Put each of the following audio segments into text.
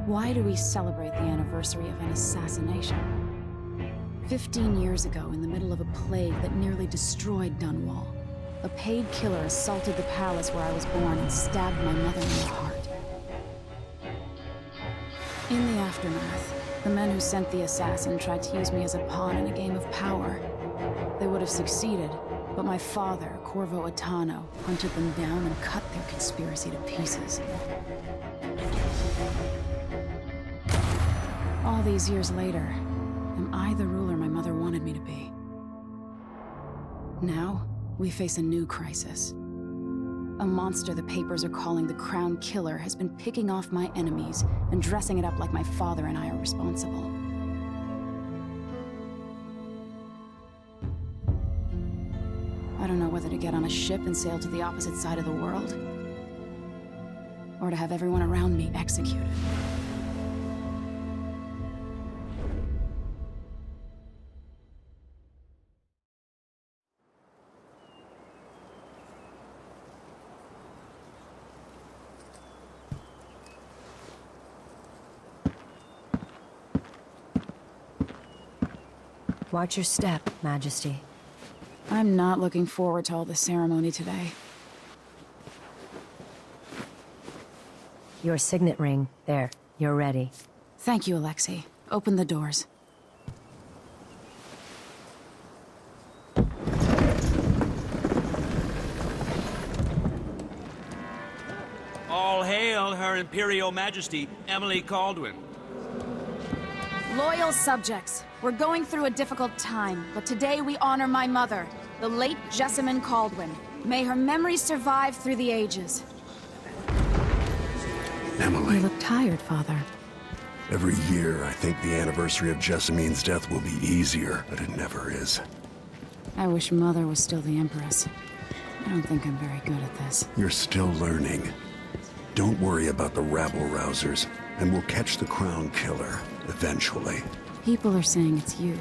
Why do we celebrate the anniversary of an assassination? 15 years ago, in the middle of a plague that nearly destroyed Dunwall, a paid killer assaulted the palace where I was born and stabbed my mother in the heart. In the aftermath, the men who sent the assassin tried to use me as a pawn in a game of power. They would have succeeded, but my father, Corvo Attano, hunted them down and cut their conspiracy to pieces. All these years later, am I the ruler my mother wanted me to be? Now, we face a new crisis. A monster the papers are calling the Crown Killer has been picking off my enemies and dressing it up like my father and I are responsible. I don't know whether to get on a ship and sail to the opposite side of the world, or to have everyone around me executed. Watch your step, Majesty. I'm not looking forward to all the ceremony today. Your signet ring. There, you're ready. Thank you, Alexei. Open the doors. All hail Her Imperial Majesty, Emily Kaldwin. Loyal subjects, we're going through a difficult time, but today we honor my mother, the late Jessamine Kaldwin. May her memory survive through the ages. Emily. You look tired, Father. Every year, I think the anniversary of Jessamine's death will be easier, but it never is. I wish Mother was still the Empress. I don't think I'm very good at this. You're still learning. Don't worry about the rabble-rousers, and we'll catch the Crown Killer, eventually. People are saying it's you.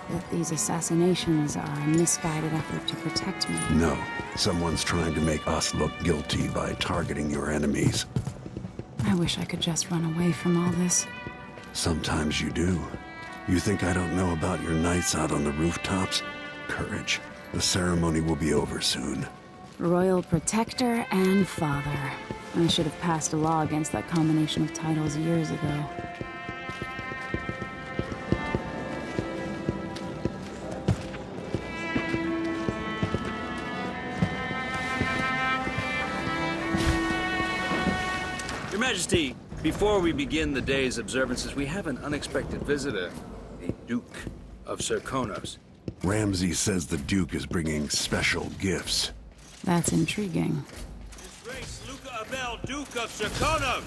That these assassinations are a misguided effort to protect me. No, someone's trying to make us look guilty by targeting your enemies. I wish I could just run away from all this. Sometimes you do. You think I don't know about your nights out on the rooftops? Courage. The ceremony will be over soon. Royal Protector and Father. I should have passed a law against that combination of titles years ago. Your Majesty, before we begin the day's observances, we have an unexpected visitor, the Duke of Sokolov. Ramsay says the Duke is bringing special gifts. That's intriguing. His Grace Luca Abel, Duke of Sokolov.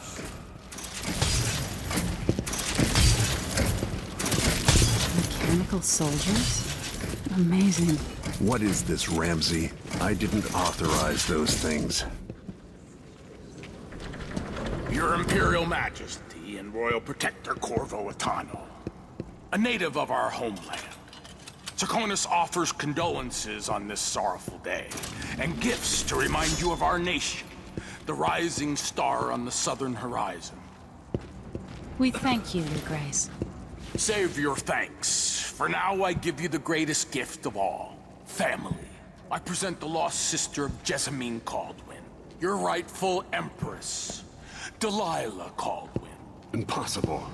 Mechanical soldiers? Amazing. What is this, Ramsay? I didn't authorize those things. Your Imperial Majesty and Royal Protector Corvo Attano, a native of our homeland. Sokolov offers condolences on this sorrowful day, and gifts to remind you of our nation, the rising star on the southern horizon. We thank you, Your Grace. Save your thanks. For now, I give you the greatest gift of all, family. I present the lost sister of Jessamine Kaldwin, your rightful Empress, Delilah Kaldwin. Impossible.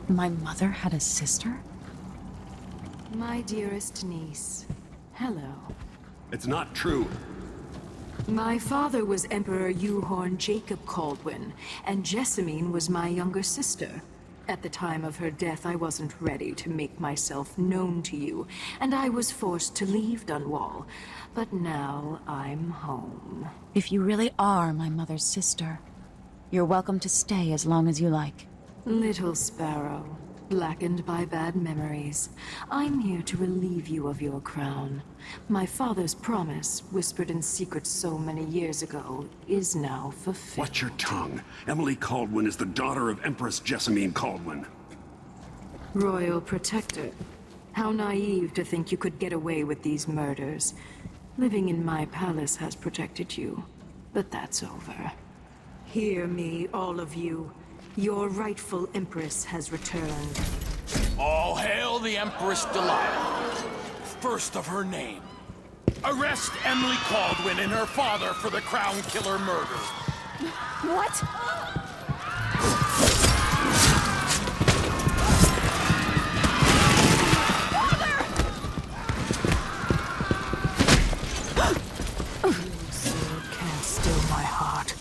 My mother had a sister? My dearest niece, hello. It's not true. My father was Emperor Yuhorn Jacob Kaldwin, and Jessamine was my younger sister. At the time of her death, I wasn't ready to make myself known to you, and I was forced to leave Dunwall. But now I'm home. If you really are my mother's sister, you're welcome to stay as long as you like. Little sparrow, blackened by bad memories, I'm here to relieve you of your crown. My father's promise, whispered in secret so many years ago, is now fulfilled. Watch your tongue. Emily Kaldwin is the daughter of Empress Jessamine Kaldwin. Royal Protector, how naive to think you could get away with these murders. Living in my palace has protected you, but that's over. Hear me, all of you. Your rightful Empress has returned. All hail the Empress Delilah, first of her name. Arrest Emily Caldwin and her father for the Crown Killer murder. What? Sword can't still my heart.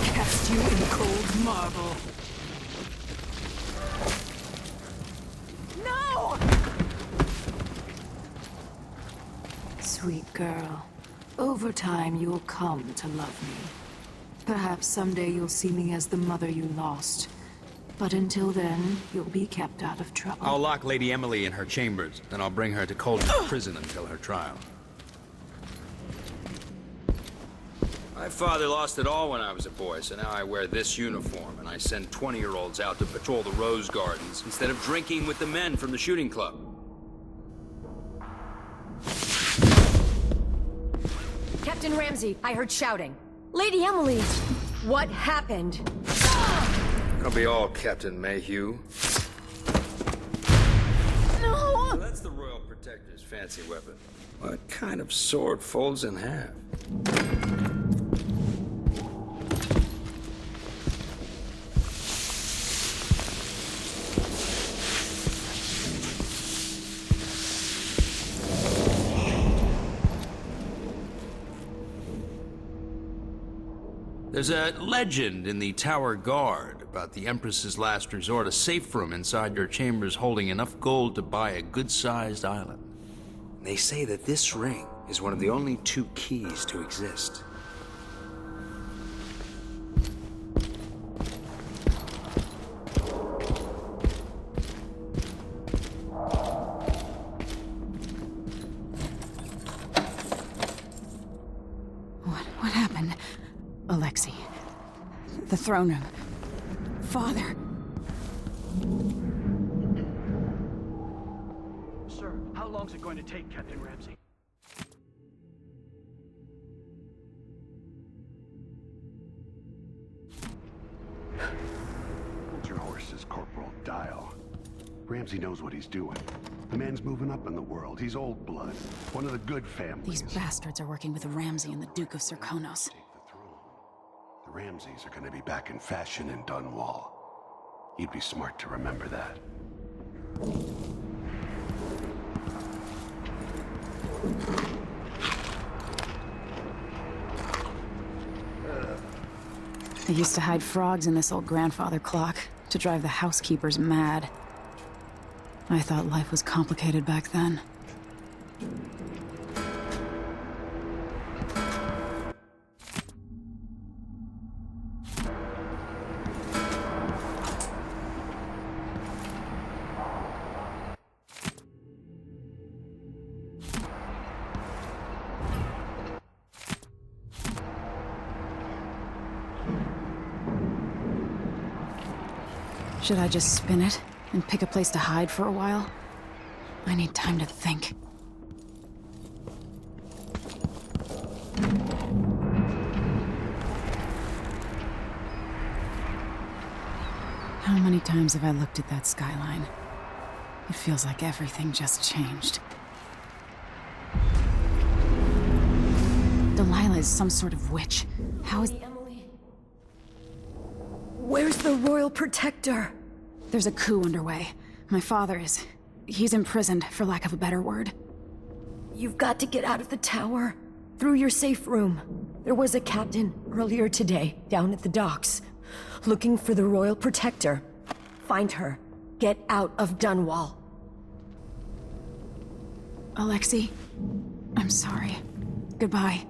Cast you in cold marble. No! Sweet girl, over time you'll come to love me. Perhaps someday you'll see me as the mother you lost. But until then, you'll be kept out of trouble. I'll lock Lady Emily in her chambers, then I'll bring her to Coldham's prison until her trial. My father lost it all when I was a boy, so now I wear this uniform, and I send 20-year-olds out to patrol the rose gardens instead of drinking with the men from the shooting club. Captain Ramsey, I heard shouting. Lady Emily, what happened? That'll be all, Captain Mayhew. No! So that's the Royal Protector's fancy weapon. What kind of sword folds in half? There's a legend in the Tower Guard about the Empress's last resort, a safe room inside your chambers holding enough gold to buy a good-sized island. They say that this ring is one of the only 2 keys to exist. What happened? Alexei. The throne room. Father. Sir, how long's it going to take, Captain Ramsey? Hold your horses, Corporal Dial. Ramsey knows what he's doing. The man's moving up in the world. He's old blood. One of the good families. These bastards are working with Ramsey and the Duke of Serkonos. Take the throne. The Ramseys are gonna be back in fashion in Dunwall. You'd be smart to remember that. I used to hide frogs in this old grandfather clock to drive the housekeepers mad. I thought life was complicated back then. Should I just spin it and pick a place to hide for a while? I need time to think. How many times have I looked at that skyline? It feels like everything just changed. Delilah is some sort of witch. How is... Emily? Where's the Royal Protector? There's a coup underway. My father is... he's imprisoned, for lack of a better word. You've got to get out of the tower. Through your safe room. There was a captain earlier today, down at the docks. Looking for the Royal Protector. Find her. Get out of Dunwall. Alexei, I'm sorry. Goodbye.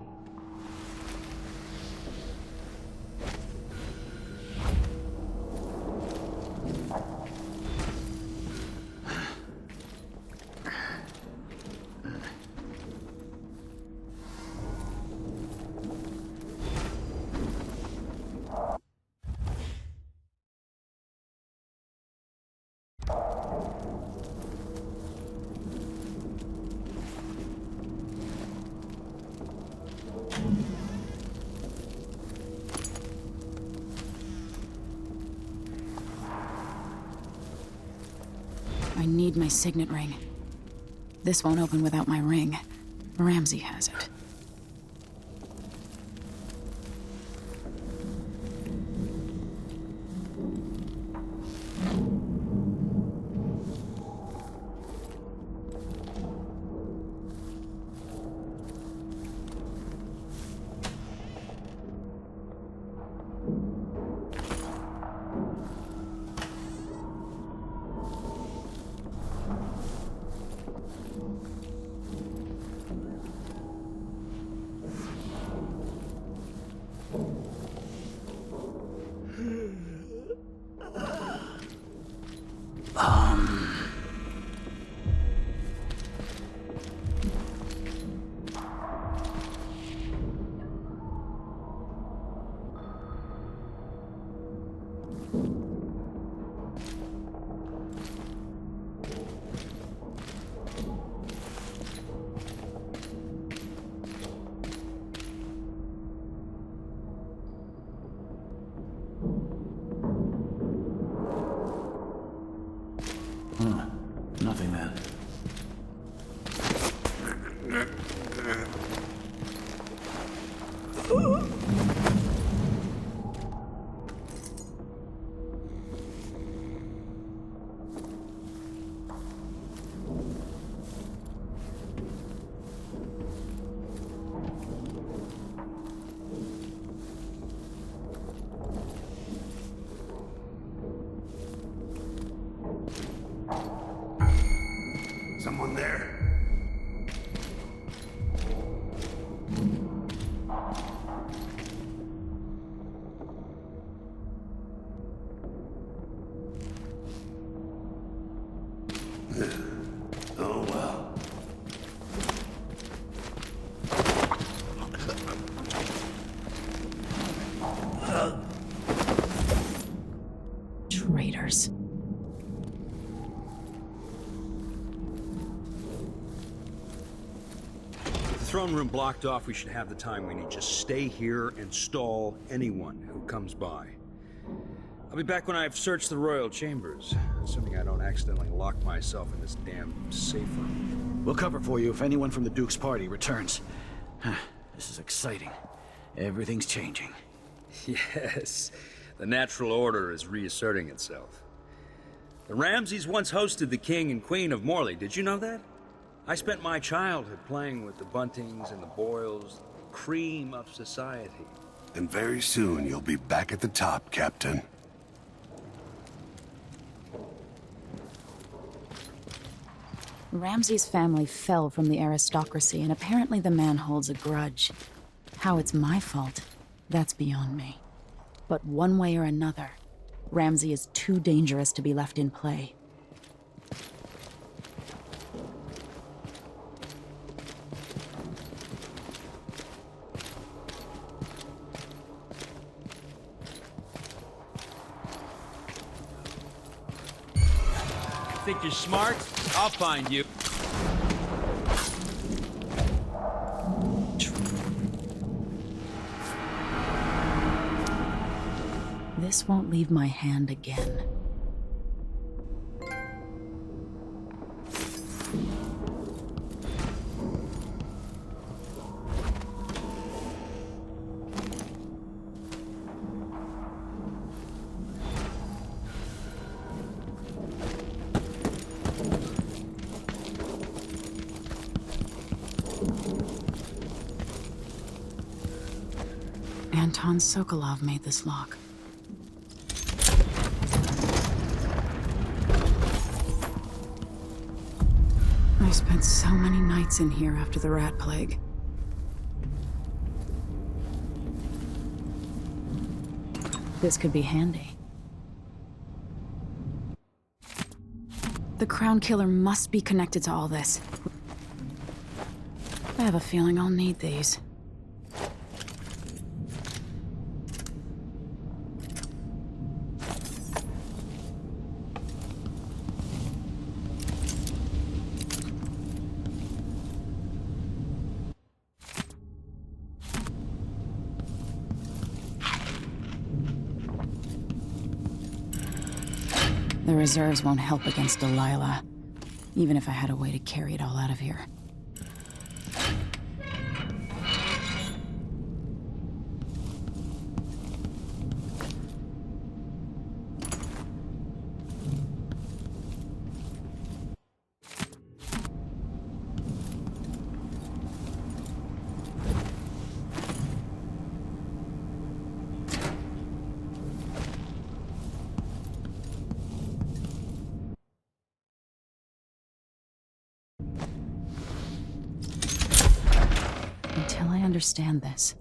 I need my signet ring. This won't open without my ring. Ramsey has it. Nothing then. Someone there? Oh well. Traitors. Throne room blocked off, we should have the time we need. Just stay here and stall anyone who comes by. I'll be back when I've searched the royal chambers, assuming I don't accidentally lock myself in this damn safe room. We'll cover for you if anyone from the Duke's party returns. This is exciting. Everything's changing. Yes, the natural order is reasserting itself. The Ramseys once hosted the King and Queen of Morley, did you know that? I spent my childhood playing with the Buntings and the Boyles, the cream of society. And very soon you'll be back at the top, Captain. Ramsey's family fell from the aristocracy, and apparently the man holds a grudge. How it's my fault, that's beyond me. But one way or another, Ramsey is too dangerous to be left in play. Think you're smart? I'll find you. This won't leave my hand again. Sokolov made this lock. I We spent so many nights in here after the rat plague. This could be handy. The Crown Killer must be connected to all this. I have a feeling I'll need these. The reserves won't help against Delilah, even if I had a way to carry it all out of here. Until I understand this,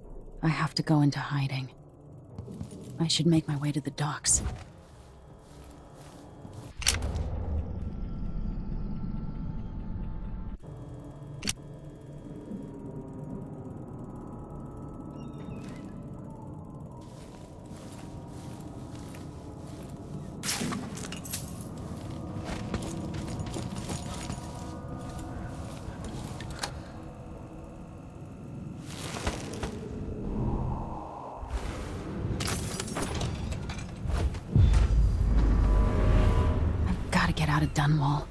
I have to go into hiding. I should make my way to the docks. Get out of Dunwall.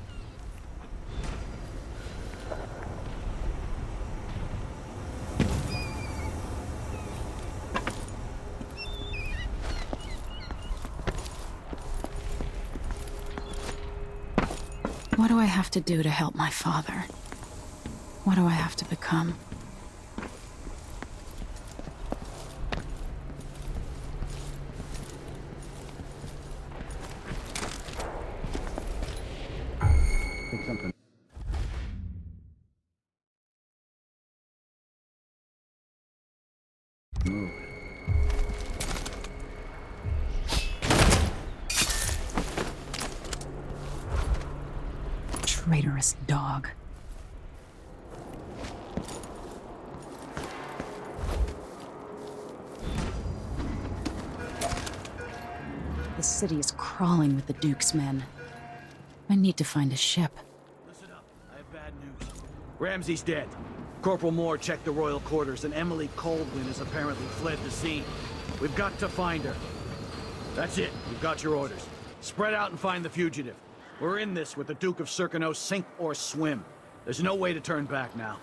What do I have to do to help my father? What do I have to become? Traitorous dog. The city is crawling with the Duke's men. I need to find a ship. Listen up. I have bad news. Ramsey's dead. Corporal Moore checked the royal quarters, and Emily Coldwin has apparently fled the scene. We've got to find her. That's it. You've got your orders. Spread out and find the fugitive. We're in this with the Duke of Serkino, sink or swim. There's no way to turn back now.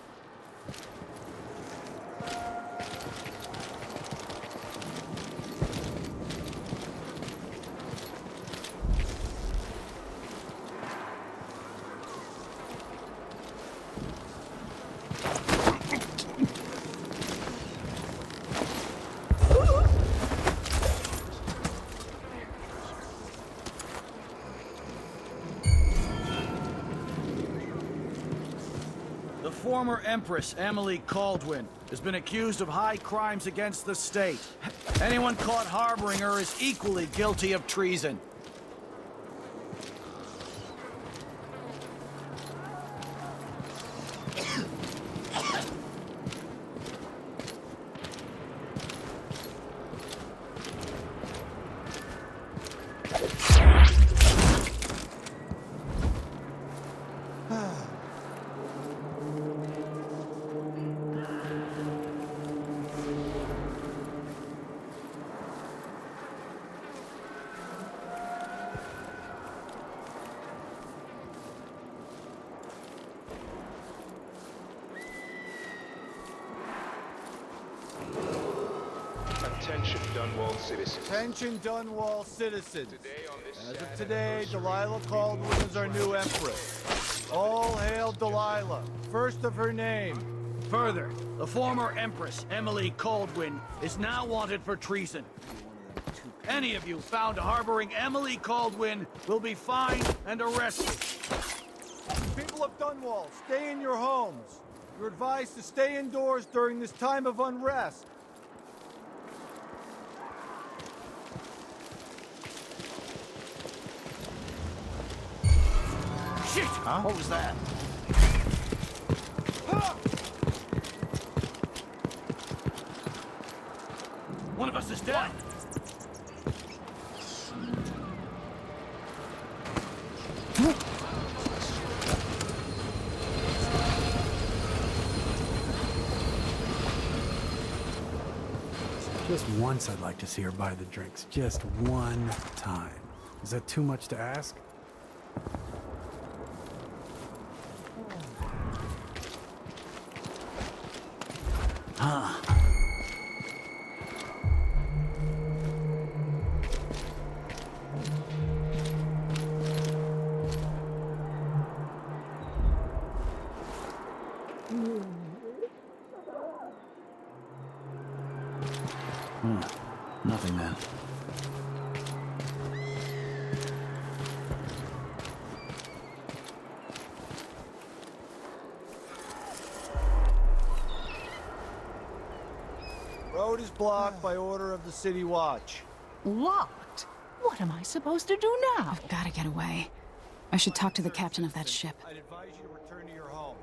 The former Empress, Emily Caldwin, has been accused of high crimes against the state. Anyone caught harboring her is equally guilty of treason. Attention, Dunwall citizens. Attention, Dunwall citizens. Today on this As of sad today, anniversary, Delilah Caldwin is our new empress. All hail Delilah, first of her name. Further, the former Empress, Emily Caldwin, is now wanted for treason. Any of you found harboring Emily Caldwin will be fined and arrested. People of Dunwall, stay in your homes. You're advised to stay indoors during this time of unrest. Shit! Huh? What was that? One of us is down. Just once I'd like to see her buy the drinks. Just one time. Is that too much to ask? Huh. Nothing then. Road is blocked by order of the City Watch. Locked? What am I supposed to do now? I've got to get away. I should talk to the captain of that ship. I'd advise you to return to your home.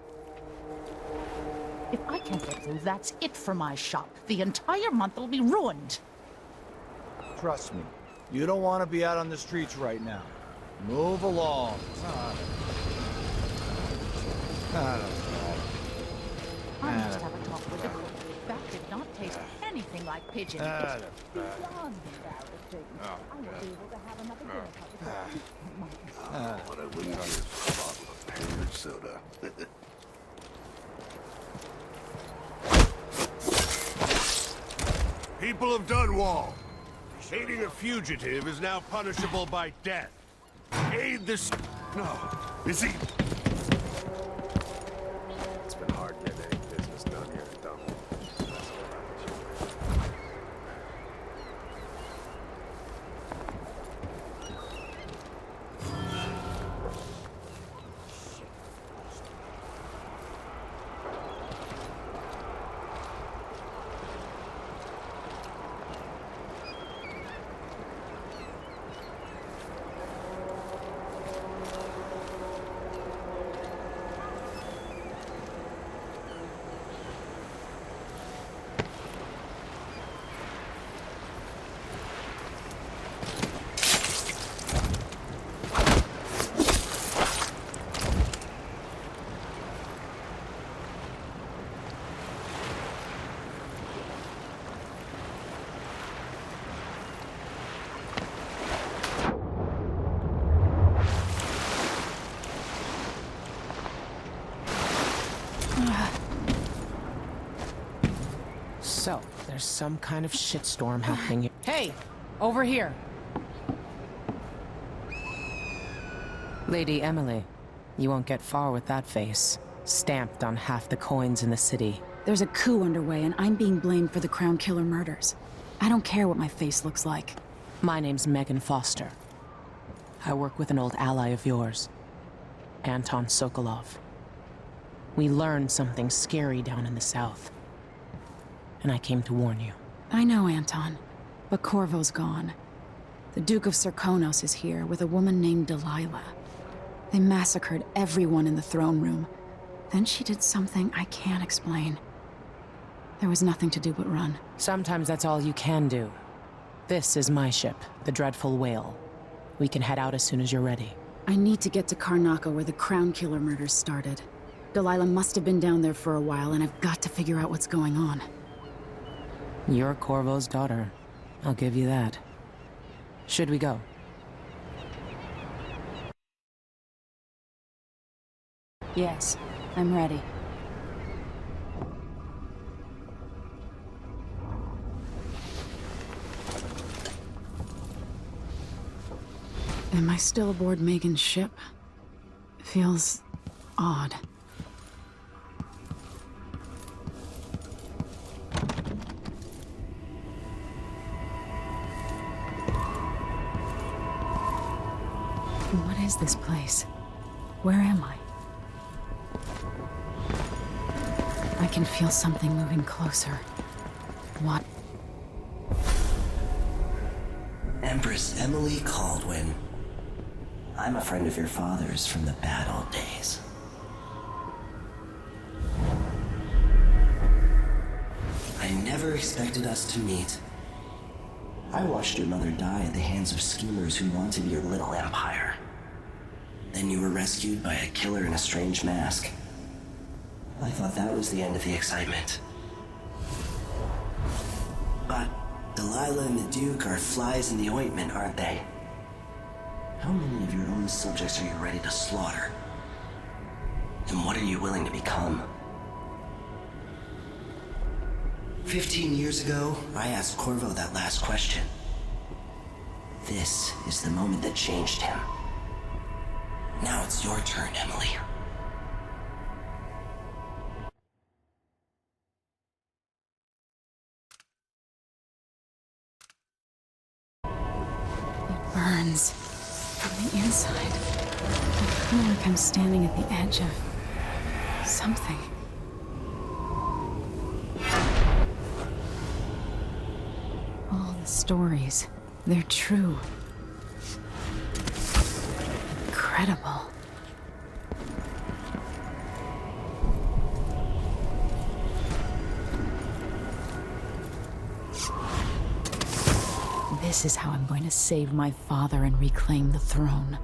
If I can't get through, that's it for my shop. The entire month will be ruined. Trust me, you don't want to be out on the streets right now. Move along. I must have a talk with the cook. That did not taste anything like pigeon. It's beyond embarrassing. I will be able to have another dinner. What a leave is a bottle of pear soda. People of Dunwall, aiding a fugitive is now punishable by death. Aid this... No. Is he... It's been hard getting any business done here at Dunwall. So, there's some kind of shitstorm happening here. Hey! Over here! Lady Emily, you won't get far with that face. Stamped on half the coins in the city. There's a coup underway, and I'm being blamed for the Crown Killer murders. I don't care what my face looks like. My name's Megan Foster. I work with an old ally of yours, Anton Sokolov. We learned something scary down in the south, and I came to warn you. I know, Anton, but Corvo's gone. The Duke of Serkonos is here with a woman named Delilah. They massacred everyone in the throne room. Then she did something I can't explain. There was nothing to do but run. Sometimes that's all you can do. This is my ship, the Dreadful Whale. We can head out as soon as you're ready. I need to get to Karnaca where the Crown Killer murders started. Delilah must have been down there for a while, and I've got to figure out what's going on. You're Corvo's daughter. I'll give you that. Should we go? Yes, I'm ready. Am I still aboard Megan's ship? Feels odd. What is this place? Where am I? I can feel something moving closer. What? Empress Emily Caldwin. I'm a friend of your father's from the bad old days. I never expected us to meet. I watched your mother die at the hands of schemers who wanted your little empire. Then you were rescued by a killer in a strange mask. I thought that was the end of the excitement. But Delilah and the Duke are flies in the ointment, aren't they? How many of your own subjects are you ready to slaughter? And what are you willing to become? 15 years ago, I asked Corvo that last question. This is the moment that changed him. Now it's your turn, Emily. It burns from the inside. I feel like I'm standing at the edge of something. All the stories, they're true. Incredible. This is how I'm going to save my father and reclaim the throne.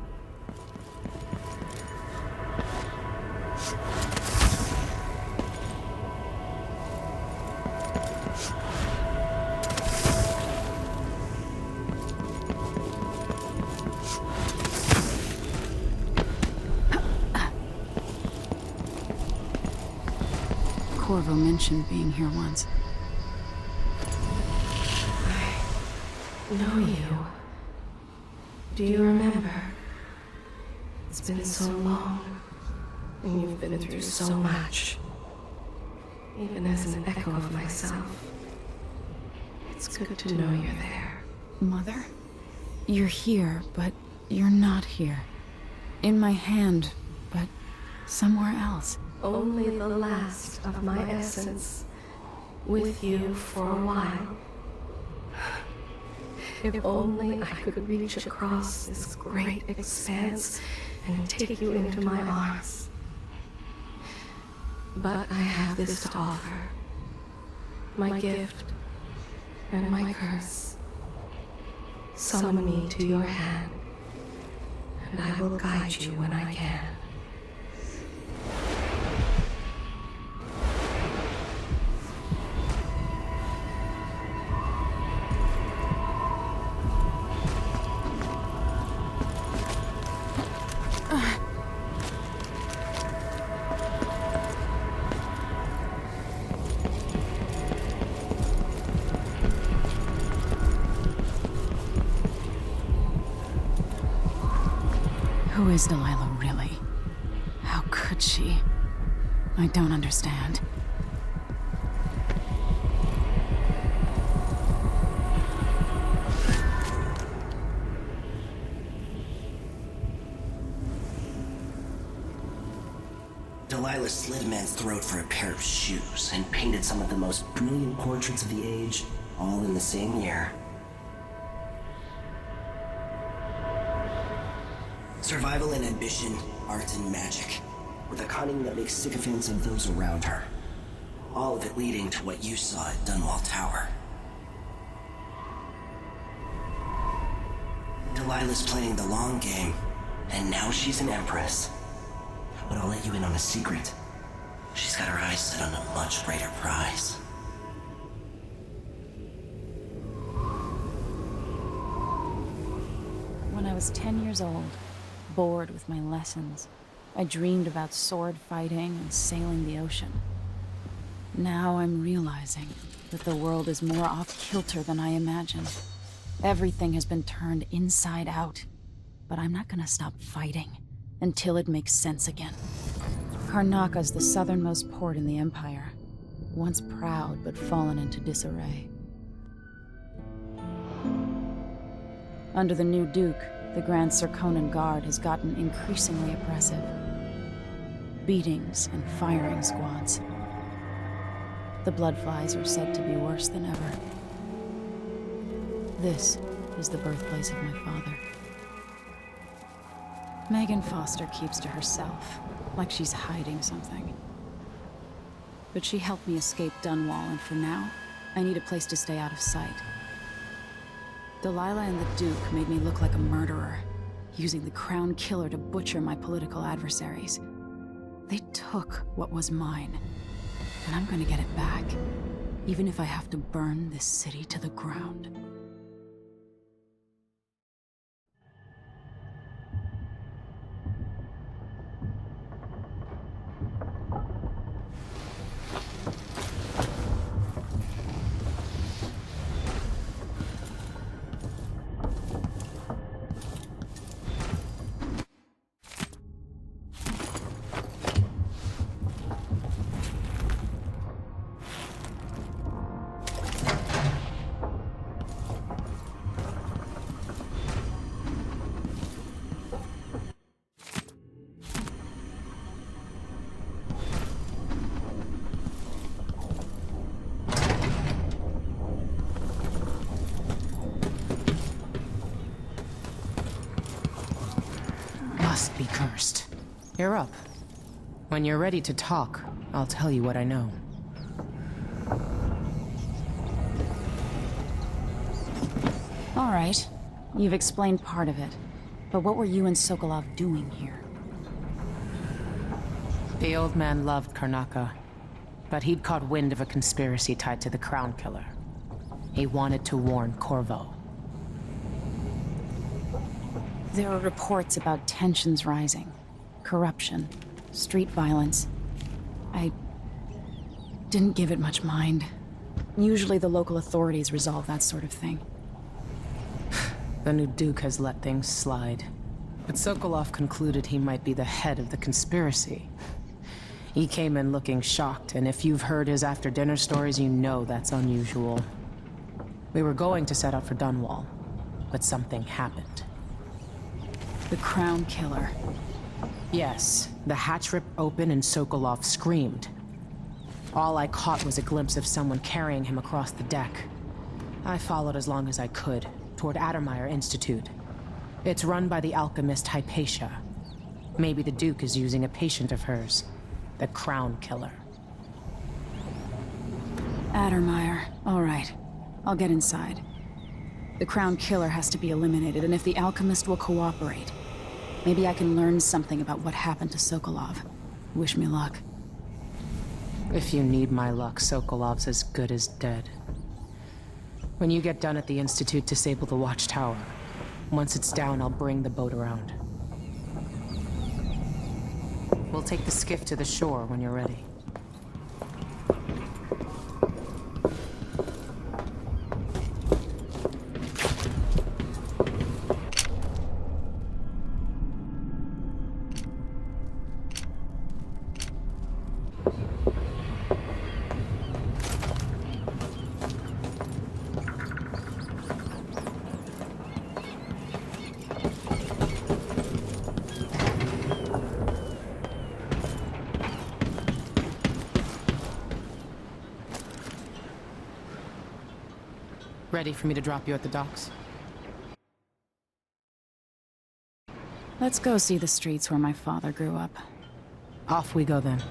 Corvo mentioned being here once. I know you. Do you remember? It's been so long, and you've been through so much. Even as an echo of myself, it's good to know you're there. Mother? You're here, but you're not here. In my hand, but somewhere else. Only the last of my essence, with you for a while. If only I could reach across this great expanse and take you into my arms. But I have this to offer. My gift and my curse. Summon me to your hand, and I will guide you when I can. Who is Delilah really? How could she? I don't understand. Delilah slit a man's throat for a pair of shoes and painted some of the most brilliant portraits of the age, all in the same year. Survival and ambition, art and magic, with a cunning that makes sycophants of those around her. All of it leading to what you saw at Dunwall Tower. Delilah's playing the long game, and now she's an empress. But I'll let you in on a secret. She's got her eyes set on a much greater prize. When I was 10 years old, bored with my lessons, I dreamed about sword fighting and sailing the ocean. Now I'm realizing that the world is more off-kilter than I imagined. Everything has been turned inside out, but I'm not gonna stop fighting until it makes sense again. Karnaca's the southernmost port in the Empire, once proud but fallen into disarray. Under the new Duke, the Grand Serkonan Guard has gotten increasingly oppressive. Beatings and firing squads. The blood flies are said to be worse than ever. This is the birthplace of my father. Megan Foster keeps to herself, like she's hiding something. But she helped me escape Dunwall, and for now, I need a place to stay out of sight. Delilah and the Duke made me look like a murderer, using the Crown Killer to butcher my political adversaries. They took what was mine, and I'm gonna get it back, even if I have to burn this city to the ground. Must be cursed. You're up. When you're ready to talk, I'll tell you what I know. All right. You've explained part of it. But what were you and Sokolov doing here? The old man loved Karnaca, but he'd caught wind of a conspiracy tied to the Crown Killer. He wanted to warn Corvo. There are reports about tensions rising, corruption, street violence. I didn't give it much mind. Usually the local authorities resolve that sort of thing. The new Duke has let things slide. But Sokolov concluded he might be the head of the conspiracy. He came in looking shocked, and if you've heard his after-dinner stories, you know that's unusual. We were going to set out for Dunwall, but something happened. The Crown Killer. Yes, the hatch ripped open and Sokolov screamed. All I caught was a glimpse of someone carrying him across the deck. I followed as long as I could, toward Addermeyer Institute. It's run by the alchemist Hypatia. Maybe the Duke is using a patient of hers, the Crown Killer. Addermeyer. All right. I'll get inside. The Crown Killer has to be eliminated, and if the alchemist will cooperate, maybe I can learn something about what happened to Sokolov. Wish me luck. If you need my luck, Sokolov's as good as dead. When you get done at the Institute, disable the watchtower. Once it's down, I'll bring the boat around. We'll take the skiff to the shore when you're ready. Ready for me to drop you at the docks? Let's go see the streets where my father grew up. Off we go then.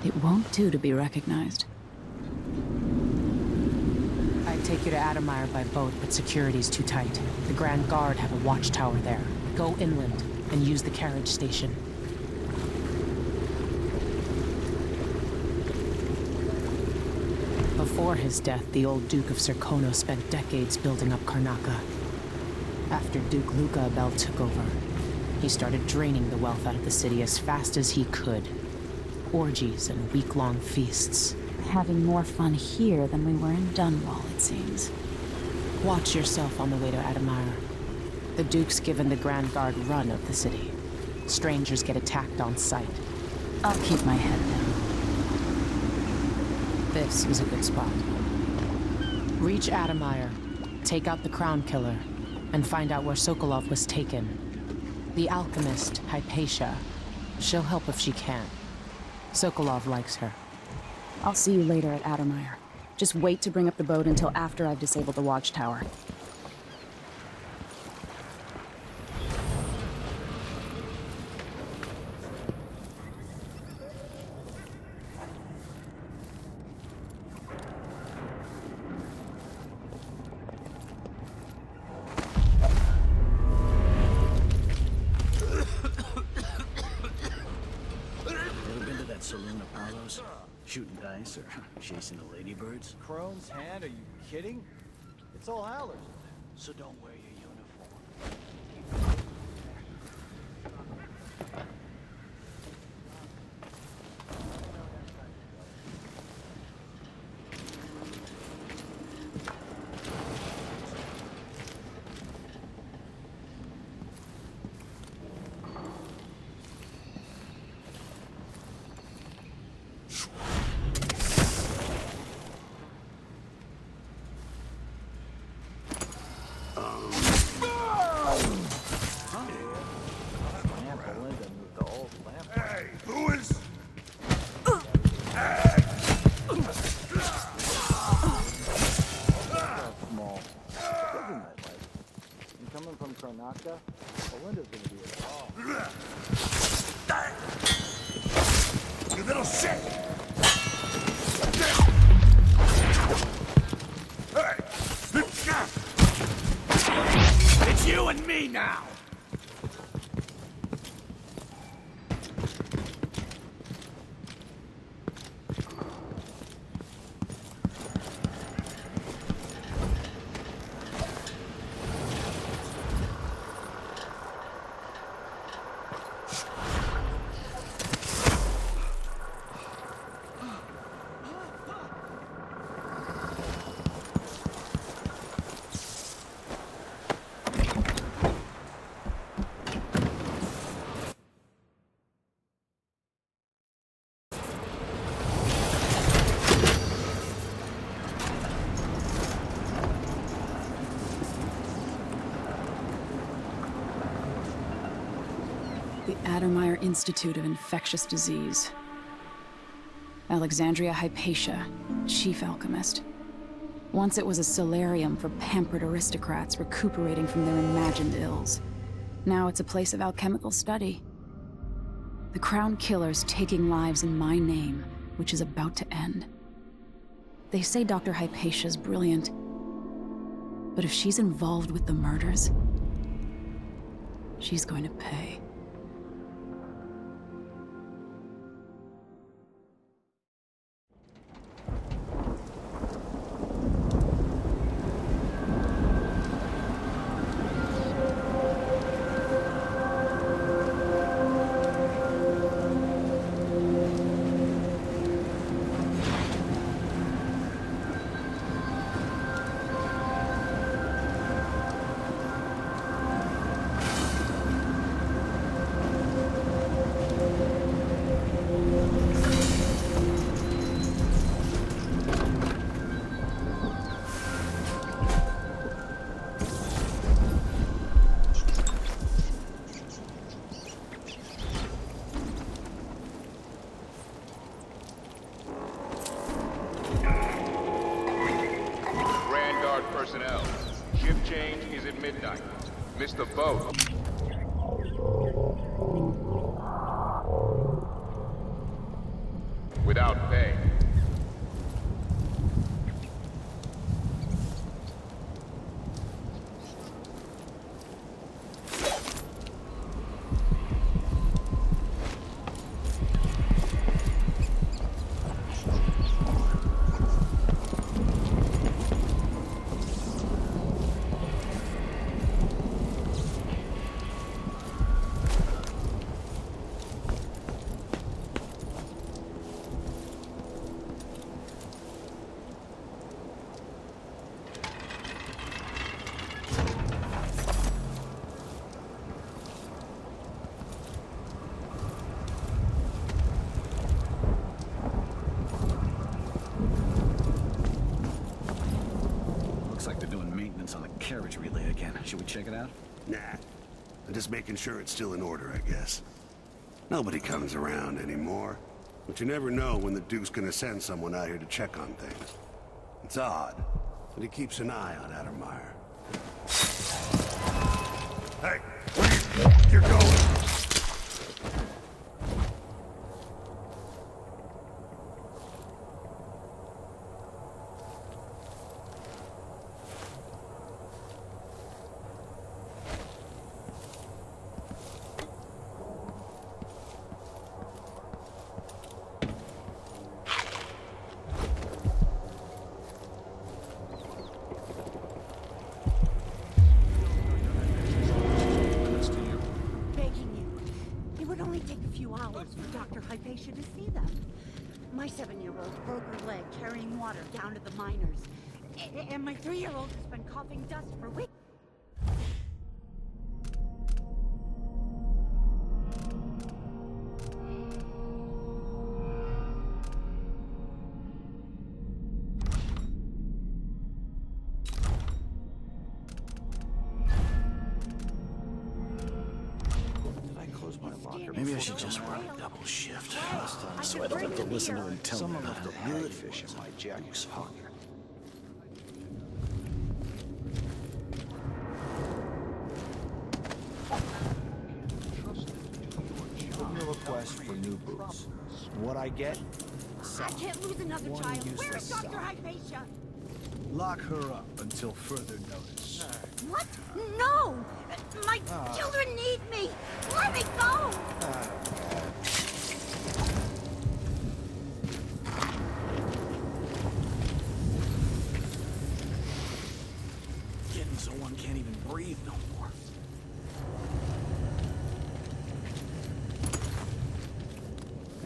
It won't do to be recognized. I'd take you to Addermeyer by boat, but security's too tight. The Grand Guard have a watchtower there. Go inland and use the carriage station. Before his death, the old Duke of Serkono spent decades building up Karnaca. After Duke Luca Abel took over, he started draining the wealth out of the city as fast as he could. Orgies and week-long feasts. Having more fun here than we were in Dunwall, it seems. Watch yourself on the way to Addermeyer. The Duke's given the Grand Guard run of the city. Strangers get attacked on sight. I'll keep my head down. This is a good spot. Reach Addermeyer, take out the Crown Killer, and find out where Sokolov was taken. The alchemist, Hypatia. She'll help if she can. Sokolov likes her. I'll see you later at Addermire. Just wait to bring up the boat until after I've disabled the watchtower. Saloon of Palos? Shooting dice or chasing the ladybirds? Crone's hand? Are you kidding? It's all Howlers. So don't wear your uniform. Karnaca, Belinda's gonna be at home. You little shit! It's you and me now! The Addermire Institute of Infectious Disease. Alexandria Hypatia, chief alchemist. Once it was a solarium for pampered aristocrats recuperating from their imagined ills. Now it's a place of alchemical study. The Crown Killer's taking lives in my name, which is about to end. They say Dr. Hypatia's brilliant, but if she's involved with the murders, she's going to pay. Personnel, shift change is at midnight. Miss the boat. Without pay. On the carriage relay again. Should we check it out? Nah. I'm just making sure it's still in order, I guess. Nobody comes around anymore. But you never know when the Duke's gonna send someone out here to check on things. It's odd, but he keeps an eye on Addermeyer. Hey, where you're going? To see them. My 7-year-old broke her leg carrying water down to the miners. And my 3-year-old has been coughing dust for weeks. Maybe I should just work a double shift. So I don't have to listen to him tell me about the good fish in my Jack's pocket. Your request for new boots. What I get? I can't lose another child. Where is Dr. Hypatia? Lock her up until further notice. What? No! My children need me! Let me go! Getting so one can't even breathe no more.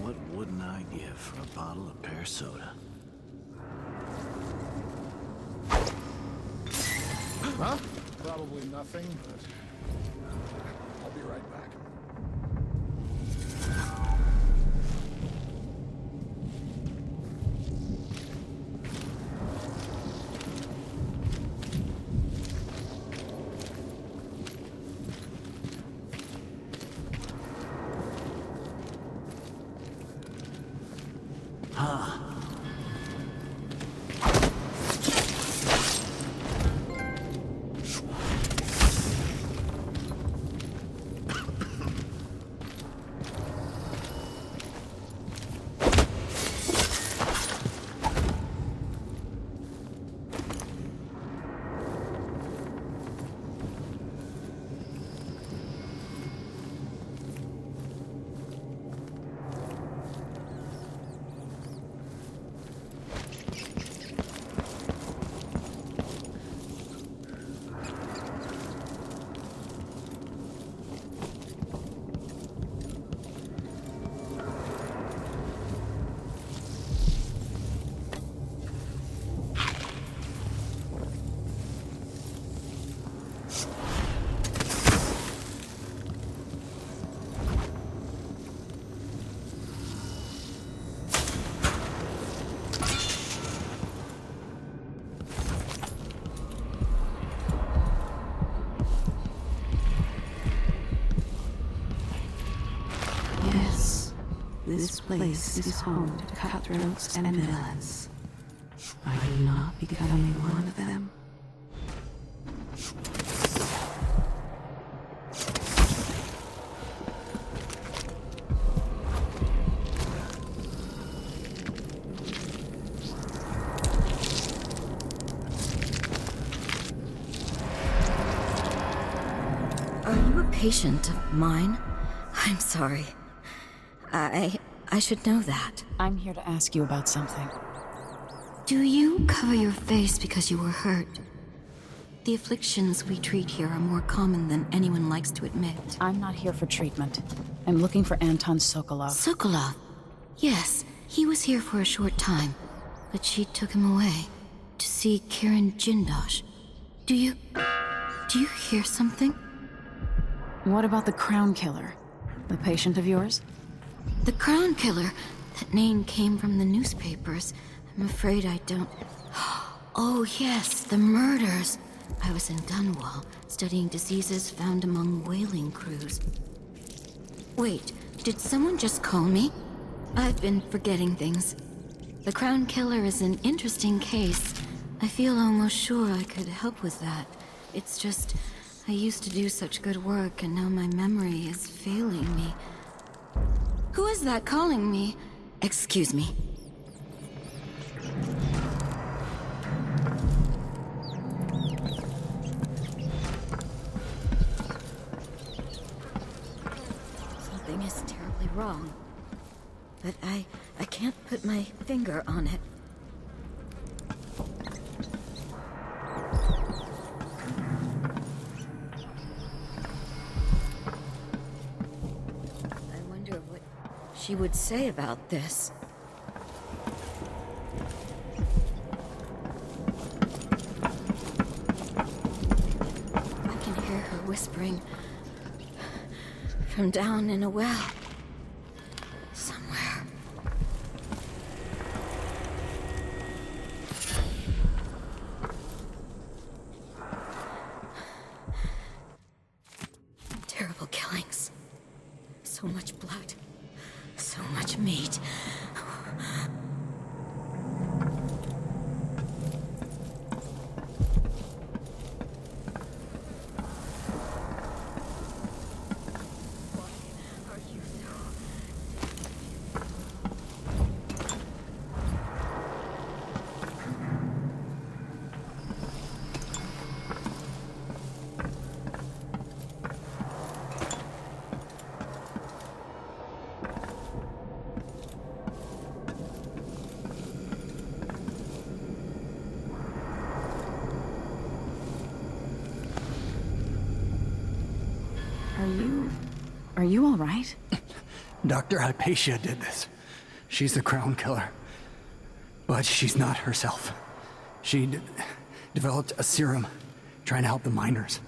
What wouldn't I give for a bottle of pear soda? Huh? Probably nothing, but I'll be right back. This place is home to cutthroats and villains. Are you not becoming one of them? Are you a patient of mine? I'm sorry. I should know that. I'm here to ask you about something. Do you cover your face because you were hurt? The afflictions we treat here are more common than anyone likes to admit. I'm not here for treatment. I'm looking for Anton Sokolov. Sokolov? Yes, he was here for a short time, but she took him away to see Kirin Jindosh. Do you hear something? What about the Crown Killer? The patient of yours? The Crown Killer? That name came from the newspapers. I'm afraid I don't... Oh yes, the murders. I was in Dunwall, studying diseases found among whaling crews. Wait, did someone just call me? I've been forgetting things. The Crown Killer is an interesting case. I feel almost sure I could help with that. It's just, I used to do such good work, and now my memory is failing me. Who is that calling me? Excuse me. Something is terribly wrong. But I can't put my finger on it. I wonder what she would say about this. I can hear her whispering from down in a well. Somewhere. Terrible killings. So much blood. So much meat. Are you all right? Dr. Hypatia did this. She's the Crown Killer. But she's not herself. She developed a serum trying to help the miners.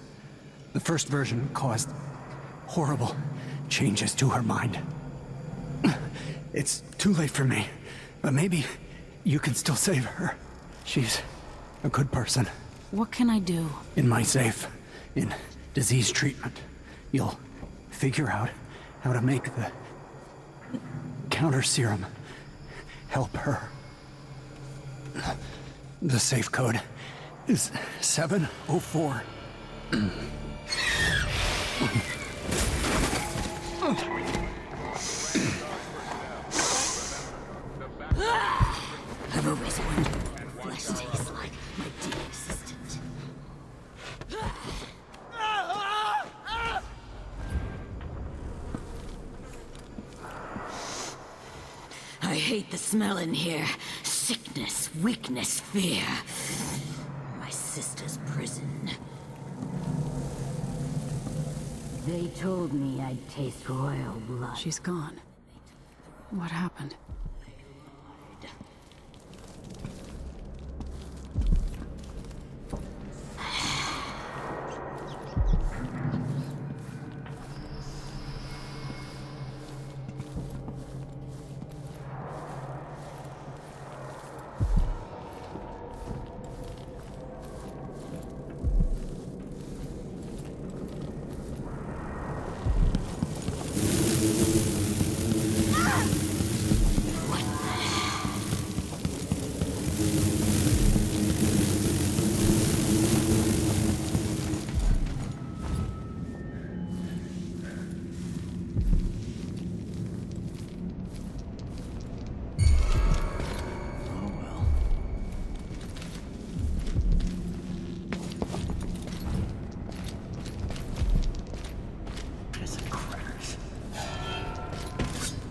The first version caused horrible changes to her mind. It's too late for me, but maybe you can still save her. She's a good person. What can I do? In my safe, in disease treatment, you'll figure out how to make the counter serum help her. The safe code is 704. I've always wondered what flesh tastes like, my dear assistant. I hate the smell in here. Sickness, weakness, fear. My sister's prison. They told me I'd taste royal blood. She's gone. What happened?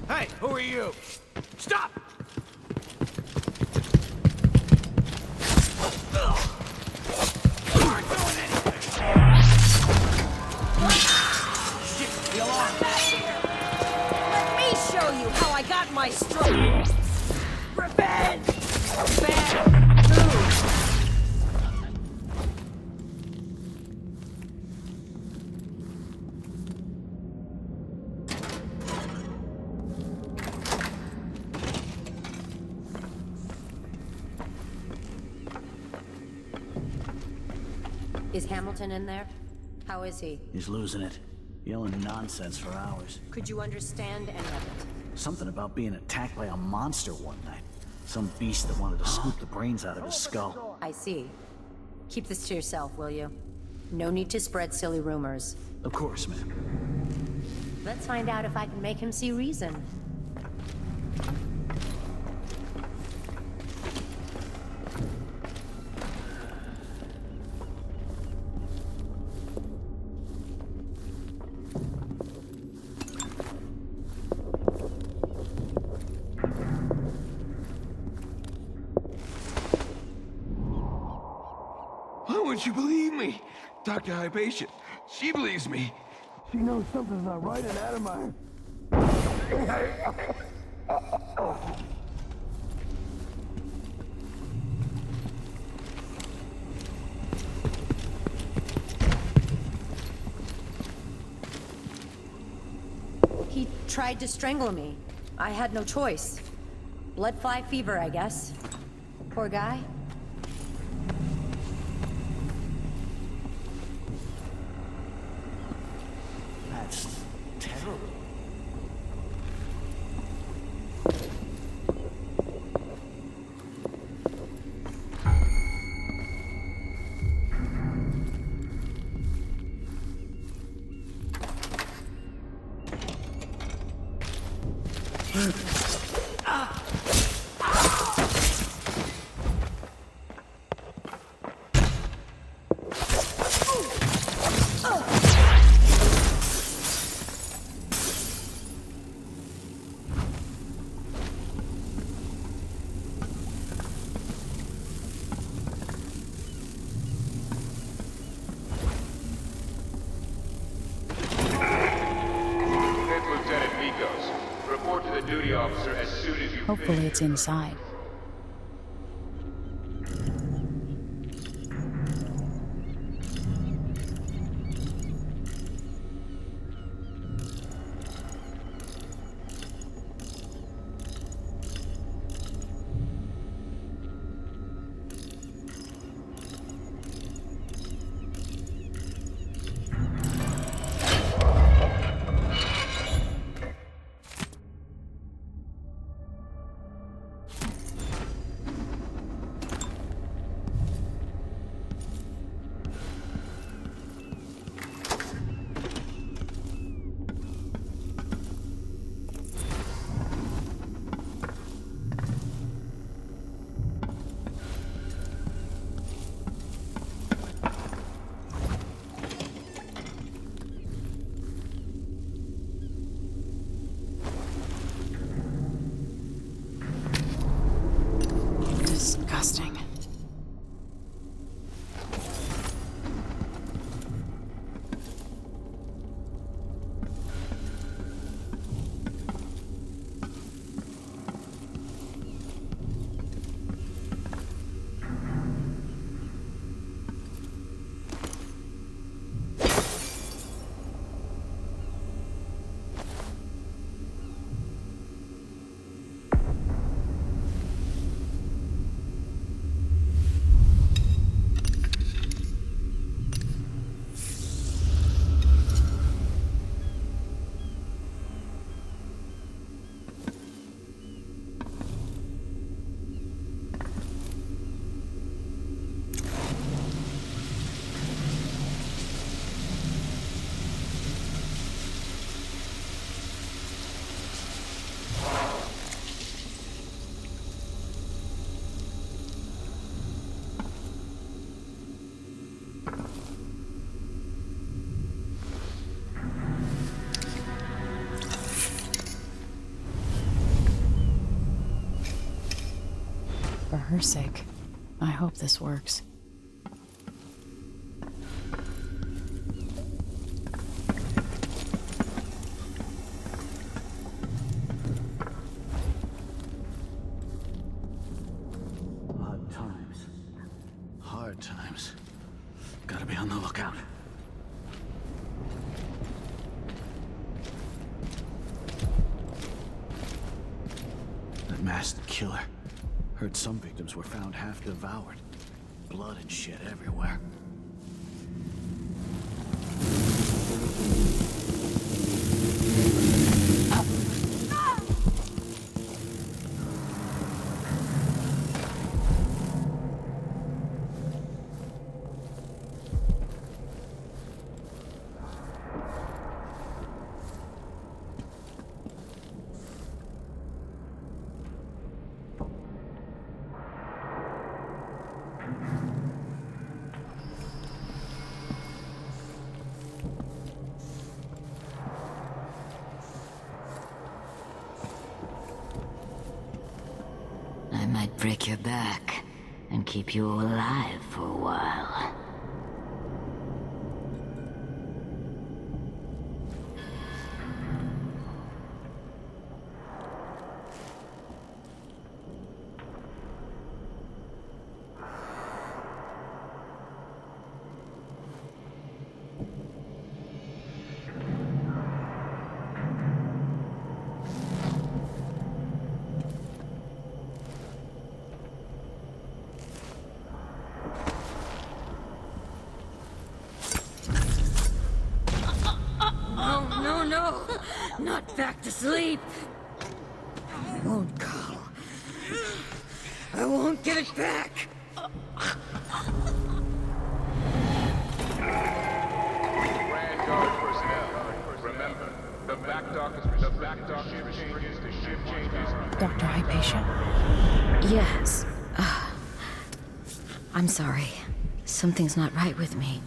Hey, who are you? Stop! Let me show you how I got my strength. Revenge! Bad news! Is Hamilton in there? How is he? He's losing it. Yelling nonsense for hours. Could you understand any of it? Something about being attacked by a monster one night. Some beast that wanted to scoop the brains out of his skull. I see. Keep this to yourself, will you? No need to spread silly rumors. Of course, ma'am. Let's find out if I can make him see reason. Why won't you believe me? Dr. Hypatia, she believes me. She knows something's not right in Adamire. He tried to strangle me. I had no choice. Blood fly fever, I guess. Poor guy. That's terrible. Hopefully it's inside. Disgusting. For her sake, I hope this works. Odd times. Hard times. Gotta be on the lookout. That masked killer. Heard some victims were found half devoured. Blood and shit everywhere. I'd break your back and keep you alive for a while. No, not back to sleep. I won't go. I won't give it back. Grand Guard personnel, remember, the back dock shift changes to shift changes. Dr. Hypatia. Yes. I'm sorry. Something's not right with me.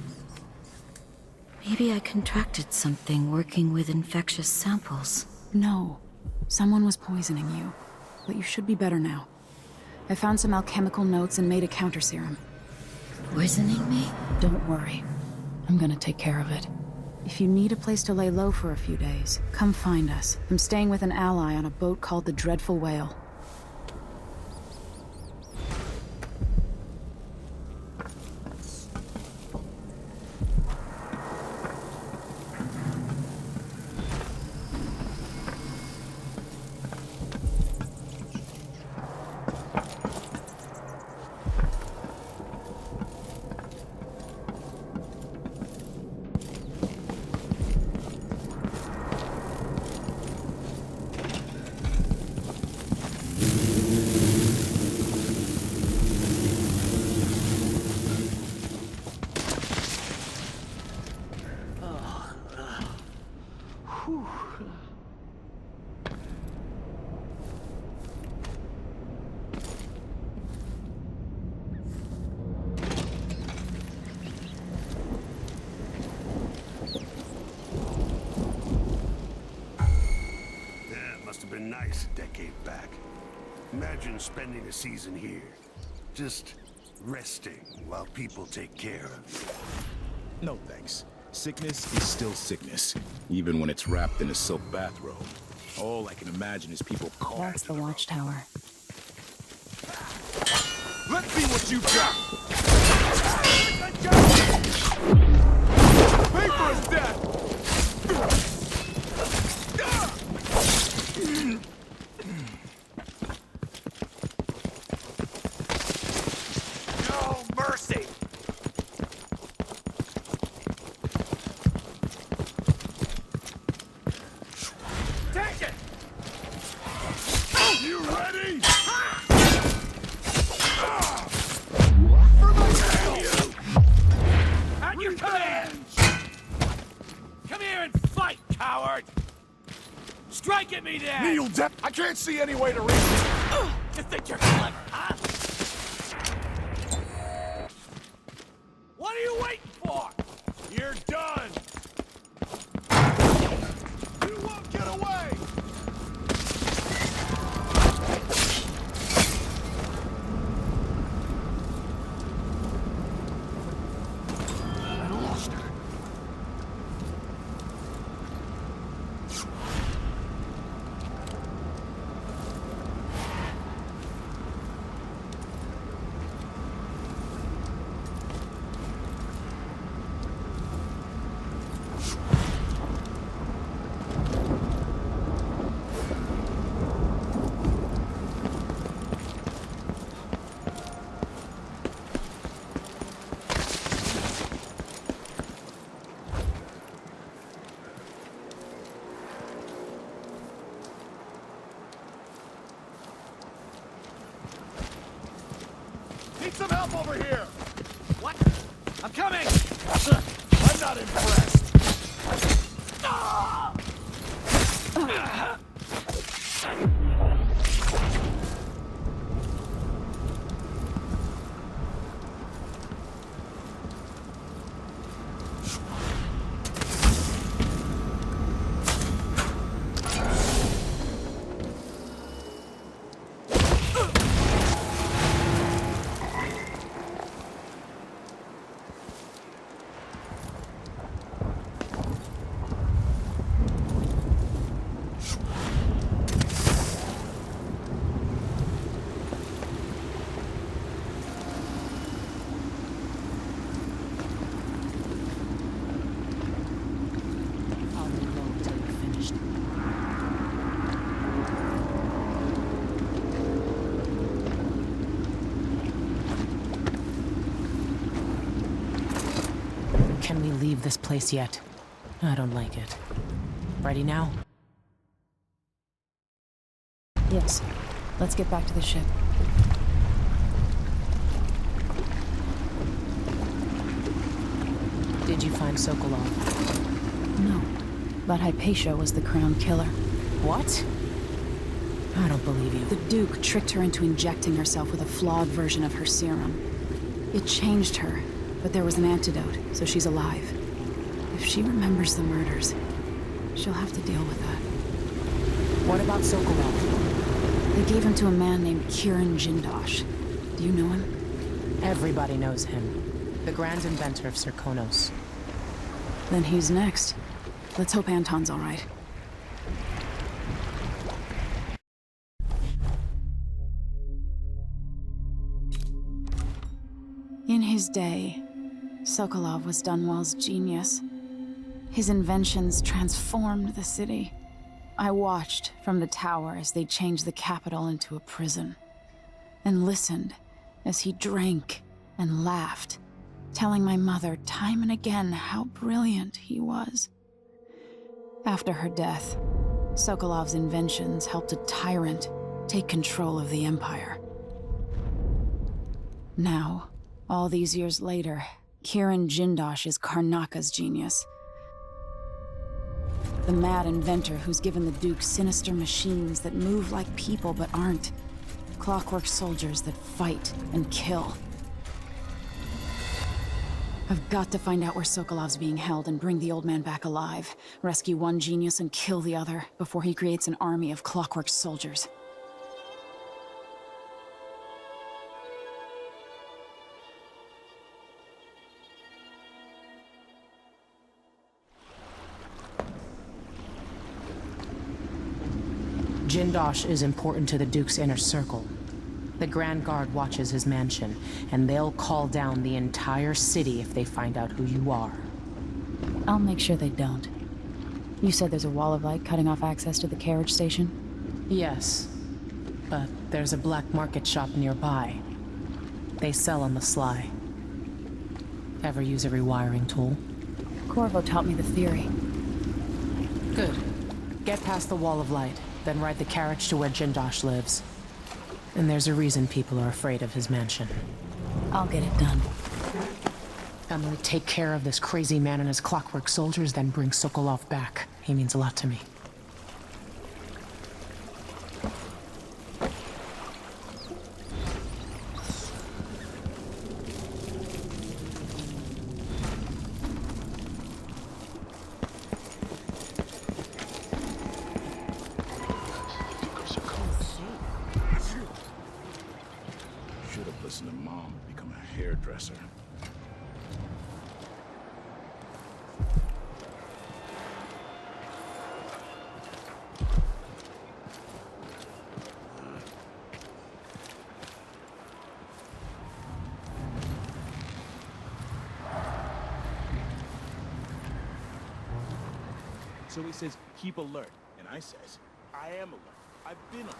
Maybe I contracted something working with infectious samples. No. Someone was poisoning you. But you should be better now. I found some alchemical notes and made a counter serum. Poisoning me? Don't worry. I'm gonna take care of it. If you need a place to lay low for a few days, come find us. I'm staying with an ally on a boat called the Dreadful Whale. Nice a decade back. Imagine spending a season here. Just resting while people take care of you. No thanks. Sickness is still sickness, even when it's wrapped in a silk bathrobe. All I can imagine is people calling. That's the watchtower. Let's see what you've got! Pay for his death! No mercy! Take it! You ready? For my tail! At your command! Come here and fight, coward! Strike at me then! Kneel down! I can't see any way to reach it! You think you're clever, huh? What are you waiting for? You're done! You won't get away! I lost her. Need some help over here! What? I'm coming! I'm not impressed! this place yet. I don't like it. Ready now? Yes. Let's get back to the ship. Did you find Sokolov? No. But Hypatia was the crown killer. What? I don't believe you. The Duke tricked her into injecting herself with a flawed version of her serum. It changed her, but there was an antidote, so she's alive. If she remembers the murders, she'll have to deal with that. What about Sokolov? They gave him to a man named Kieran Jindosh. Do you know him? Everybody knows him. The grand inventor of Serkonos. Then he's next. Let's hope Anton's all right. In his day, Sokolov was Dunwall's genius. His inventions transformed the city. I watched from the tower as they changed the capital into a prison, and listened as he drank and laughed, telling my mother time and again how brilliant he was. After her death, Sokolov's inventions helped a tyrant take control of the Empire. Now, all these years later, Kieran Jindosh is Karnaca's genius. The mad inventor who's given the Duke sinister machines that move like people but aren't. Clockwork soldiers that fight and kill. I've got to find out where Sokolov's being held and bring the old man back alive. Rescue one genius and kill the other before he creates an army of clockwork soldiers. Jindosh is important to the Duke's inner circle. The Grand Guard watches his mansion, and they'll call down the entire city if they find out who you are. I'll make sure they don't. You said there's a wall of light cutting off access to the carriage station? Yes, but there's a black market shop nearby. They sell on the sly. Ever use a rewiring tool? Corvo taught me the theory. Good. Get past the wall of light, then ride the carriage to where Jindosh lives. And there's a reason people are afraid of his mansion. I'll get it done. Emily, take care of this crazy man and his clockwork soldiers, then bring Sokolov back. He means a lot to me. Listen to Mom, become a hairdresser. So he says, keep alert. And I says, I am alert. I've been alert.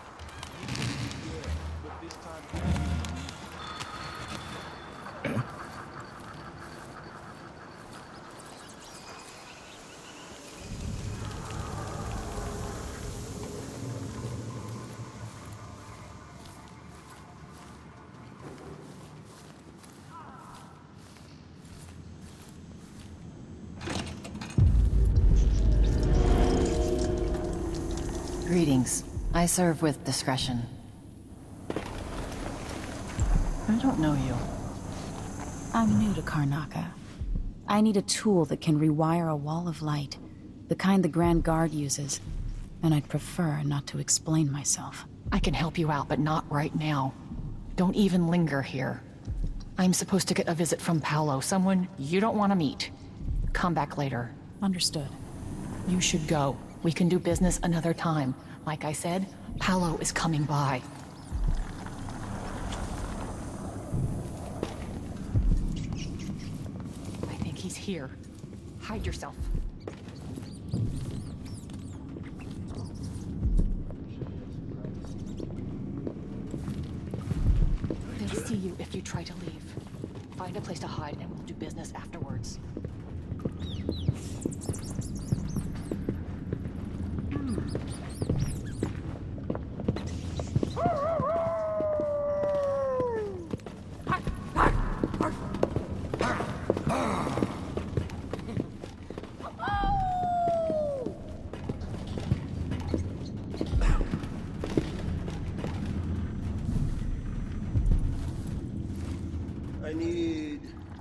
Yeah, but this time... Greetings. I serve with discretion. I don't know you. I'm new to Karnaca. I need a tool that can rewire a wall of light, the kind the Grand Guard uses, and I'd prefer not to explain myself. I can help you out, but not right now. Don't even linger here. I'm supposed to get a visit from Paolo, someone you don't want to meet. Come back later. Understood. You should go. We can do business another time. Like I said, Paolo is coming by. I think he's here. Hide yourself. They'll see you if you try to leave. Find a place to hide and we'll do business afterwards.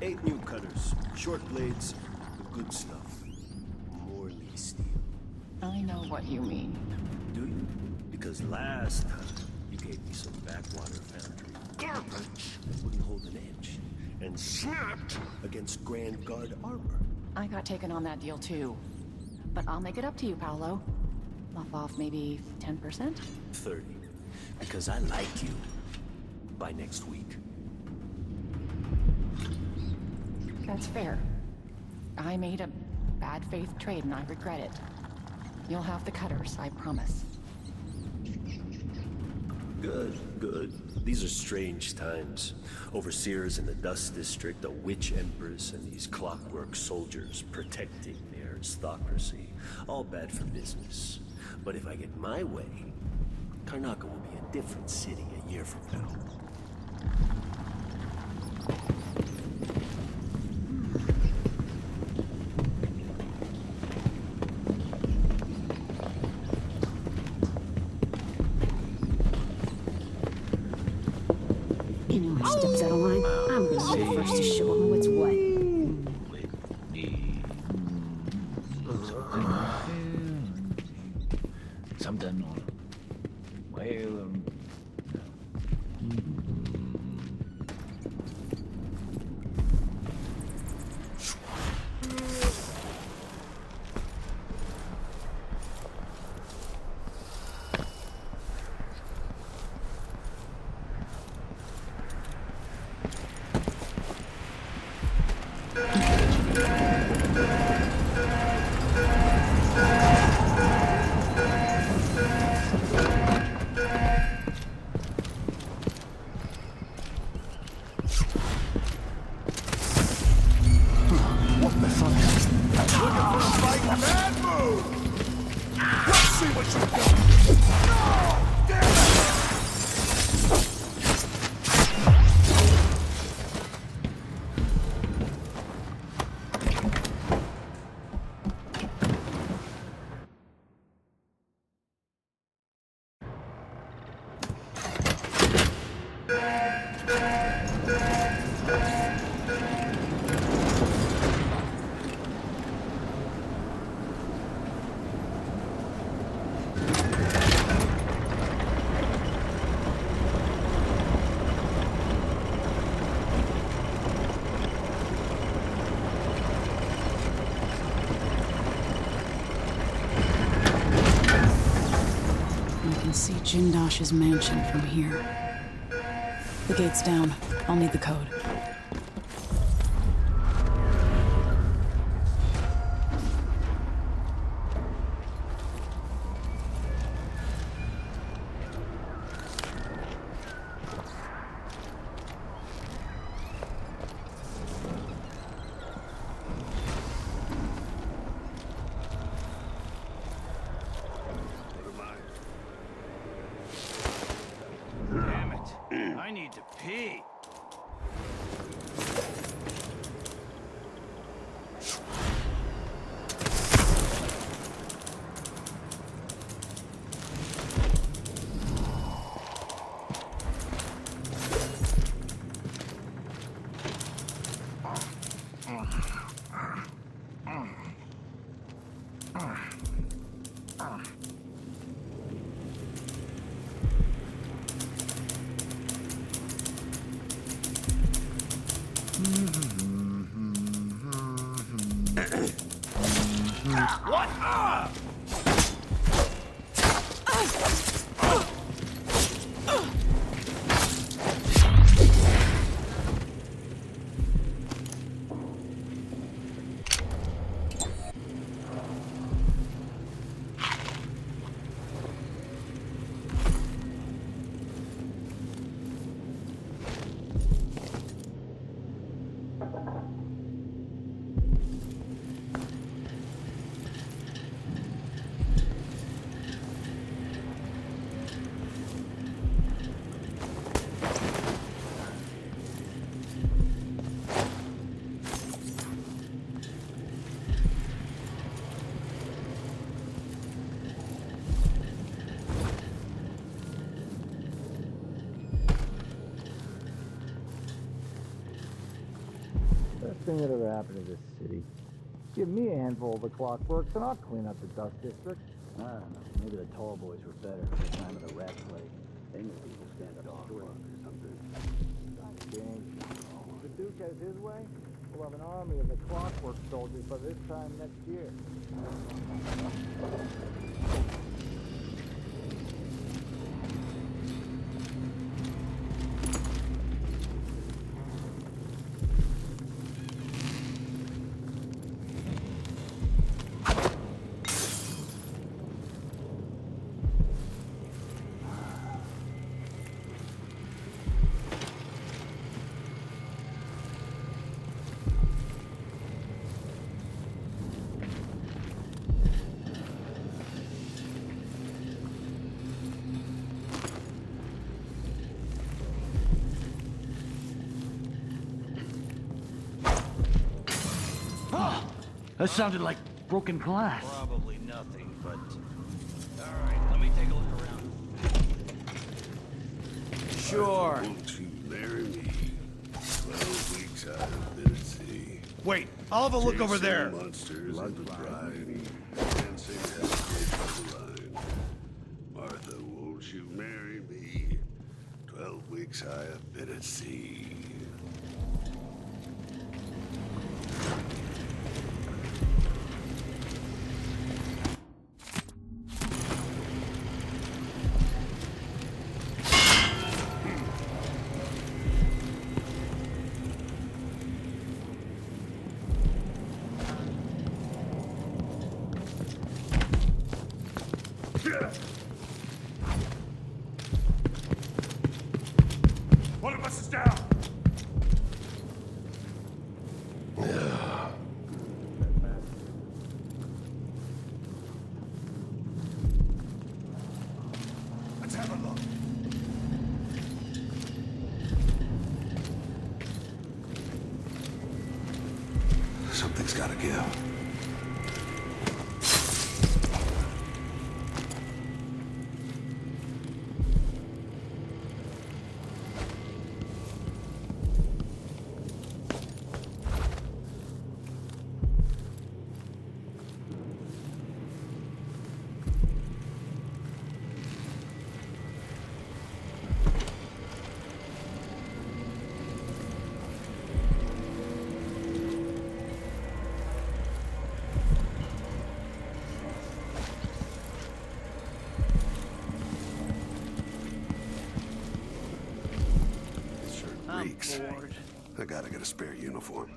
8 new cutters. Short blades, the good stuff. Morley steel. I know what you mean. Do you? Because last time, you gave me some backwater foundry garbage that wouldn't hold an edge. And snapped against Grand Guard armor. I got taken on that deal too. But I'll make it up to you, Paolo. Lop off maybe 10%? 30. Because I like you. By next week. That's fair. I made a bad faith trade and I regret it. You'll have the cutters, I promise. Good, good. These are strange times. Overseers in the Dust District, a witch empress, and these clockwork soldiers protecting the aristocracy. All bad for business. But if I get my way, Karnaca will be a different city a year from now. Anyone steps out of line, I'm gonna be the first to show him what's what. Something on. Well, See Jindosh's mansion from here. The gate's down. I'll need the code. I need to pee. What up? thing that ever happened to this city. Give me a handful of the clockworks and I'll clean up the dust district. I don't know. Maybe the tall boys were better at the time of the rat plague. They made people stand up straight or something. If the Duke has his way, we'll have an army of the clockwork soldiers by this time next year. That sounded like broken glass. Probably nothing, but... Alright, let me take a look around. Sure. Won't you marry me? 12 weeks out of been at sea. Wait, I'll have a look over Chasing there. monsters in the brine. Dancing at the edge of the line. Martha, won't you marry me? 12 weeks I have been at sea. One of us is down. Let's have a look. Something's gotta give. Bored. I gotta get a spare uniform.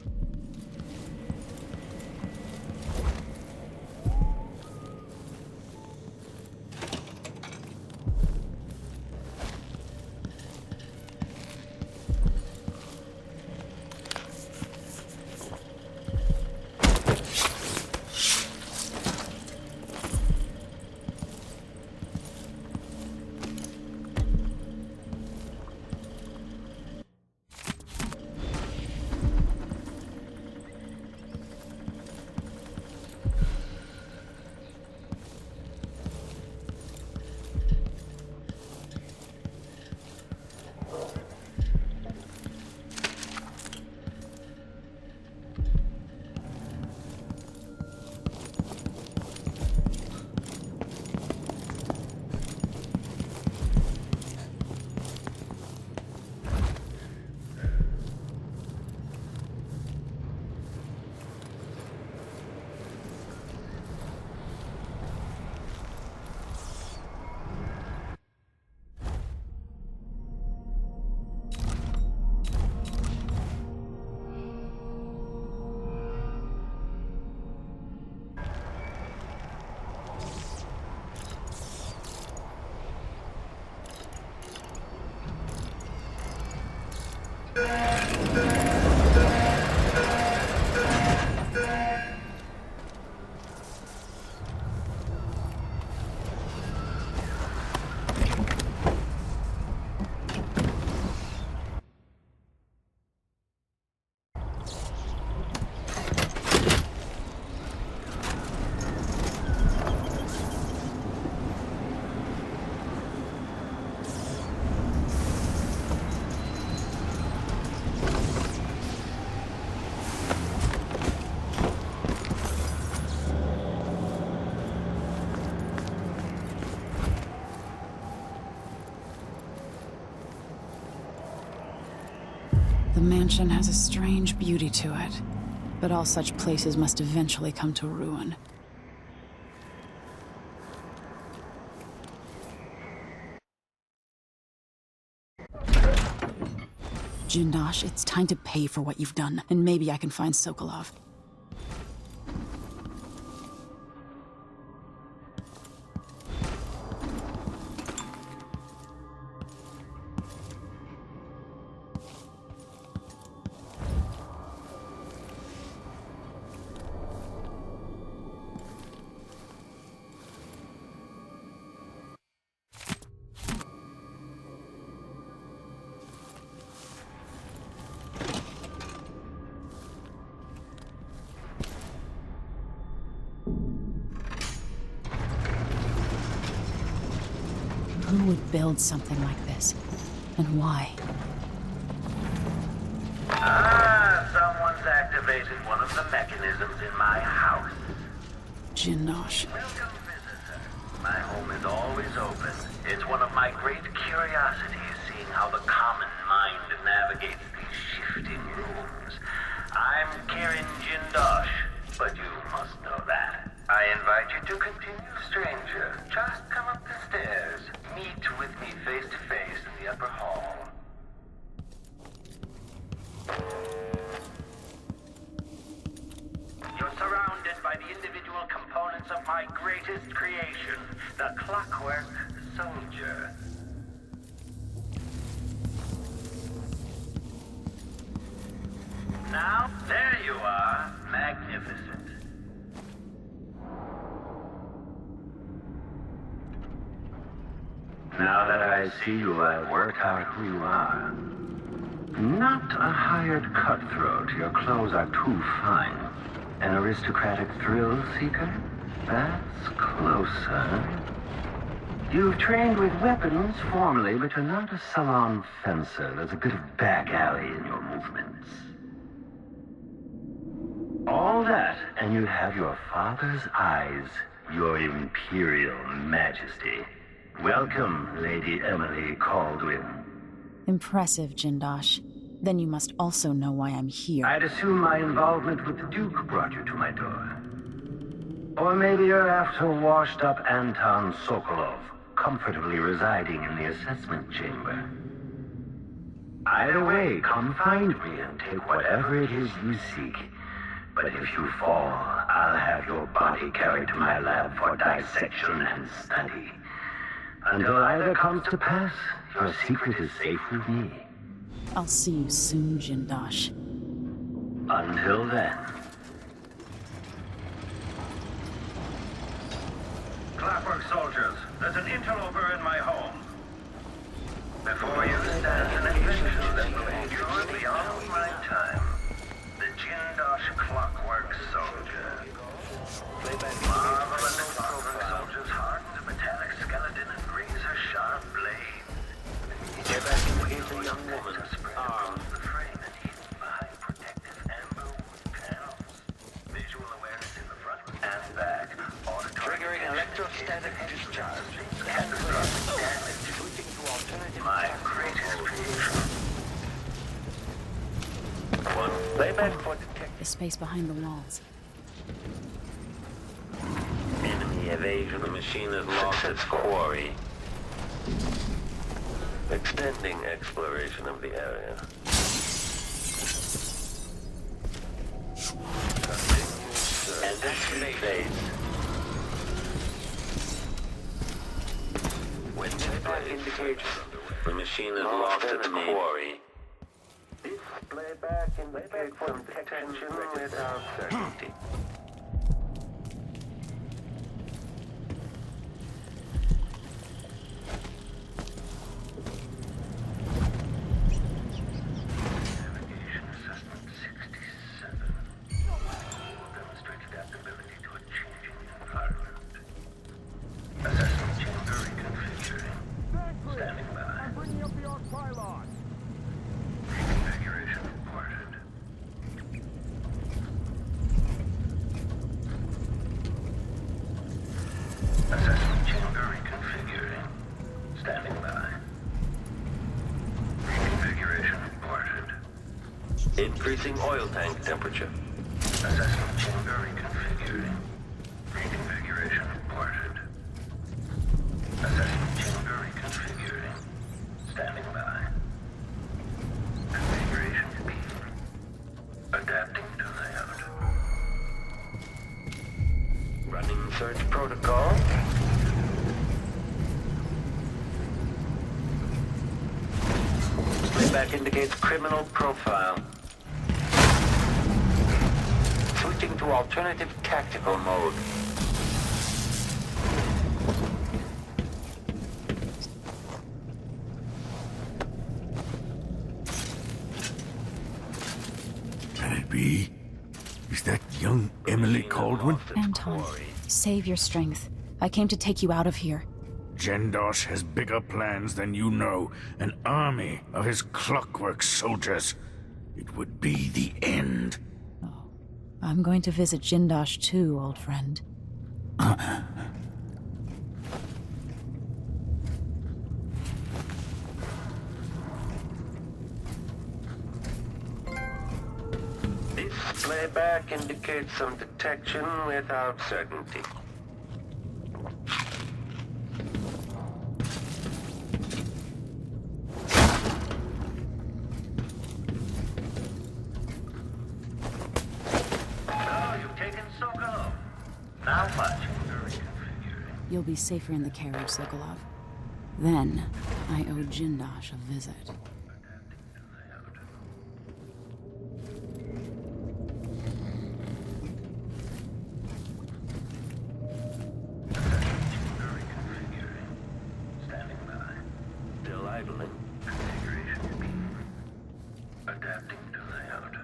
The mansion has a strange beauty to it, but all such places must eventually come to ruin. Jindosh, it's time to pay for what you've done, and maybe I can find Sokolov. Who would build something like this? And why? Someone's activated one of the mechanisms in my house. Jindosh. Welcome, visitor. My home is always open. It's one of my great curiosities, seeing how the common mind navigates these shifting rooms. I'm Karen Jindosh, but you must know that. I invite you to continue, stranger. Just come up the stairs. Meet with me face to face in the upper hall. You're surrounded by the individual components of my greatest creation, the Clockwork Soldier. Now, there you are. Magnificent. Now that I see you, I've worked out who you are. Not a hired cutthroat. Your clothes are too fine. An aristocratic thrill seeker? That's closer. You've trained with weapons formally, but you're not a salon fencer. There's a bit of back alley in your movements. All that, and you have your father's eyes, your imperial majesty. Welcome, Lady Emily Caldwin. Impressive, Jindosh. Then you must also know why I'm here. I'd assume my involvement with the Duke brought you to my door. Or maybe you're after washed-up Anton Sokolov, comfortably residing in the assessment chamber. Either way, come find me and take whatever it is you seek. But if you fall, I'll have your body carried to my lab for dissection and study. Until either comes to pass, your secret is safe with me. I'll see you soon, Jindosh. Until then. Clockwork soldiers, there's an interloper in my home. Before you stands an invention that will endure beyond my time. The Jindosh Clockwork Soldier. Marvel at the Clockwork Soldier's hardened metallic skeleton and razor-sharp blade. Here's a young woman's arm. The frame and hidden behind protective amber wood panels. Visual awareness in the front and back. Triggering electrostatic discharge. Catastrophic damage. Switching to alternative. My greatest creation. The space behind the walls. Enemy evasion. The machine has lost its quarry. Extending exploration of the area. Entry phase. When display indicates the machine has lost its quarry. Playback indicates some detection without certainty. Navigation assessment 67. Demonstrates adaptability to a changing environment. Assessment chamber reconfiguring. Standing by. I'm bringing up the arc pylon. Reconfiguration reported. Increasing oil tank temperature. Assessment chamber reconfigured. Reconfiguration reported. Assessment chamber reconfigured. Standing by. Configuration beam. Adapting to layout. Running search protocol. Playback indicates criminal profile. Switching to alternative tactical mode. Can it be? Is that young Emily Caldwin? Anton, save your strength. I came to take you out of here. Jendosh has bigger plans than you know. An army of his clockwork soldiers. It would be the end. I'm going to visit Jindosh too, old friend. This playback indicates some detection without certainty. Sokolov. Now what? You'll be safer in the carriage, Sokolov. Then, I owe Jindosh a visit. Standing by. Still idling. Configuration beam. Adapting to layout.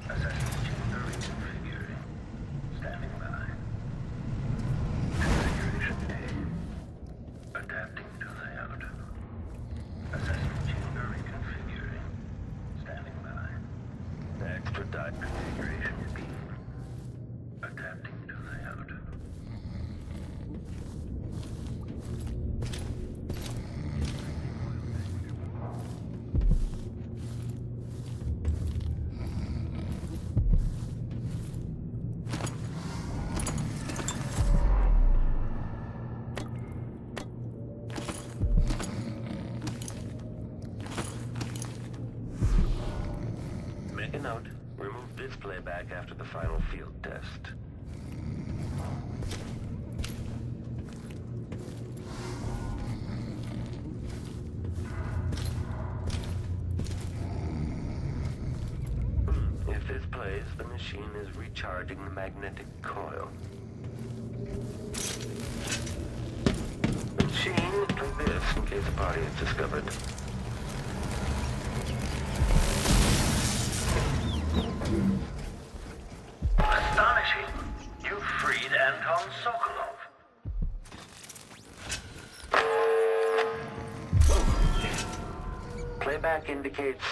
Assessment chamber reconfiguring. Standing by. Configuration A. Adapting to layout. Assessment chamber reconfiguring. Standing by. Extradite configuration B. Adapting to layout. Make a note. Remove this playback after the final field test. If this plays, the machine is recharging the magnetic coil. The machine, play this in case the party is discovered. Astonishing! You freed Anton Sokolov. Playback indicates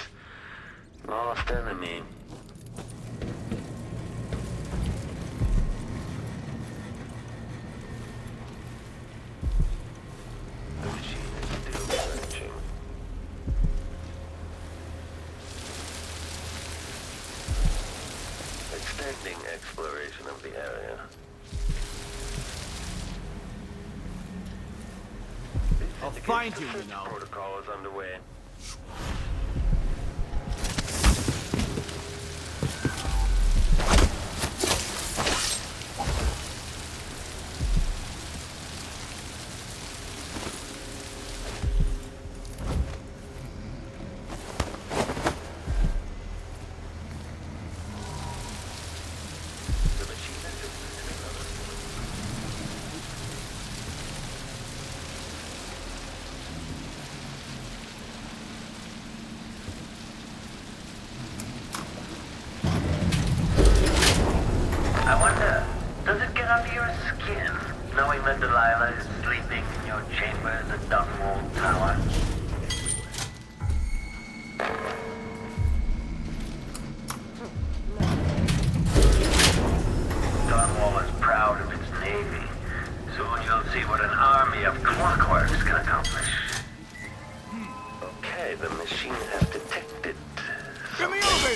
lost enemy. The machine is still searching. Extending exploration of the area. I'll find you, you know. Protocol is underway. I wonder, does it get under your skin, knowing that Delilah is sleeping in your chambers at Dunwall Tower? Dunwall is proud of its navy. Soon you'll see what an army of clockworks can accomplish. Okay, the machine has detected. Get me over Well,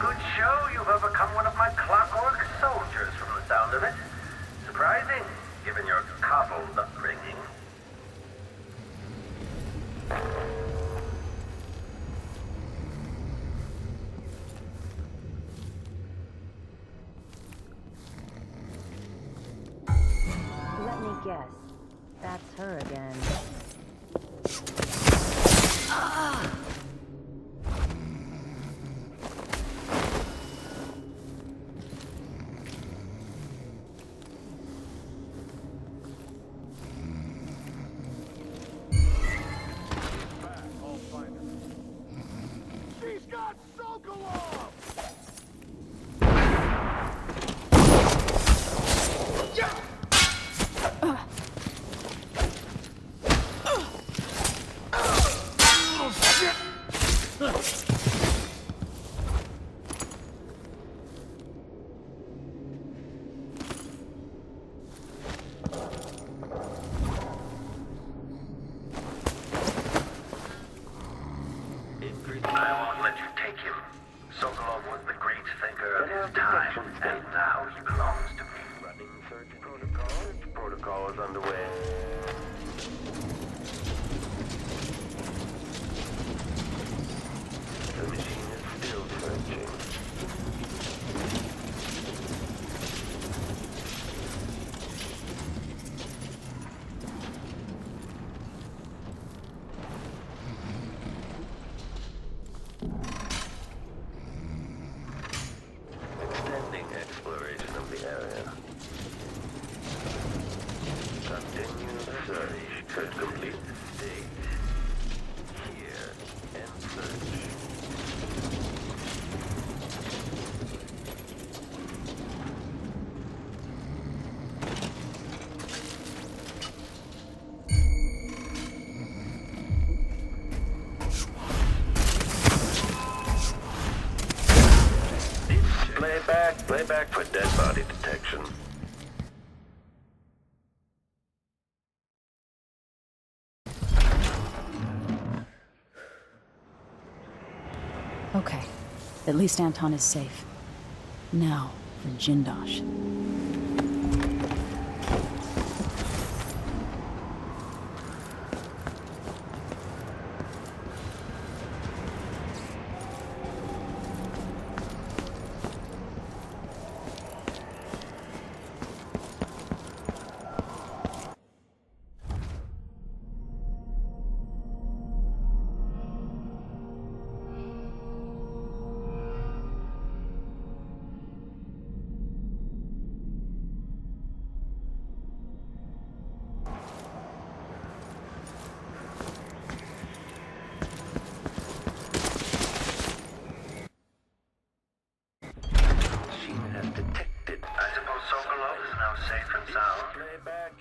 good show. You've overcome one of my clockwork soldiers from the sound of it. Surprising, given your coddled upbringing. Let me guess. That's her again. She's got Sokolov! I won't let you take him. Sokolov was the great thinker of his time, and now he belongs to me. Running search protocol. Search protocol is underway. The machine is still searching. Extending exploration of the area. Continue search. Could complete the stage. Here. End search. Playback for dead body detection. Okay. At least Anton is safe. Now, for Jindosh. Sokolov is now safe and sound.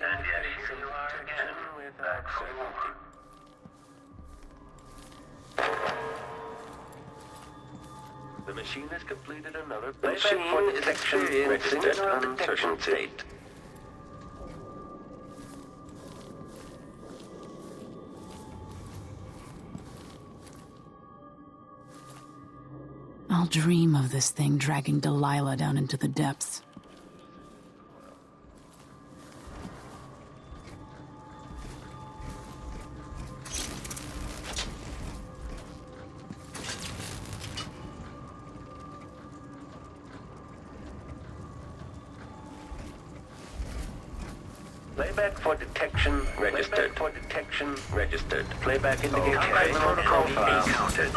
And yet here you are again, back for more. The machine has completed another playback for detection registered uncertainty. I'll dream of this thing dragging Delilah down into the depths. Playback for detection registered. Playback for detection registered. Playback indicates protocol file counted.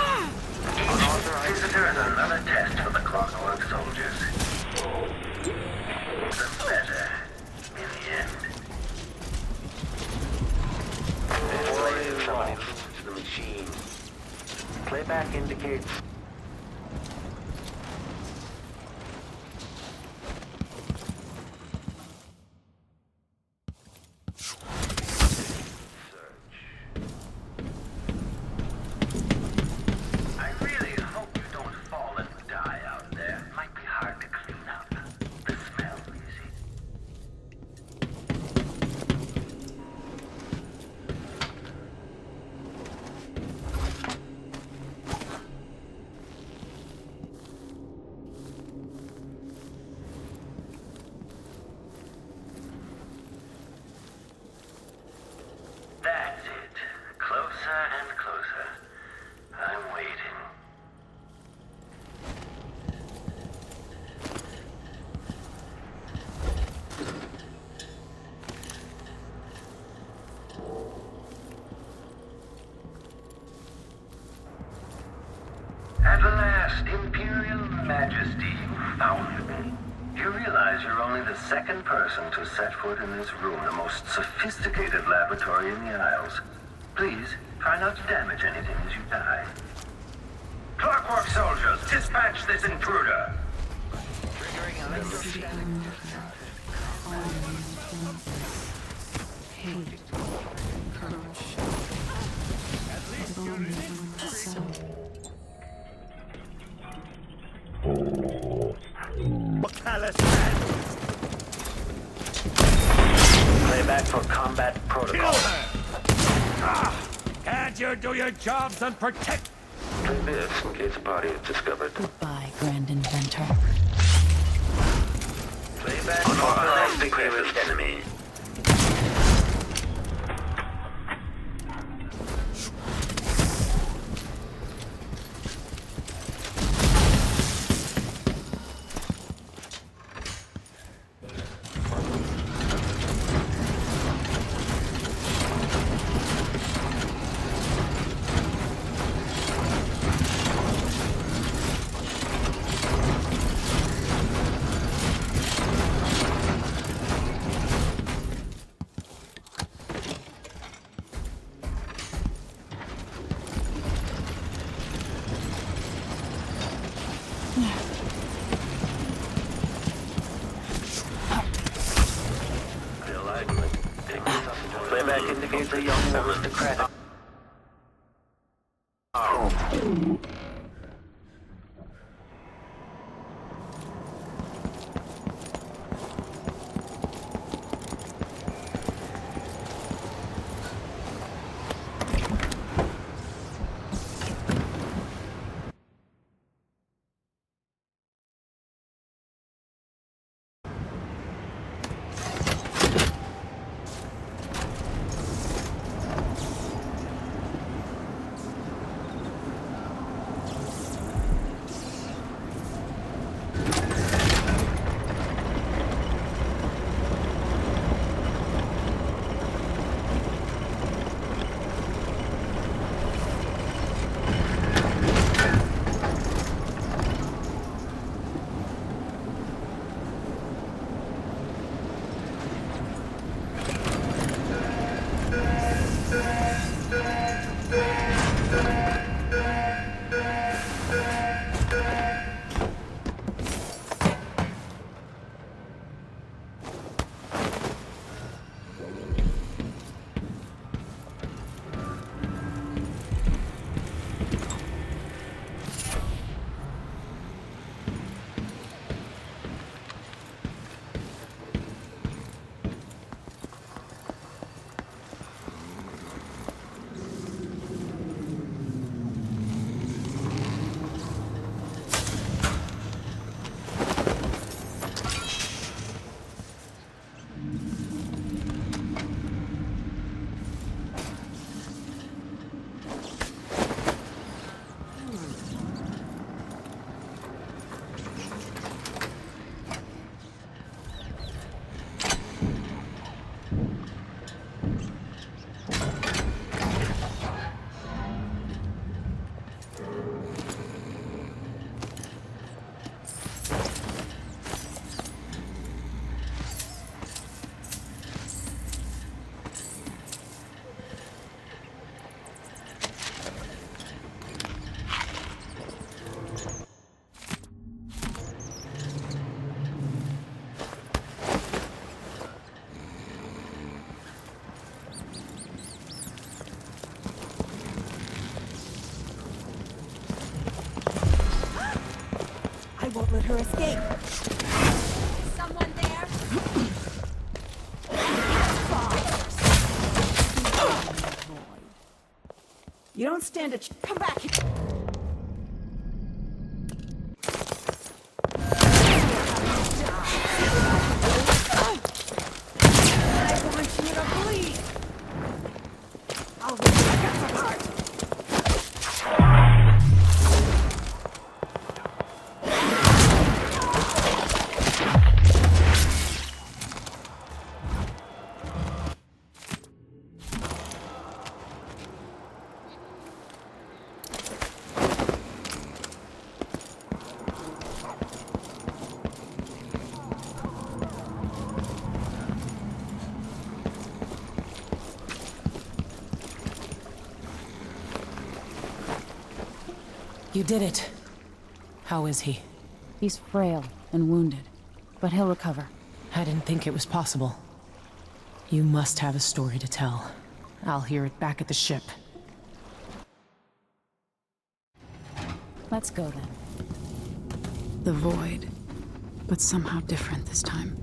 Unauthorized visitor is another test for the clockwork soldiers. The better, in the end. Before somebody moves the machine. Playback indicates. Majesty, you found me. You realize you're only the second person to set foot in this room, the most sophisticated laboratory in the Isles. Please, try not to damage anything as you die. Clockwork soldiers, dispatch this intruder! Playback for combat protocol. Kill her! Can't you do your jobs and protect? This, in case a body is discovered. Goodbye, Grand Inventor. Playback for unauthorized clearest enemy. Playback indicates a young aristocratic. I won't let her escape. Someone there? You don't stand a Come back! I want you to bleed! I'll rip your guts apart! You did it. How is he? He's frail and wounded, but he'll recover. I didn't think it was possible. You must have a story to tell. I'll hear it back at the ship. Let's go then. The Void, but somehow different this time.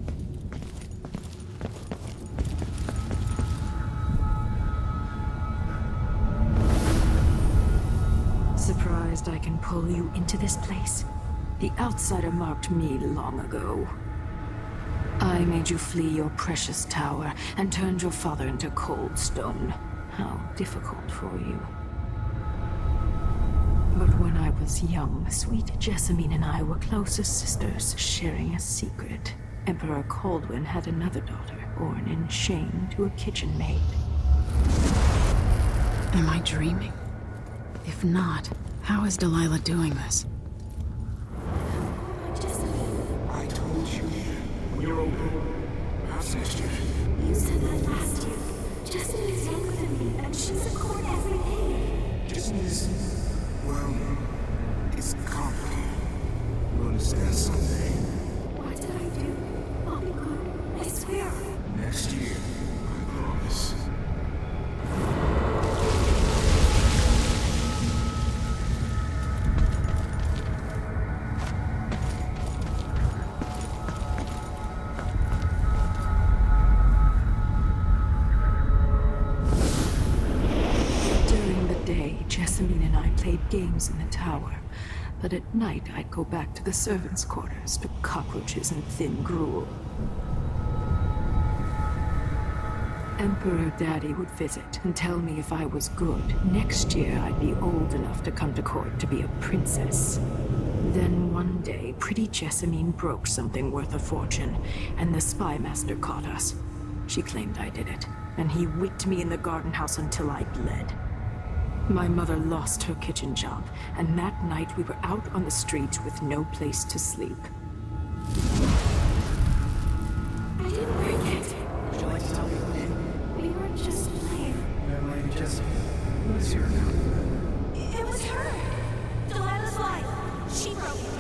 Surprised I can pull you into this place? The Outsider marked me long ago. I made you flee your precious tower and turned your father into cold stone. How difficult for you. But when I was young, sweet Jessamine and I were close as sisters, sharing a secret. Emperor Kaldwin had another daughter, born in shame to a kitchen maid. Am I dreaming? If not, how is Delilah doing this? I told you. When you're older. Perhaps next year. You said that last year. Jessamine is younger than me, and she's at court every day. Jessamine is... well... it's complicated. We'll discuss someday. What did I do? I'll be good. I swear. Next year. I promise. Jessamine and I played games in the tower, but at night I'd go back to the servants' quarters to cockroaches and thin gruel. Emperor Daddy would visit and tell me if I was good. Next year I'd be old enough to come to court to be a princess. Then one day, pretty Jessamine broke something worth a fortune, and the spy master caught us. She claimed I did it, and he whipped me in the garden house until I bled. My mother lost her kitchen job, and that night we were out on the streets with no place to sleep. I didn't break it. Would you like to tell me what you did? We were just playing. Never mind, Jesse. Who is here now? It was her. Delilah's life. She broke it.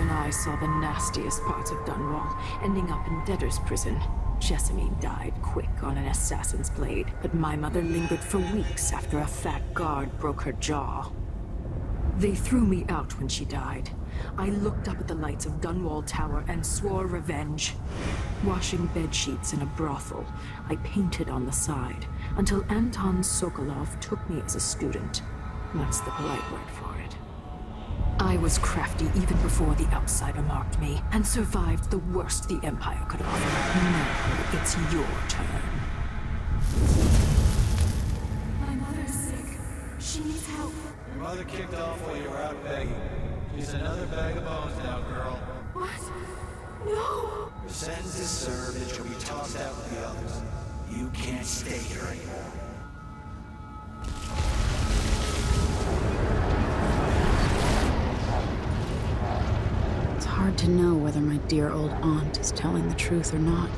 I saw the nastiest parts of Dunwall, ending up in debtor's prison. Jessamine died quick on an assassin's blade, but my mother lingered for weeks after a fat guard broke her jaw. They threw me out when she died. I looked up at the lights of Dunwall Tower and swore revenge. Washing bedsheets in a brothel, I painted on the side, until Anton Sokolov took me as a student. That's the polite word for it. I was crafty even before the Outsider marked me, and survived the worst the Empire could offer. Now, it's your turn. My mother's sick. She needs help. Your mother kicked off while you were out begging. She's another bag of bones now, girl. What? No! Your sentence is served and she'll be tossed out with the others. You can't stay here anymore. It's hard to know whether my dear old aunt is telling the truth or not.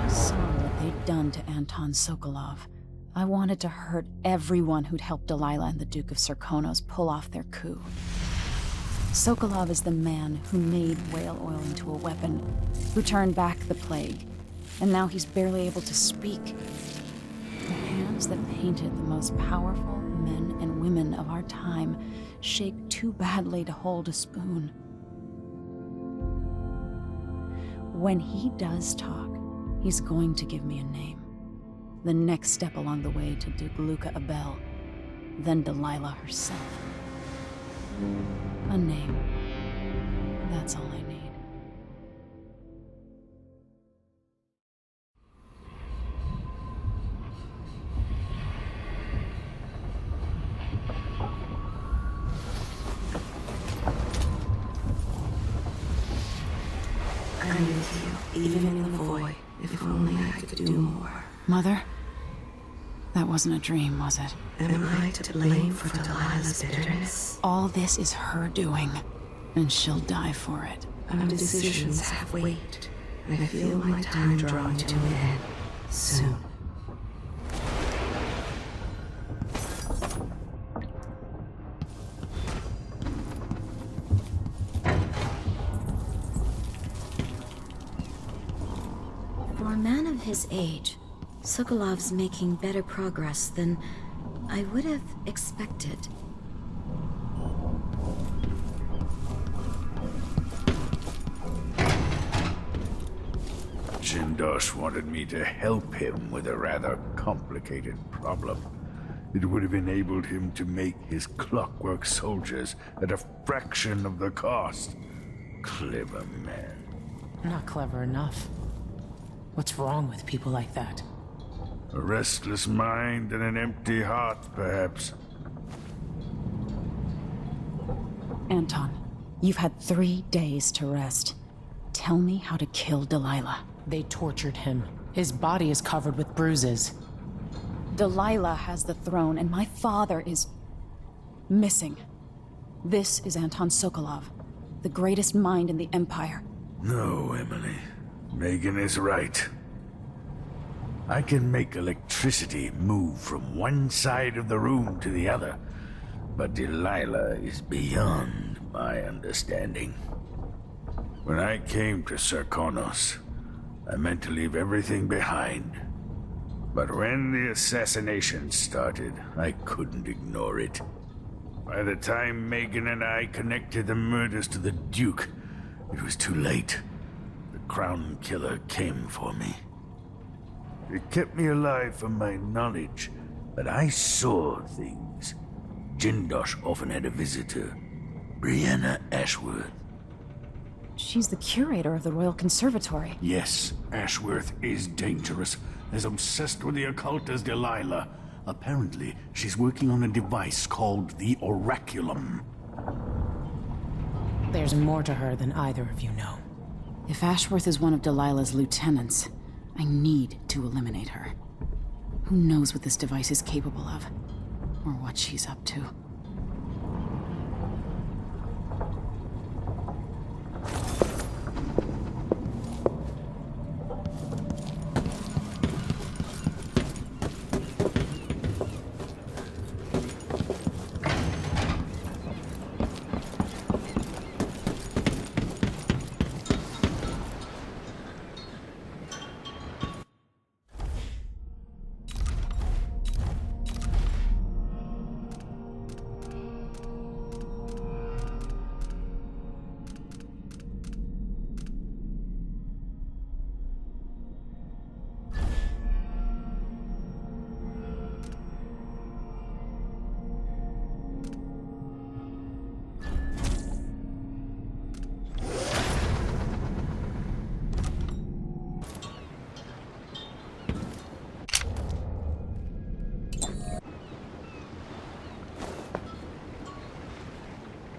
I saw what they'd done to Anton Sokolov. I wanted to hurt everyone who'd helped Delilah and the Duke of Serkonos pull off their coup. Sokolov is the man who made whale oil into a weapon, who turned back the plague, and now he's barely able to speak. The hands that painted the most powerful men and women of our time shake too badly to hold a spoon. When he does talk, he's going to give me a name. The next step along the way to Duke Luca Abel, then Delilah herself. A name. That's all I need. I'm with you, even in the void, if only I could do more. Mother? That wasn't a dream, was it? Am I to blame for Delilah's bitterness? All this is her doing, and she'll die for it. Our decisions have weight. I feel my time drawing to an end soon. For a man of his age, Sokolov's making better progress than I would have expected. Jindosh wanted me to help him with a rather complicated problem. It would have enabled him to make his clockwork soldiers at a fraction of the cost. Clever man. Not clever enough. What's wrong with people like that? A restless mind and an empty heart, perhaps. Anton, you've had 3 days to rest. Tell me how to kill Delilah. They tortured him. His body is covered with bruises. Delilah has the throne, and my father is missing. This is Anton Sokolov, the greatest mind in the Empire. No, Emily. Megan is right. I can make electricity move from one side of the room to the other, but Delilah is beyond my understanding. When I came to Serkonos, I meant to leave everything behind. But when the assassination started, I couldn't ignore it. By the time Megan and I connected the murders to the Duke, it was too late. The Crown Killer came for me. It kept me alive from my knowledge, but I saw things. Jindosh often had a visitor, Brianna Ashworth. She's the curator of the Royal Conservatory. Yes, Ashworth is dangerous. As obsessed with the occult as Delilah. Apparently, she's working on a device called the Oraculum. There's more to her than either of you know. If Ashworth is one of Delilah's lieutenants, I need to eliminate her. Who knows what this device is capable of? Or what she's up to.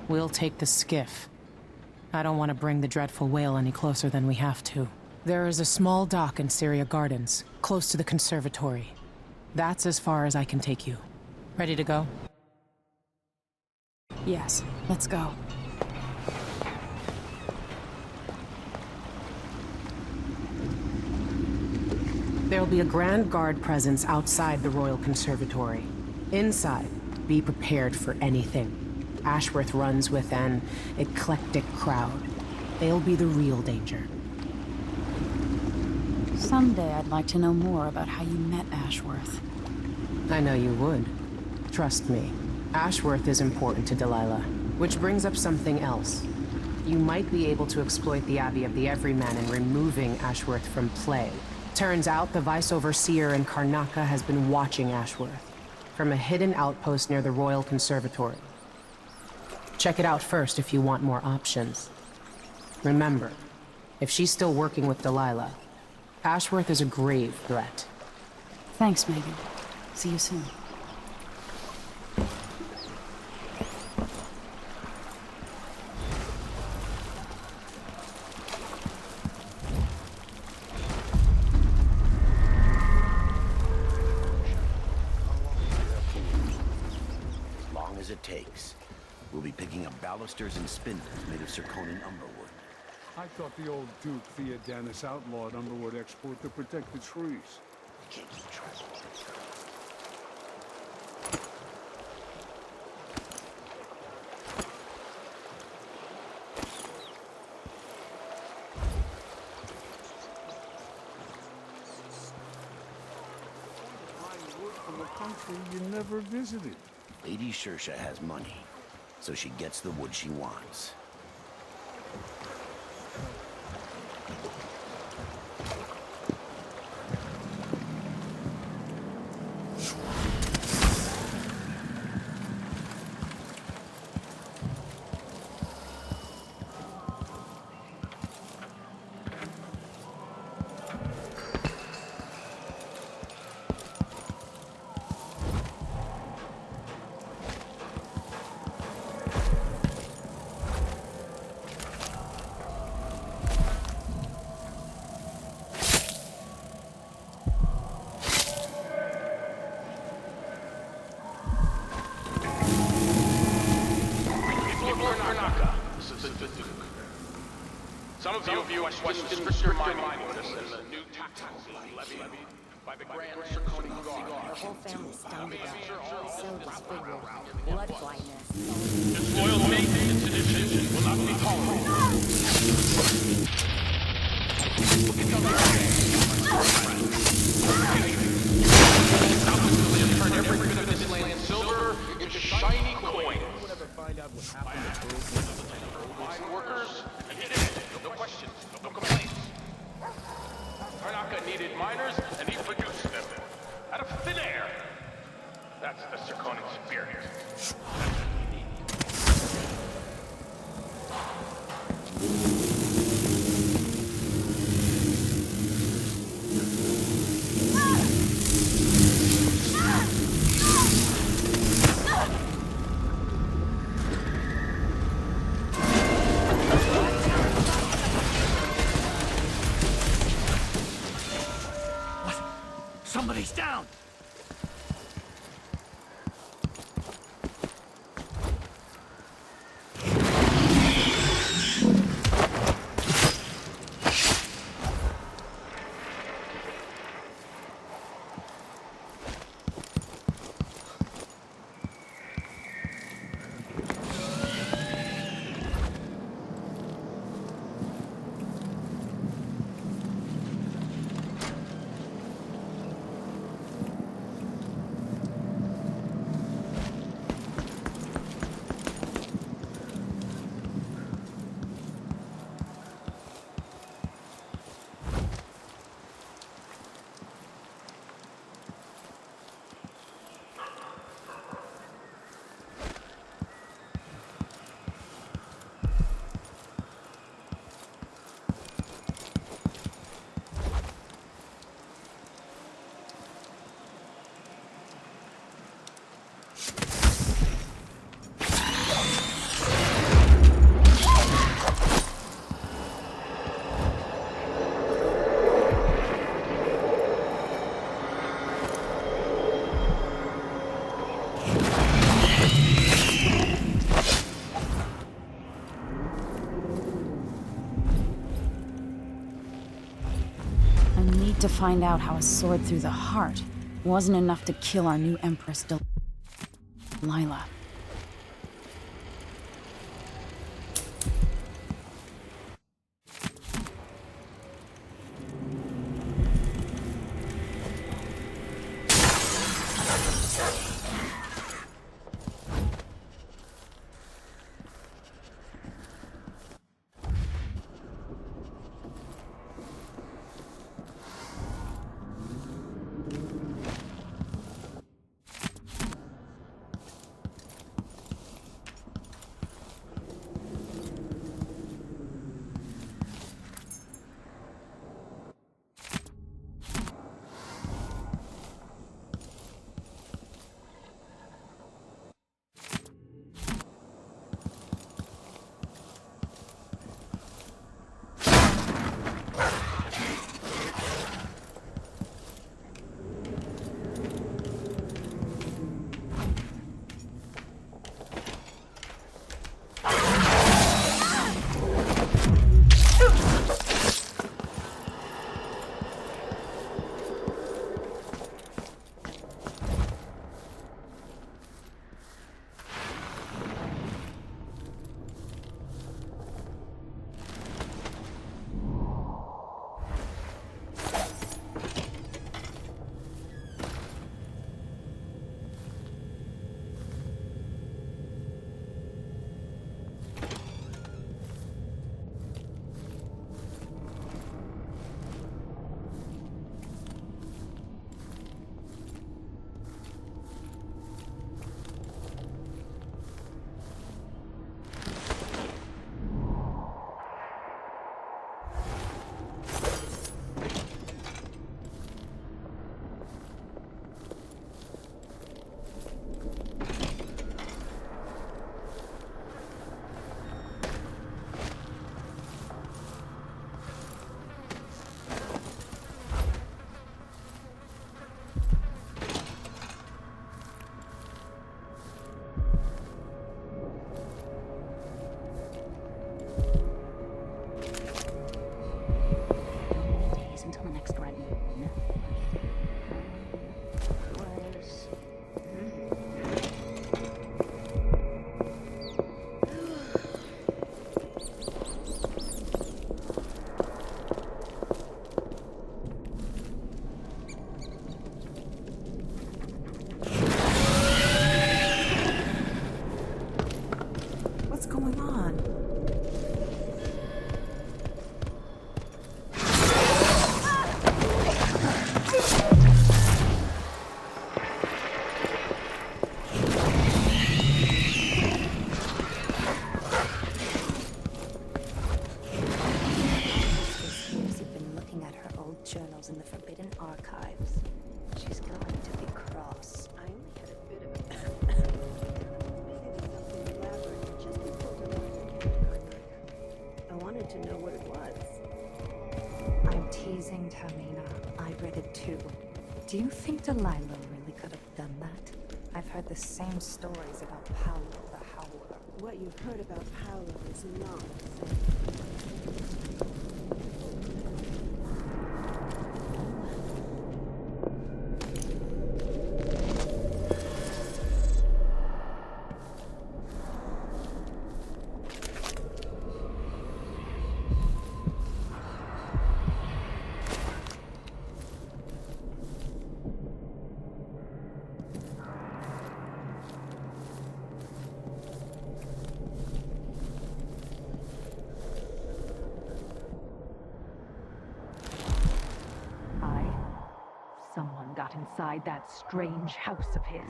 We'll take the skiff. I don't want to bring the dreadful whale any closer than we have to. There is a small dock in Syria Gardens, close to the conservatory. That's as far as I can take you. Ready to go? Yes, let's go. There'll be a Grand Guard presence outside the Royal Conservatory. Inside, be prepared for anything. Ashworth runs with an eclectic crowd. They'll be the real danger. Someday I'd like to know more about how you met Ashworth. I know you would. Trust me. Ashworth is important to Delilah. Which brings up something else. You might be able to exploit the Abbey of the Everyman in removing Ashworth from play. Turns out the Vice Overseer in Karnaca has been watching Ashworth from a hidden outpost near the Royal Conservatory. Check it out first if you want more options. Remember, if she's still working with Delilah, Ashworth is a grave threat. Thanks, Megan. See you soon. balusters and spindles made of zirconian umberwood. I thought the old Duke Theodanis outlawed umberwood export to protect the trees. Can't keep track. From a country you never visited. Lady Shersha has money, so she gets the wood she wants. Karnaca. This is the Duke. Some of you questioned stricter mining orders and the new taxes levied by the Grand Zirconian Guard. Our whole family's stoned to death. So disfigured. Blood blindness. Disloyalty and sedition will not be tolerated. Turn every bit of this land silver into shiny coins. Mine workers, no questions, no complaints. Karnaca needed miners, and he produced them. Out of thin air. That's the Zirconian spirit. That's what we need. Somebody's down! To find out how a sword through the heart wasn't enough to kill our new Empress, Delilah. on? In the Forbidden Archives. She's going to be cross. I only had a bit of a... Maybe there's something elaborate just before Karnaca. I wanted to know what it was. I'm teasing, Tamina. I read it too. Do you think Delilah really could have done that? I've heard the same stories about Paolo the Howler. What you've heard about Paolo is not the same. Someone got inside that strange house of his.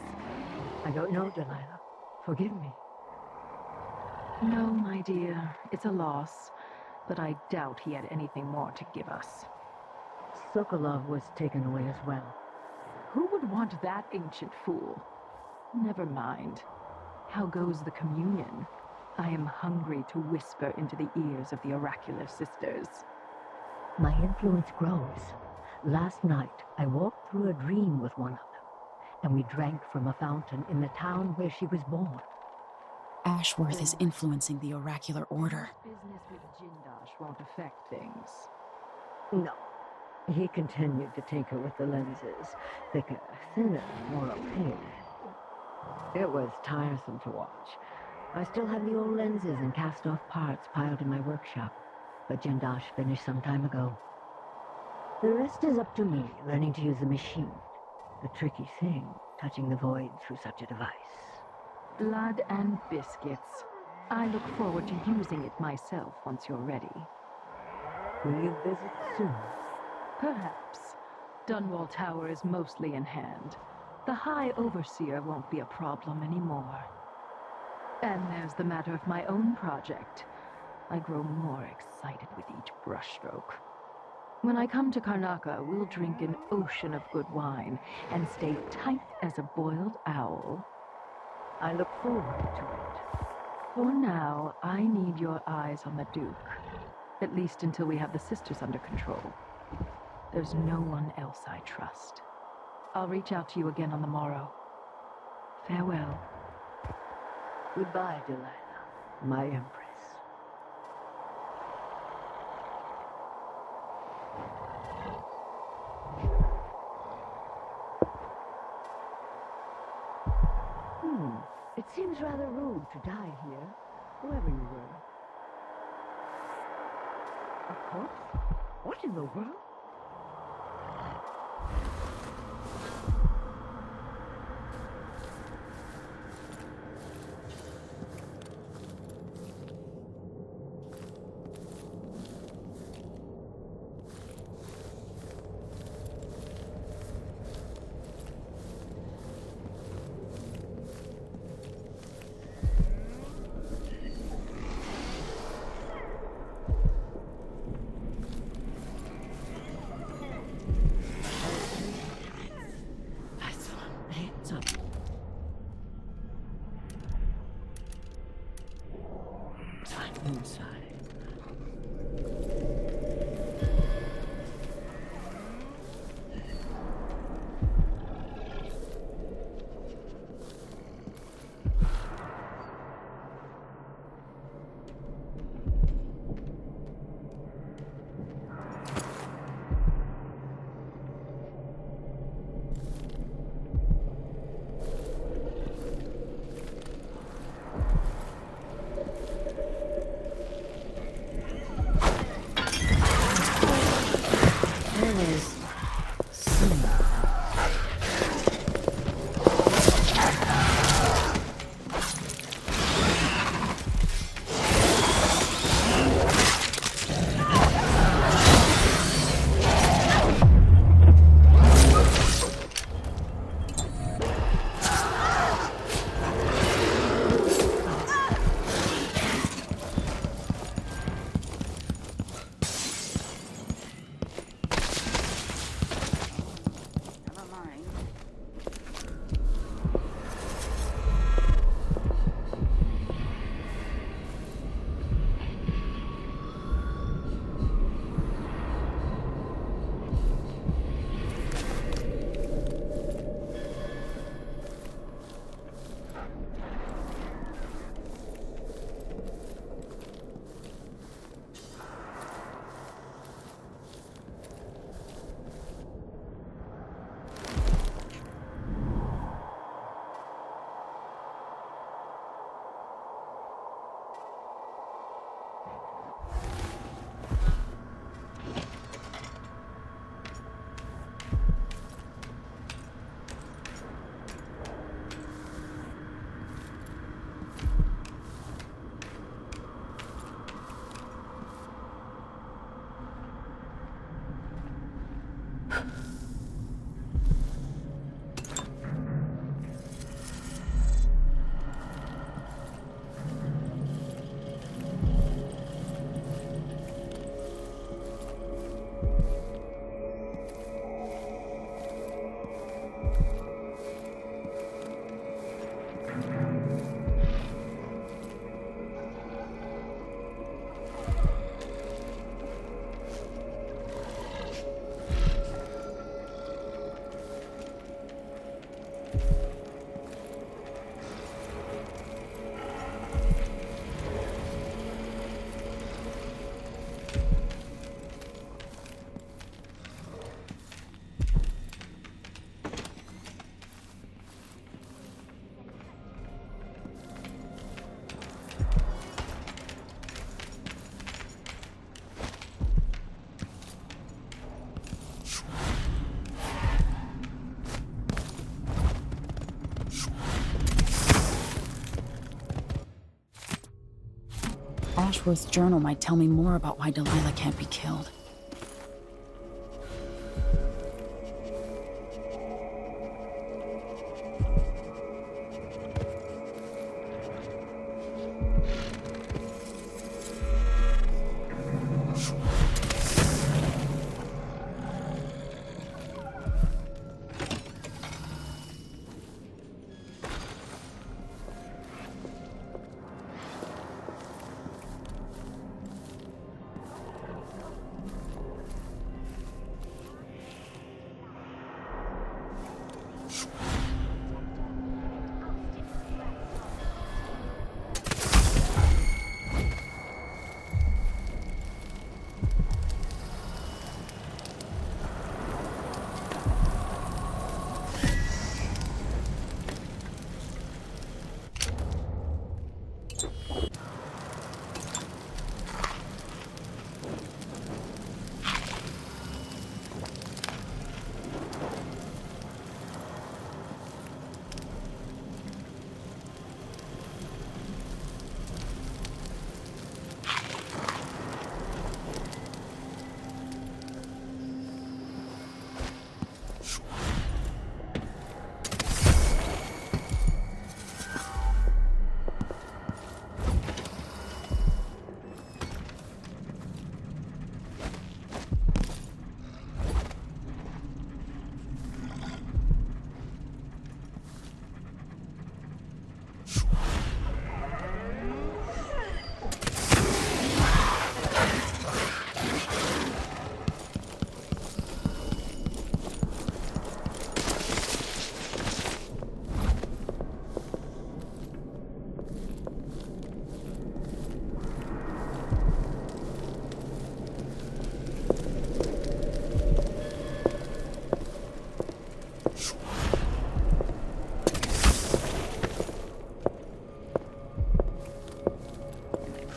I don't know, Delilah. Forgive me. No, my dear. It's a loss. But I doubt he had anything more to give us. Sokolov was taken away as well. Who would want that ancient fool? Never mind. How goes the communion? I am hungry to whisper into the ears of the oracular sisters. My influence grows. Last night, I walked through a dream with one of them, and we drank from a fountain in the town where she was born. Ashworth is influencing the oracular order. Business with Jindosh won't affect things. No. He continued to tinker with the lenses. Thicker, thinner, more opaque. It was tiresome to watch. I still have the old lenses and cast-off parts piled in my workshop, but Jindosh finished some time ago. The rest is up to me, learning to use the machine. A tricky thing, touching the void through such a device. Blood and biscuits. I look forward to using it myself once you're ready. Will you visit soon? Perhaps. Dunwall Tower is mostly in hand. The High Overseer won't be a problem anymore. And there's the matter of my own project. I grow more excited with each brushstroke. When I come to Karnaca, we'll drink an ocean of good wine and stay tight as a boiled owl. I look forward to it. For now, I need your eyes on the Duke. At least until we have the sisters under control. There's no one else I trust. I'll reach out to you again on the morrow. Farewell. Goodbye, Delilah, my empress. It seems rather rude to die here, whoever you were. A corpse? What in the world? Inside. Ashworth's journal might tell me more about why Delilah can't be killed.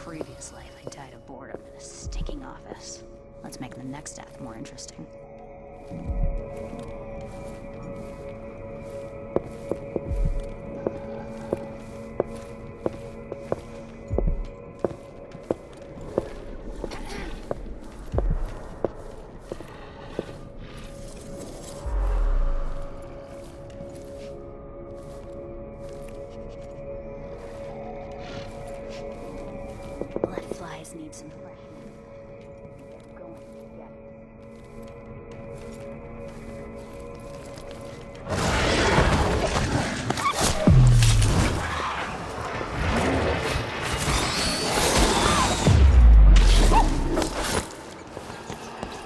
Previously, I died of boredom in a stinking office. Let's make the next death more interesting. Blood flies need some freshness. Get going, get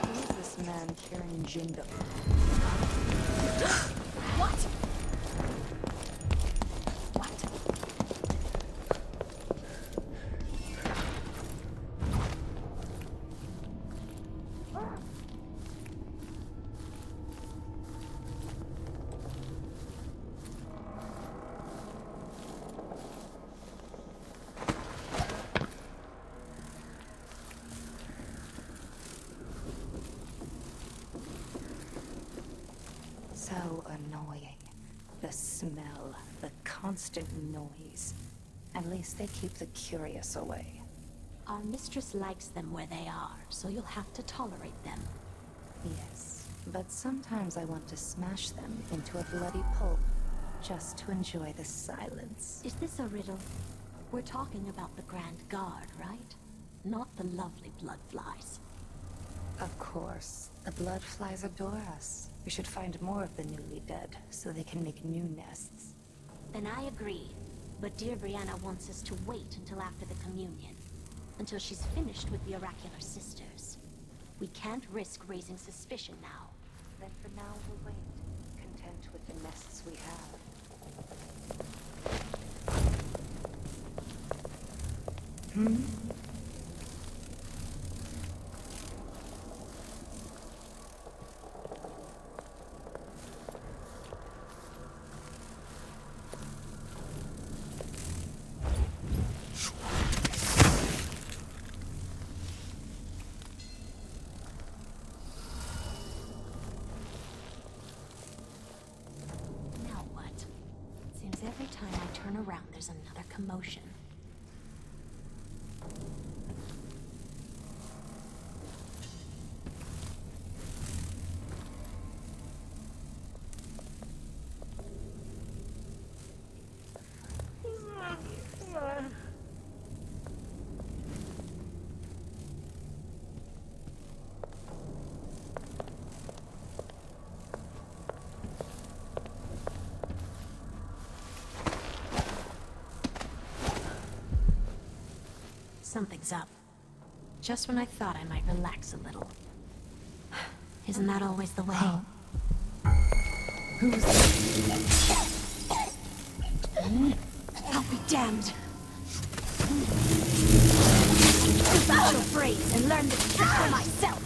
Who is this man carrying Jindo? What? So annoying. The smell, the constant noise. At least they keep the curious away. Our mistress likes them where they are, so you'll have to tolerate them. Yes, but sometimes I want to smash them into a bloody pulp, just to enjoy the silence. Is this a riddle? We're talking about the Grand Guard, right? Not the lovely blood flies. Of course. The blood flies adore us. We should find more of the newly dead, so they can make new nests. Then I agree. But dear Brianna wants us to wait until after the communion. Until she's finished with the oracular sisters. We can't risk raising suspicion now. Then for now we'll wait, content with the nests we have. Now what? Seems every time I turn around there's another commotion. Something's up. Just when I thought I might relax a little. Isn't that always the way? Who's... I'll be damned. About your phrase and learn the trick for myself.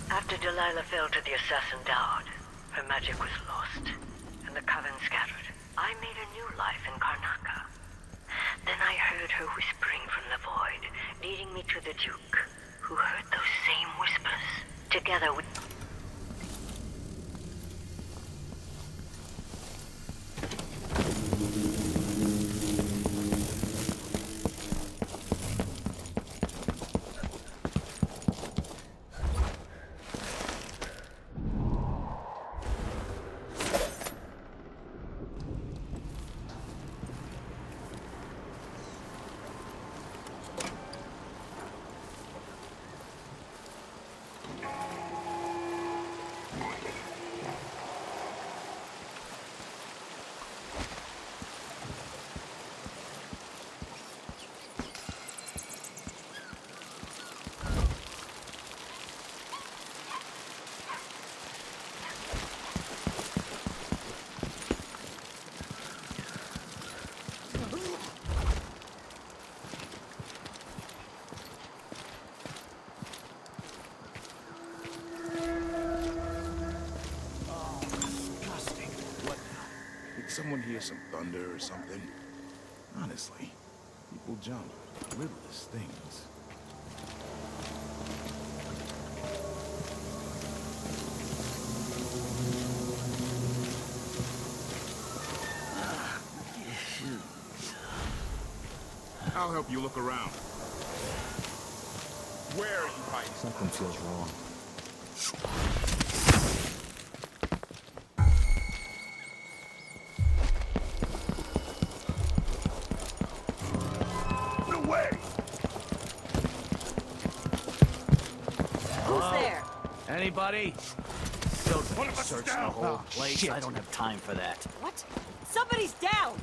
After Delilah fell to the assassin Dowd, her magic was lost, and the coven scattered. I made a new life in Karnaca. Then I heard her whispering from the void, leading me to the Duke, who heard those same whispers. Together we... Someone hear some thunder or something? Honestly, people jump at the littlest things. I'll help you look around. Where are you hiding? Something feels wrong. Anybody? Still search the whole place. Shit. I don't have time for that. What? Somebody's down!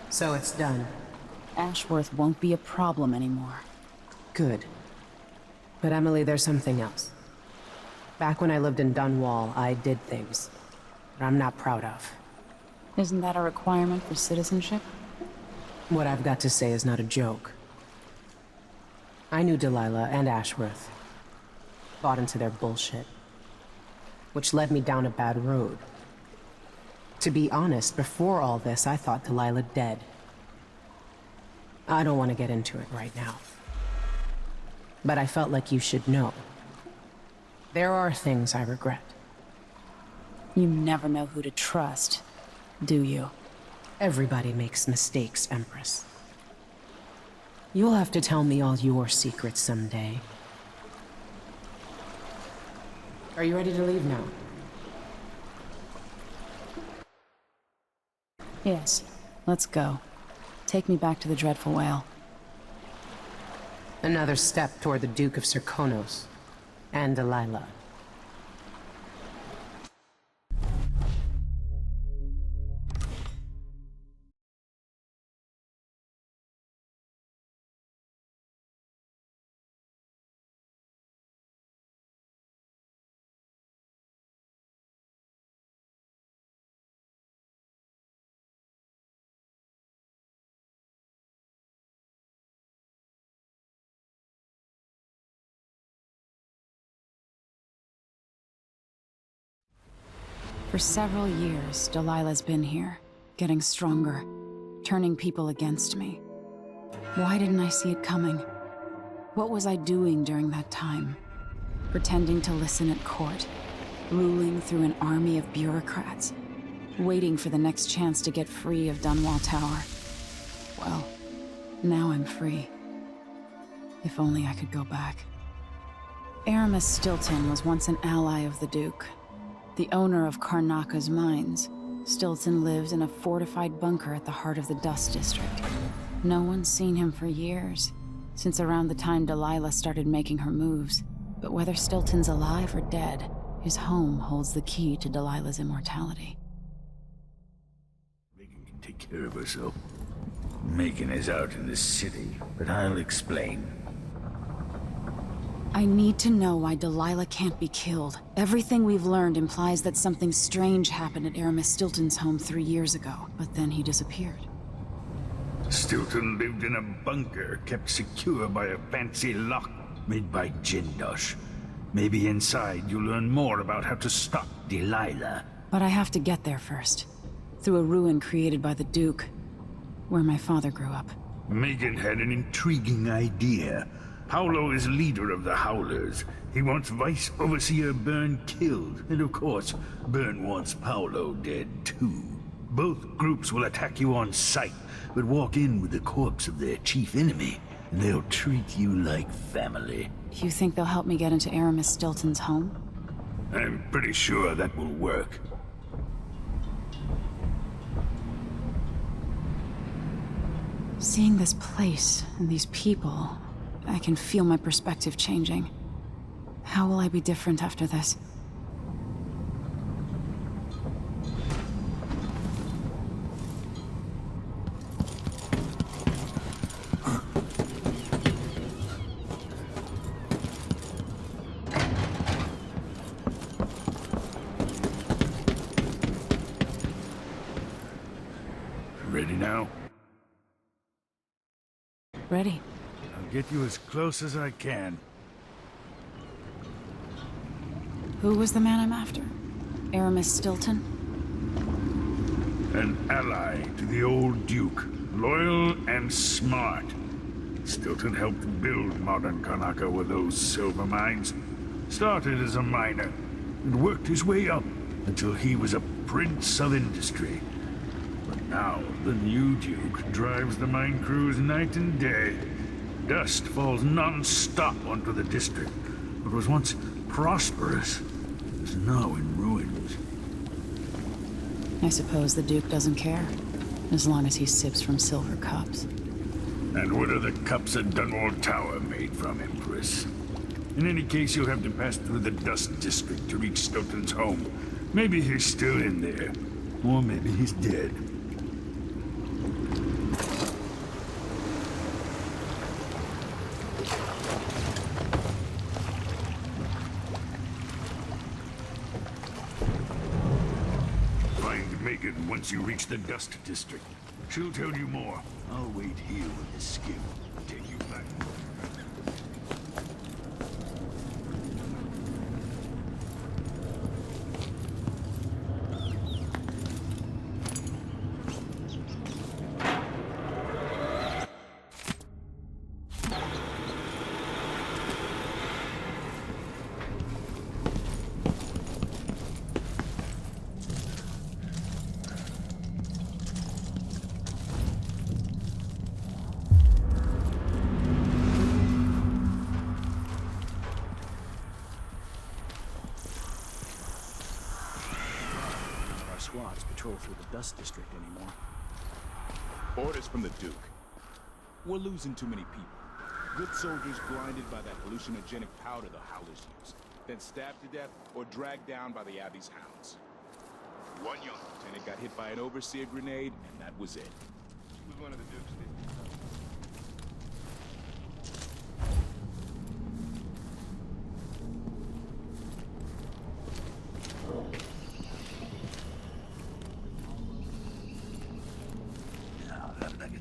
So it's done. Ashworth won't be a problem anymore. Good. But Emily, there's something else. Back when I lived in Dunwall, I did things that I'm not proud of. Isn't that a requirement for citizenship? What I've got to say is not a joke. I knew Delilah and Ashworth. Bought into their bullshit. Which led me down a bad road. To be honest, before all this, I thought Delilah dead. I don't want to get into it right now. But I felt like you should know. There are things I regret. You never know who to trust, do you? Everybody makes mistakes, Empress. You'll have to tell me all your secrets someday. Are you ready to leave now? Yes. Let's go. Take me back to the Dreadful Whale. Another step toward the Duke of Serkonos and Delilah. For several years, Delilah's been here, getting stronger, turning people against me. Why didn't I see it coming? What was I doing during that time? Pretending to listen at court, ruling through an army of bureaucrats, waiting for the next chance to get free of Dunwall Tower. Well, Now I'm free. If only I could go back. Aramis Stilton was once an ally of the Duke, the owner of Karnaca's mines. Stilton lived in a fortified bunker at the heart of the Dust District. No one's seen him for years, since around the time Delilah started making her moves. But whether Stilton's alive or dead, his home holds the key to Delilah's immortality. Megan can take care of herself. Megan is out in the city, but I'll explain. I need to know why Delilah can't be killed. Everything we've learned implies that something strange happened at Aramis Stilton's home 3 years ago, but then he disappeared. Stilton lived in a bunker kept secure by a fancy lock made by Jindosh. Maybe inside you'll learn more about how to stop Delilah. But I have to get there first. Through a ruin created by the Duke, where my father grew up. Megan had an intriguing idea. Paolo is leader of the Howlers. He wants Vice Overseer Byrne killed, and of course, Byrne wants Paolo dead too. Both groups will attack you on sight, but walk in with the corpse of their chief enemy, and they'll treat you like family. You think they'll help me get into Aramis Stilton's home? I'm pretty sure that will work. Seeing this place and these people, I can feel my perspective changing. How will I be different after this? Ready now? Ready. I'll get you as close as I can. Who was the man I'm after? Aramis Stilton? An ally to the old Duke, loyal and smart. Stilton helped build modern Karnaca with those silver mines. Started as a miner, and worked his way up until he was a prince of industry. But now, the new Duke drives the mine crews night and day. Dust falls non-stop onto the district. What was once prosperous is now in ruins. I suppose the Duke doesn't care, as long as he sips from silver cups. And what are the cups at Dunwall Tower made from, Empress? In any case, you'll have to pass through the Dust District to reach Stilton's home. Maybe he's still in there, or maybe he's dead. Find Megan once you reach the Dust District. She'll tell you more. I'll wait here with the skiff. Take you back. Squads patrol through the Dust District anymore. Orders from the Duke. We're losing too many people. Good soldiers blinded by that hallucinogenic powder the Howlers use, then stabbed to death or dragged down by the Abbey's hounds. One young lieutenant got hit by an overseer grenade, and that was it. He was one of the Duke's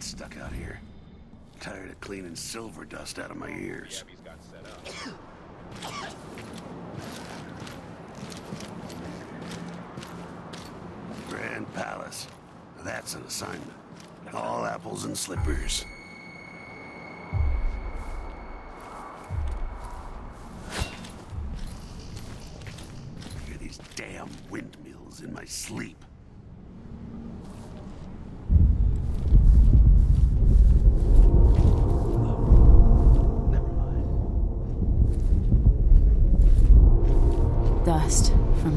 stuck out here. Tired of cleaning silver dust out of my ears. Abby's got set up. Grand Palace. That's an assignment. All apples and slippers. I hear these damn windmills in my sleep.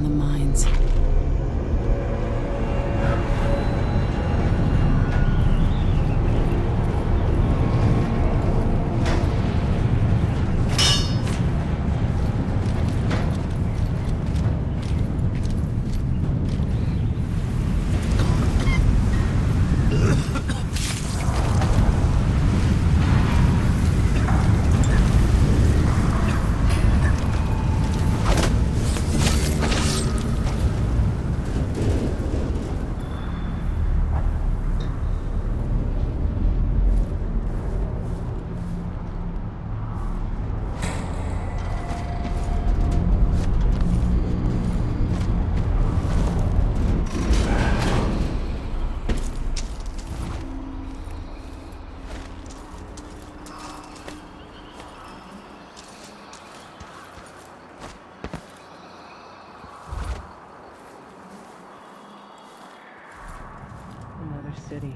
the mines. Another city,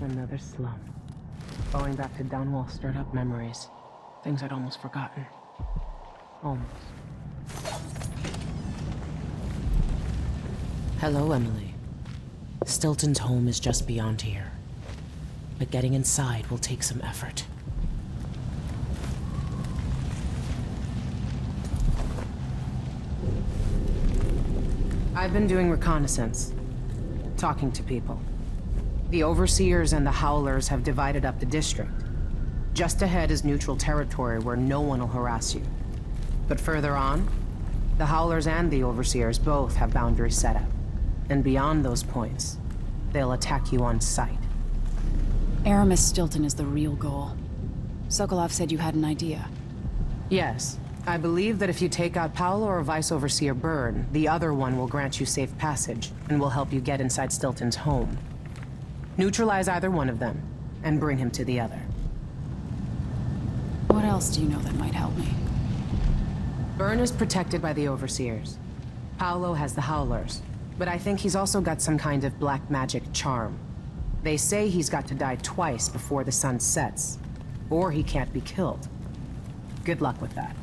another slum. Going back to Dunwall stirred up memories. Things I'd almost forgotten. Almost. Hello, Emily. Stilton's home is just beyond here. But getting inside will take some effort. I've been doing reconnaissance. Talking to people. The Overseers and the Howlers have divided up the district. Just ahead is neutral territory where no one will harass you. But further on, the Howlers and the Overseers both have boundaries set up. And beyond those points, they'll attack you on sight. Aramis Stilton is the real goal. Sokolov said you had an idea. Yes. I believe that if you take out Paolo or Vice Overseer Byrne, the other one will grant you safe passage, and will help you get inside Stilton's home. Neutralize either one of them, and bring him to the other. What else do you know that might help me? Byrne is protected by the Overseers. Paolo has the Howlers, but I think he's also got some kind of black magic charm. They say he's got to die twice before the sun sets, or he can't be killed. Good luck with that.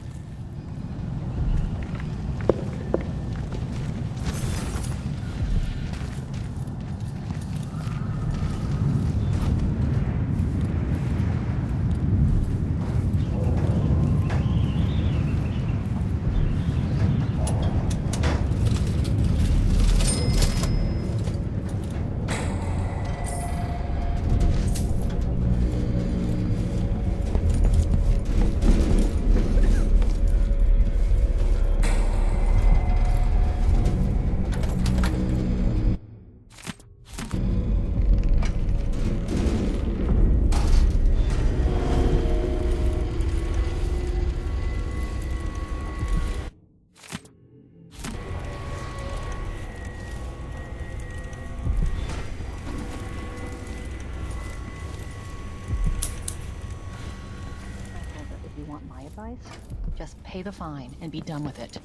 Just pay the fine and be done with it.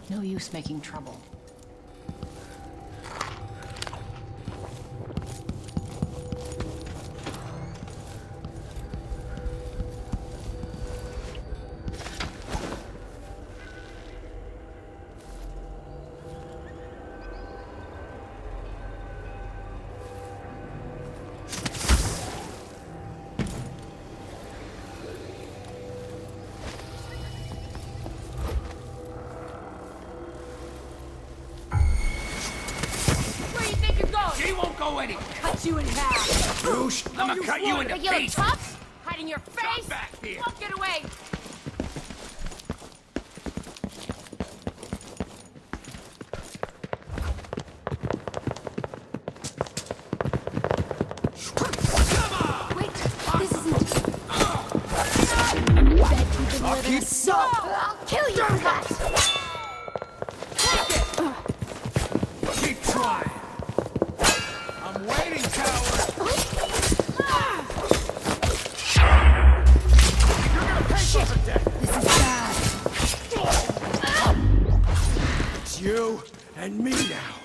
No use making trouble. Cut you in half. Roosh, I'm gonna cut you into Regular pieces. tough? Hide in your face? back here. Won't get away. Wait, this isn't... I'll keep... So, I'll kill you for that! Keep trying. I'm waiting, coward. You're gonna pay for the death. This is bad. It's you and me now.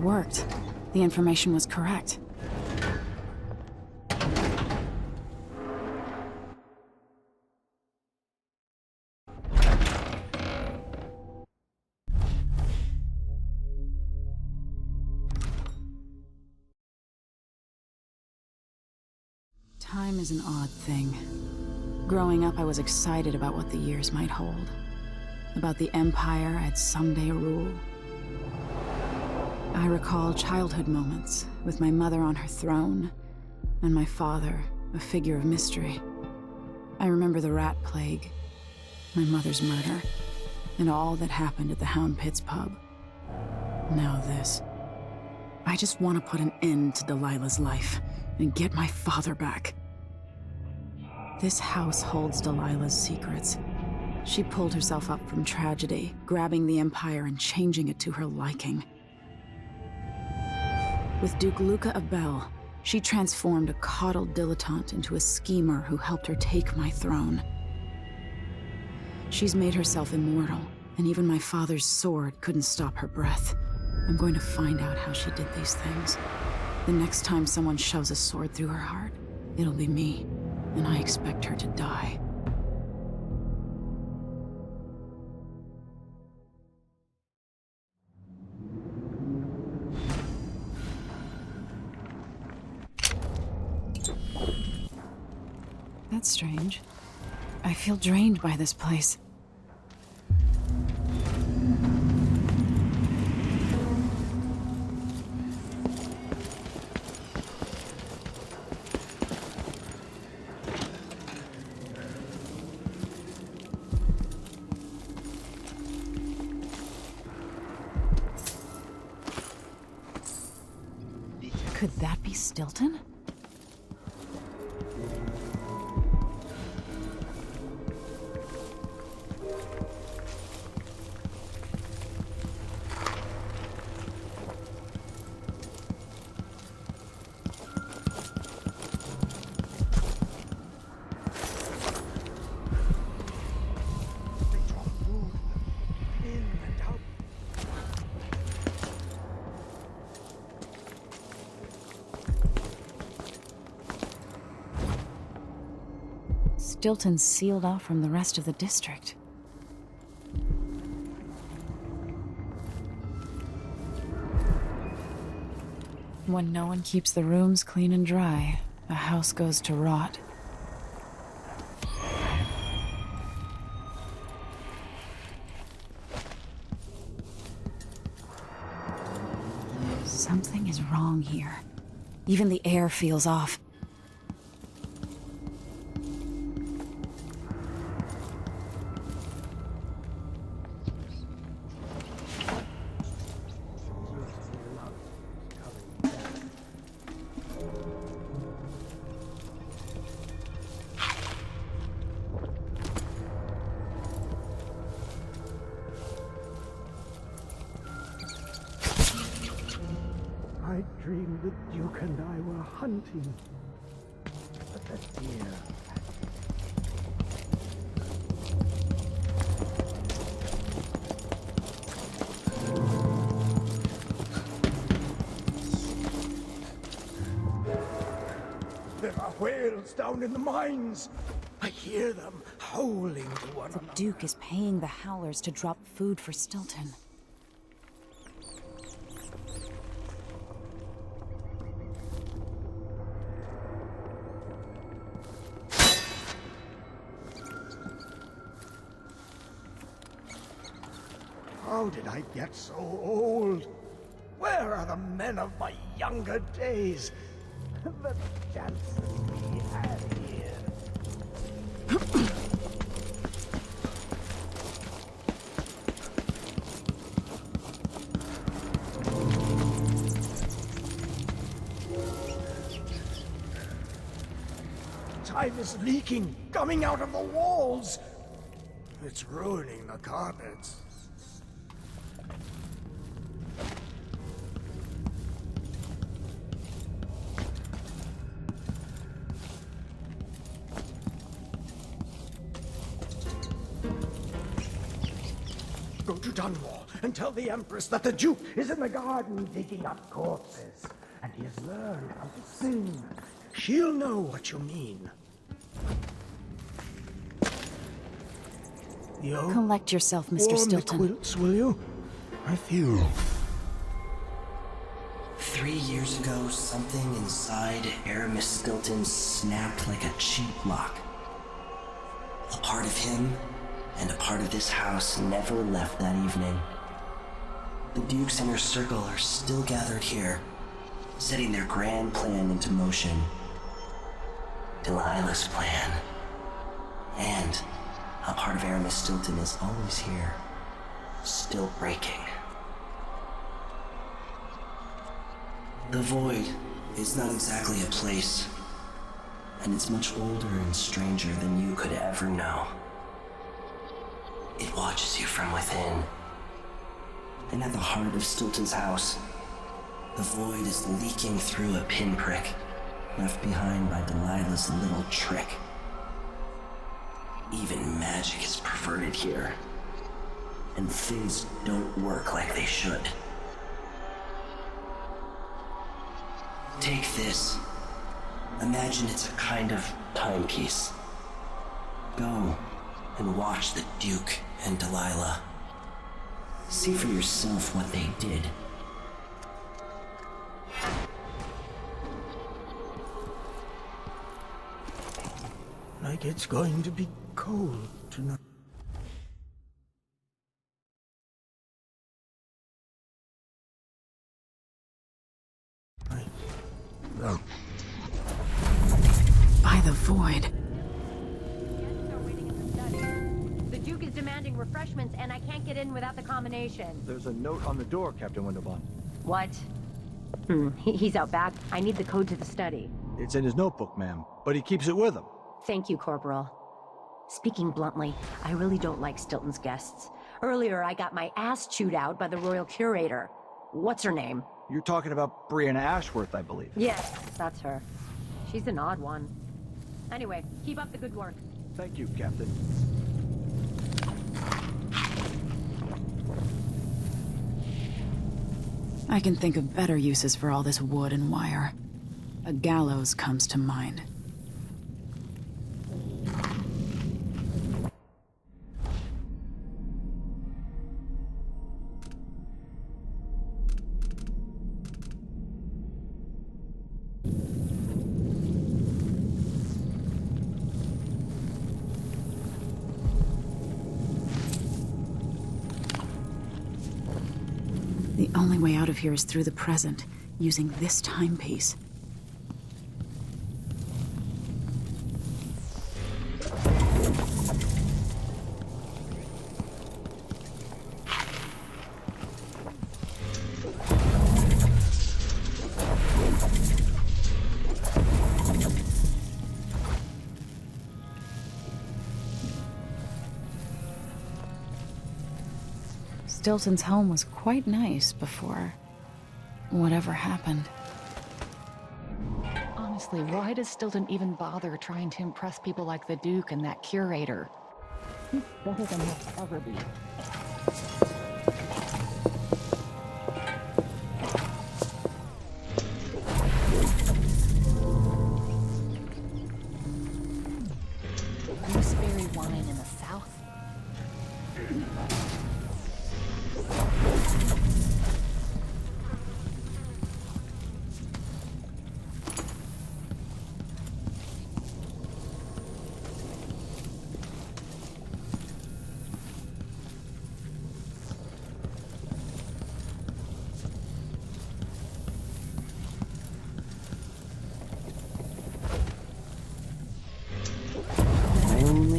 worked. The information was correct. Time is an odd thing. Growing up, I was excited about what the years might hold. About the empire I'd someday rule. I recall childhood moments with my mother on her throne, and my father, a figure of mystery. I remember the rat plague, my mother's murder, and all that happened at the Hound Pits pub. Now this. I just want to put an end to Delilah's life and get my father back. This house holds Delilah's secrets. She pulled herself up from tragedy, grabbing the Empire and changing it to her liking. With Duke Luca Abel, she transformed a coddled dilettante into a schemer who helped her take my throne. She's made herself immortal, and even my father's sword couldn't stop her breath. I'm going to find out how she did these things. The next time someone shoves a sword through her heart, it'll be me, and I expect her to die. That's strange. I feel drained by this place. Could that be Stilton? Stilton's sealed off from the rest of the district. When no one keeps the rooms clean and dry, a house goes to rot. Something is wrong here. Even the air feels off. I dreamed the Duke and I were hunting. But the deer... There are whales down in the mines. I hear them howling to one another. The Duke is paying the Howlers to drop food for Stilton. How did I get so old? Where are the men of my younger days? The chances we had here. Time is leaking, coming out of the walls. It's ruining the carpets. Go to Dunwall and tell the Empress that the Duke is in the garden digging up corpses, and he has learned how to sing. She'll know what you mean. Collect yourself, Mr. Stilton. Warm the quilts, will you? I feel. 3 years ago, something inside Aramis Stilton snapped like a cheap lock. A part of him and a part of this house never left that evening. The Duke's inner circle are still gathered here, setting their grand plan into motion. Delilah's plan. And a part of Aramis Stilton is always here, still breaking. The Void is not exactly a place, and it's much older and stranger than you could ever know. It watches you from within. And at the heart of Stilton's house, the Void is leaking through a pinprick left behind by Delilah's little trick. Even magic is perverted here, and things don't work like they should. Take this. Imagine it's a kind of timepiece. Go and watch the Duke and Delilah. See for yourself what they did. Like it's going to be cold tonight. By the Void. The Duke is demanding refreshments, and I can't get in without the combination. There's a note on the door, Captain Windelbahn. What? He's out back. I need the code to the study. It's in his notebook, ma'am, but he keeps it with him. Thank you, Corporal. Speaking bluntly, I really don't like Stilton's guests. Earlier, I got my ass chewed out by the Royal Curator. What's her name? You're talking about Brianna Ashworth, I believe. Yes, that's her. She's an odd one. Anyway, keep up the good work. Thank you, Captain. I can think of better uses for all this wood and wire. A gallows comes to mind. The only way out of here is through the present, using this timepiece. Stilton's home was quite nice before whatever happened. Honestly, why does Stilton even bother trying to impress people like the Duke and that curator? He's better than he'll ever be. Gooseberry wine in the South?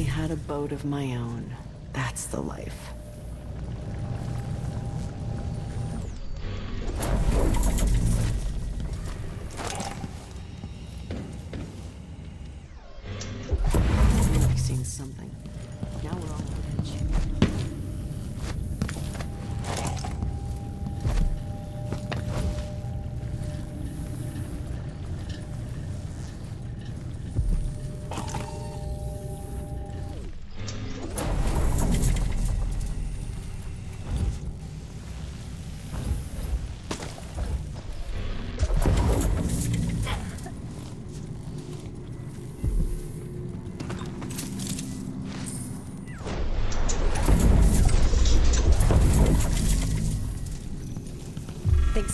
Had a boat of my own. That's the life. I've seen something. Now we're on the edge.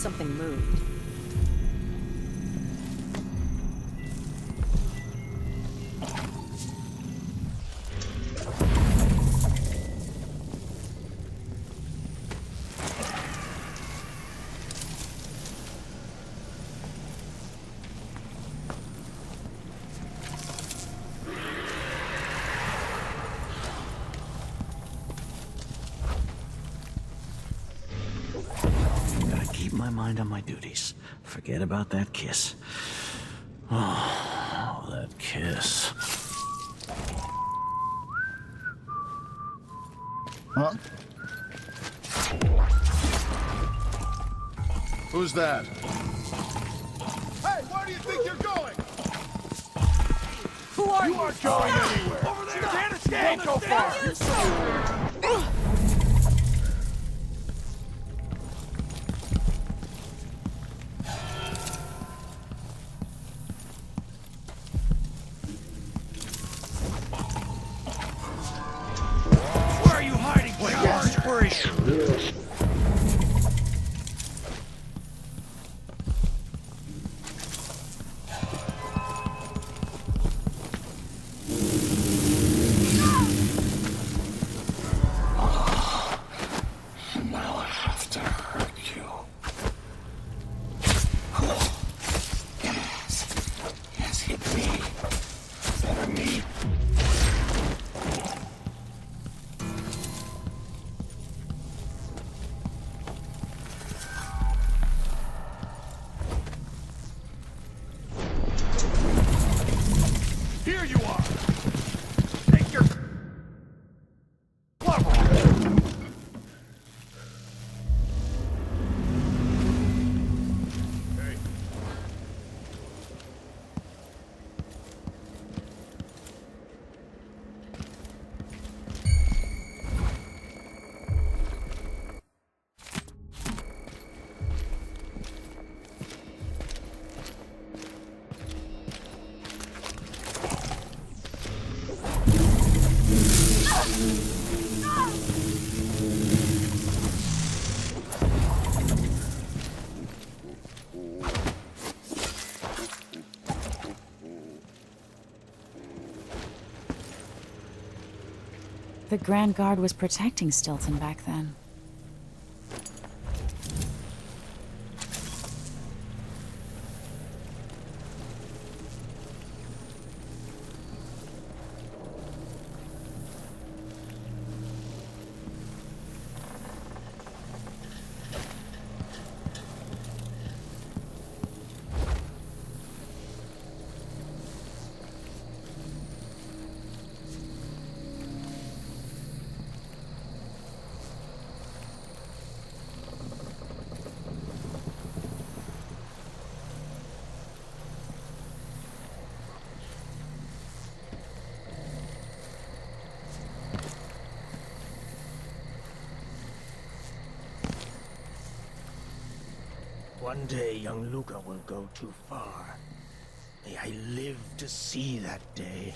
something moved. Keep my mind on my duties. Forget about that kiss. Oh, that kiss. Huh? Who's that? Hey, where do you think you're going? Who are you? You aren't going anywhere. Over there. Can't escape. Don't go far. You're so... Where are you hiding, coward? Where is she? Now I have to hurt you. Yes, hit me. Better me. Here you are. Take your... Hey. The Grand Guard was protecting Stilton back then. One day, young Luca will go too far. May I live to see that day.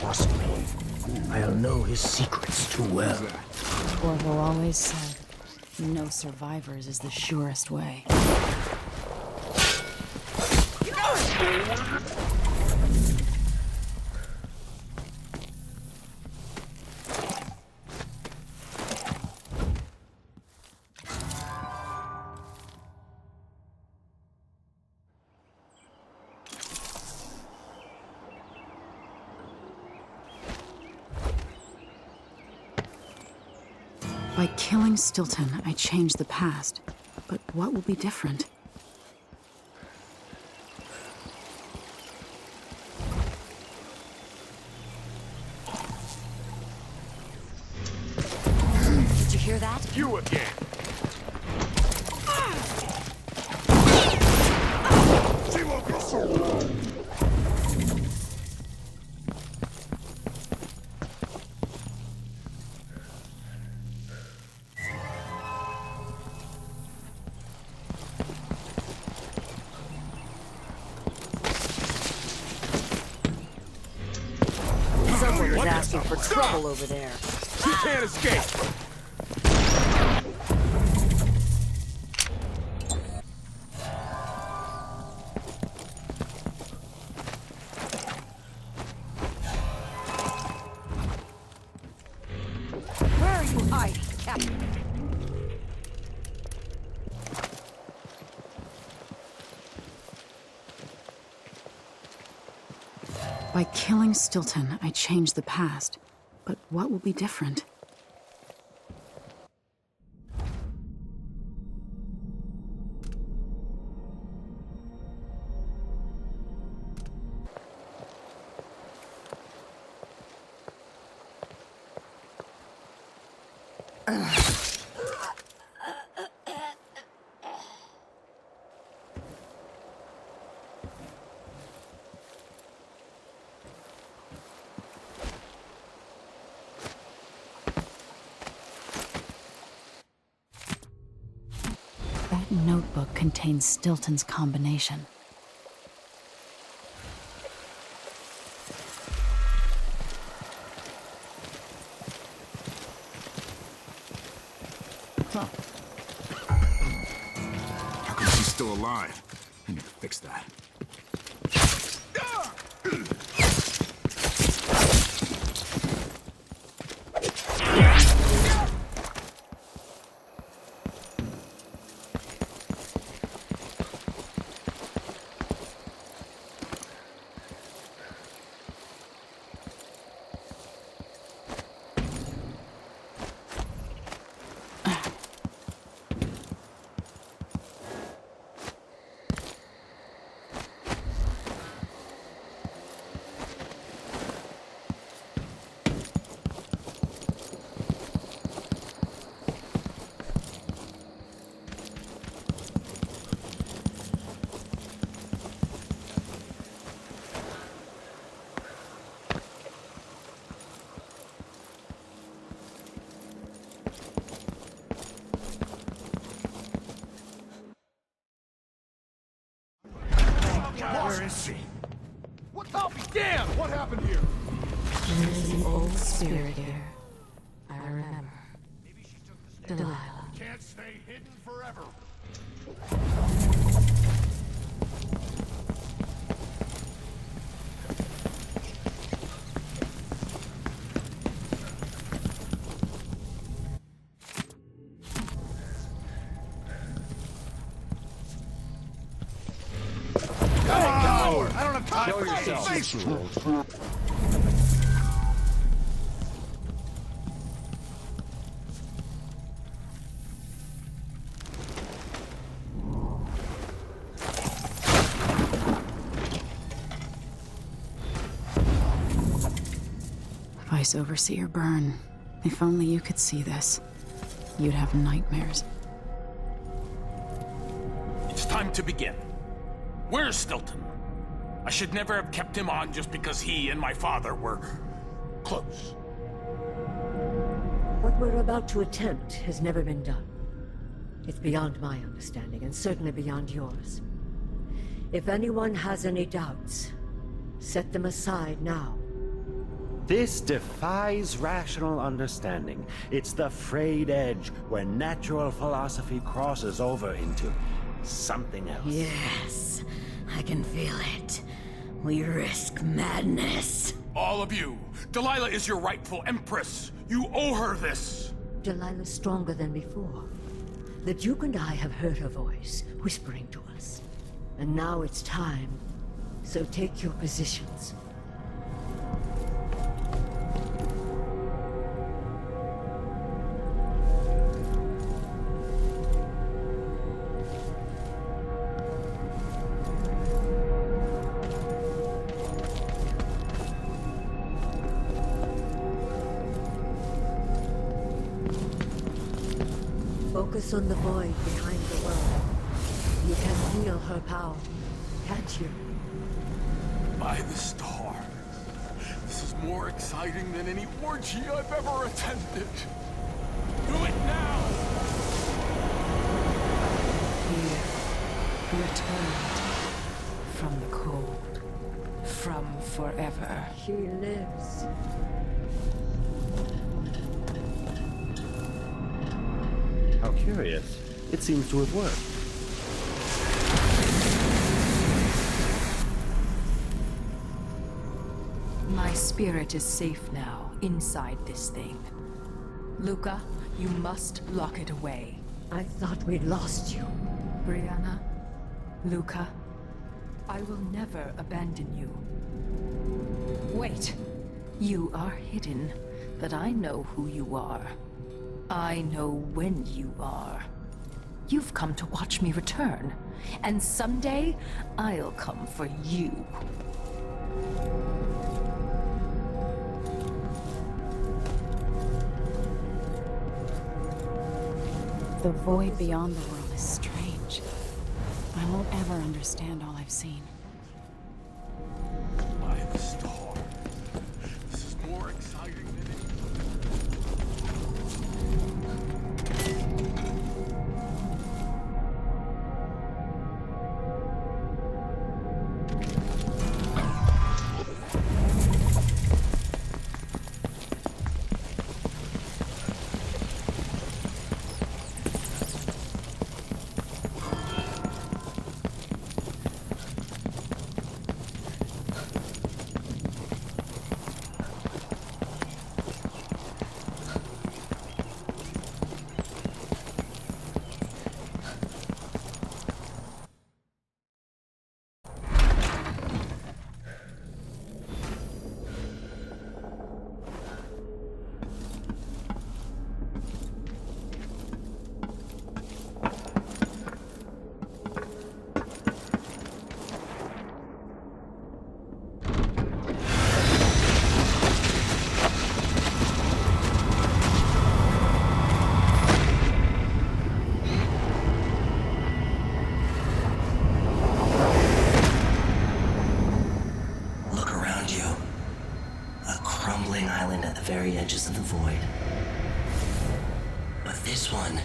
Trust me, I'll know his secrets too well. Orville always said, no survivors is the surest way. By killing Stilton, I changed the past. But what will be different? Did you hear that? You again. bracing for trouble over there. You can't escape! Where are you hiding, Captain? By killing Stilton, I changed the past. But what will be different? That notebook contains Stilton's combination. Huh. How come she's still alive? I need to fix that. Where is she? What? I'll be damned! What happened here? There's an old spirit here. I remember. Delilah. Can't stay hidden forever. I don't have time. Show yourself. Vice Overseer Byrne. If only you could see this. You'd have nightmares. It's time to begin. Where's Stilton? I should never have kept him on just because he and my father were close. What we're about to attempt has never been done. It's beyond my understanding, and certainly beyond yours. If anyone has any doubts, set them aside now. This defies rational understanding. It's the frayed edge where natural philosophy crosses over into something else. Yes, I can feel it. We risk madness. All of you, Delilah is your rightful empress. You owe her this. Delilah's stronger than before. The Duke and I have heard her voice, whispering to us. And now it's time. So take your positions. Focus on the void behind the world. You can feel her power, can't you? By the stars. This is more exciting than any orgy I've ever attended. Do it now! Here, returned from the cold, from forever. She lives. Curious. It seems to have worked. My spirit is safe now, inside this thing. Luca, you must lock it away. I thought we'd lost you. Brianna, Luca, I will never abandon you. Wait! You are hidden, but I know who you are. I know when you are. You've come to watch me return, and someday I'll come for you. The void beyond the world is strange. I won't ever understand all I've seen. By the star. This is more exciting than very edges of the void. But this one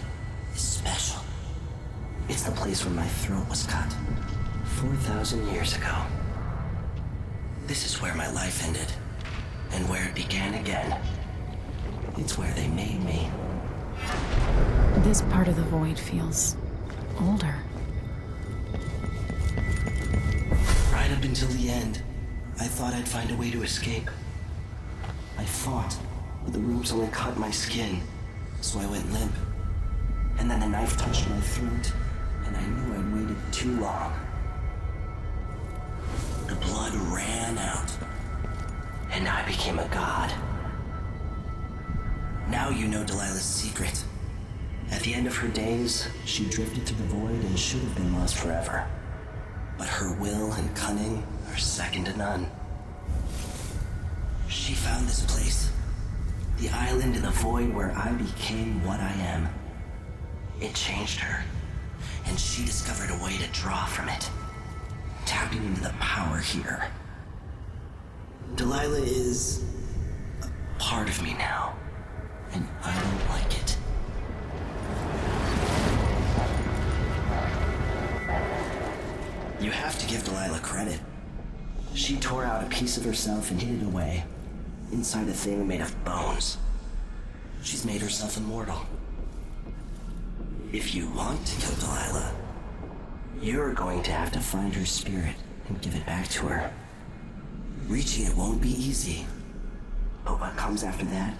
is special. It's the place where my throat was cut 4,000 years ago. This is where my life ended, and where it began again. It's where they made me. This part of the void feels older. Right up until the end, I thought I'd find a way to escape. I fought, but the ropes only cut my skin, so I went limp. And then the knife touched my throat, and I knew I'd waited too long. The blood ran out, and I became a god. Now you know Delilah's secret. At the end of her days, she drifted to the void and should have been lost forever. But her will and cunning are second to none. She found this place, the island in the void where I became what I am. It changed her, and she discovered a way to draw from it, tapping into the power here. Delilah is a part of me now, and I don't like it. You have to give Delilah credit. She tore out a piece of herself and hid it away, inside a thing made of bones. She's made herself immortal. If you want to kill Delilah, you're going to have to find her spirit and give it back to her. Reaching it won't be easy, but what comes after that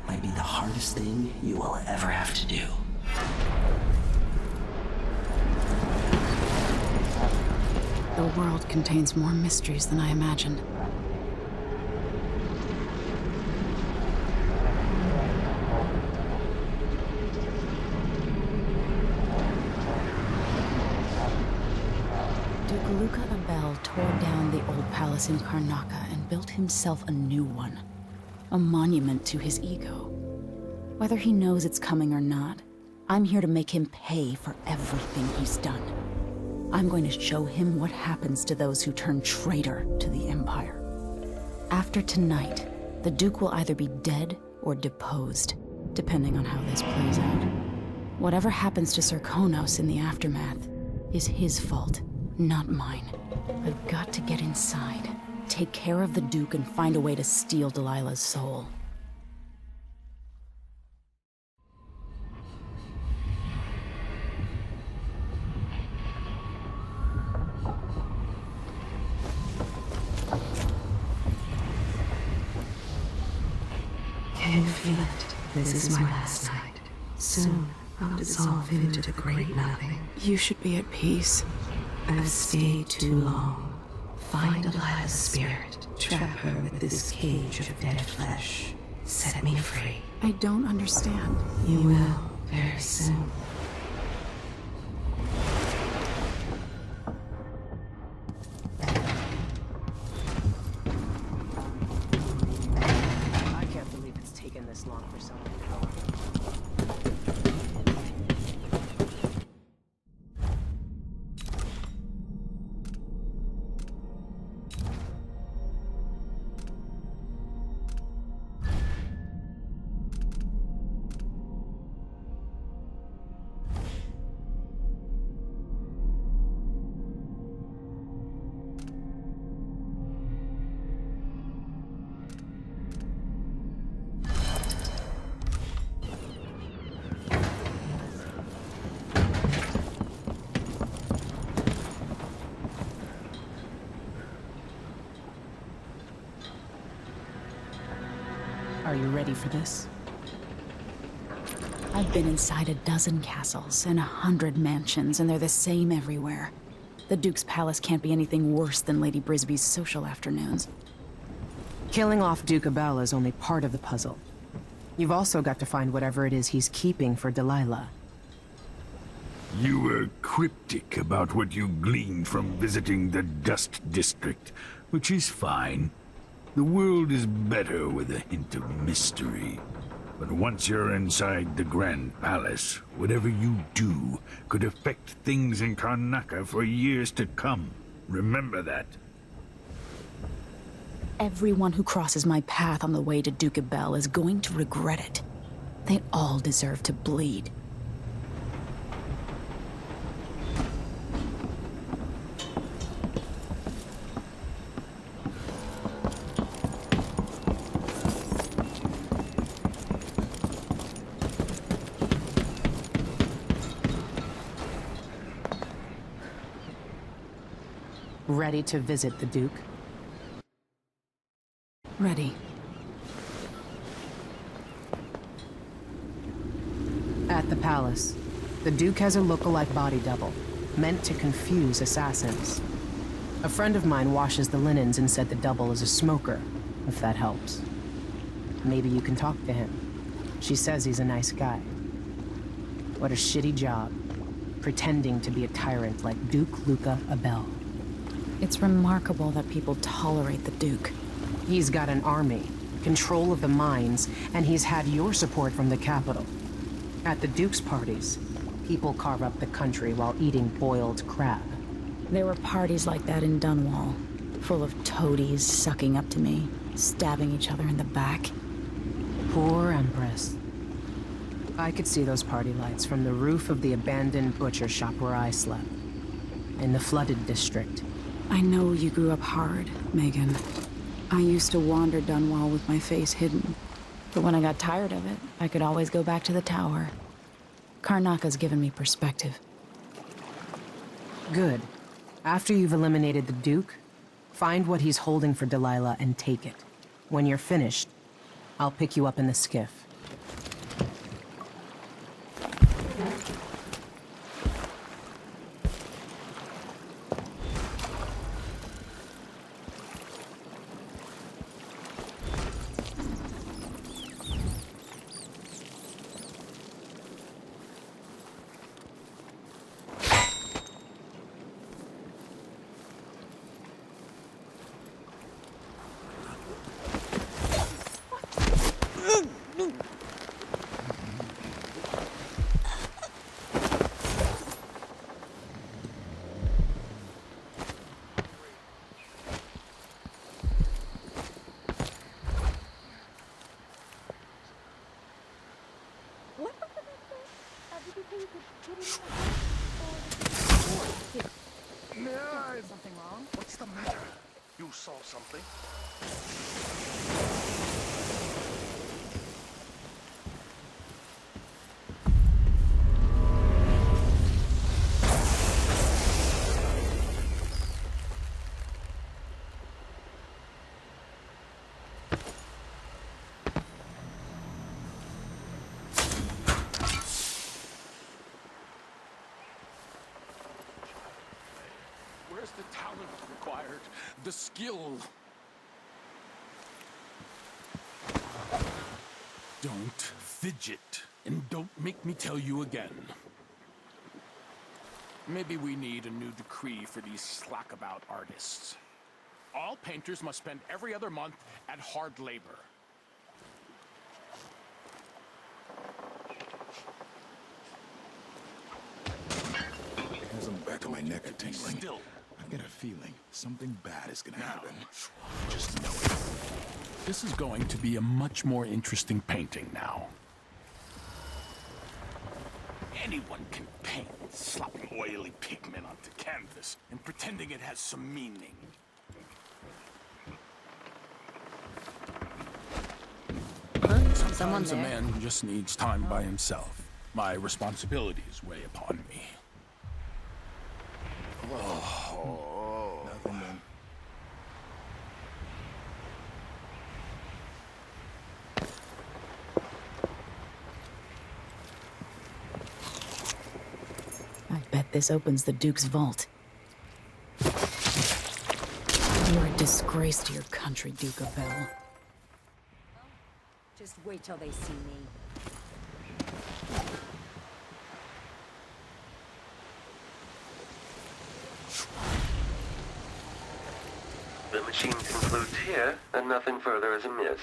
might be the hardest thing you will ever have to do. The world contains more mysteries than I imagined. Duke Luca Abel tore down the old palace in Karnaca and built himself a new one. A monument to his ego. Whether he knows it's coming or not, I'm here to make him pay for everything he's done. I'm going to show him what happens to those who turn traitor to the Empire. After tonight, the Duke will either be dead or deposed, depending on how this plays out. Whatever happens to Sir Konos in the aftermath is his fault, not mine. I've got to get inside, take care of the Duke, and find a way to steal Delilah's soul. feel it. This is my last night. Soon, I'll dissolve into the great nothing. You should be at peace. I've stayed too long. Find Delilah's spirit. Trap her with this cage of dead flesh. Set me free. I don't understand. You will, very soon. I can't believe it's taken this long for someone to go. Are you ready for this? I've been inside a dozen castles and 100 mansions, and they're the same everywhere. The Duke's palace can't be anything worse than Lady Brisby's social afternoons. Killing off Duke Abel is only part of the puzzle. You've also got to find whatever it is he's keeping for Delilah. You were cryptic about what you gleaned from visiting the Dust District, which is fine. The world is better with a hint of mystery. But once you're inside the Grand Palace, whatever you do could affect things in Karnaca for years to come. Remember that. Everyone who crosses my path on the way to Duke Abel is going to regret it. They all deserve to bleed. Ready to visit the Duke? Ready. At the palace, the Duke has a lookalike body double, meant to confuse assassins. A friend of mine washes the linens and said the double is a smoker, if that helps. Maybe you can talk to him. She says he's a nice guy. What a shitty job, pretending to be a tyrant like Duke Luca Abel. It's remarkable that people tolerate the Duke. He's got an army, control of the mines, and he's had your support from the capital. At the Duke's parties, people carve up the country while eating boiled crab. There were parties like that in Dunwall, full of toadies sucking up to me, stabbing each other in the back. Poor Empress. I could see those party lights from the roof of the abandoned butcher shop where I slept, in the flooded district. I know you grew up hard, Megan. I used to wander Dunwall with my face hidden. But when I got tired of it, I could always go back to the tower. Karnaca's given me perspective. Good. After you've eliminated the Duke, find what he's holding for Delilah and take it. When you're finished, I'll pick you up in the skiff. Something wrong? What's the matter? You saw something? the talent required, the skill. Don't fidget, and don't make me tell you again. Maybe we need a new decree for these slack-about artists. All painters must spend every other month at hard labor. As I'm back of my neck are tingling. Still. I've got a feeling something bad is gonna happen. Just know it. This is going to be a much more interesting painting now. Anyone can paint, slopping oily pigment onto canvas and pretending it has some meaning. Sometimes a man just needs time by himself. My responsibilities weigh upon me. Oh. Nothing then. I bet this opens the Duke's vault. You're a disgrace to your country, Duke of Bell. Just wait till they see me. The machine concludes here, and nothing further is amiss.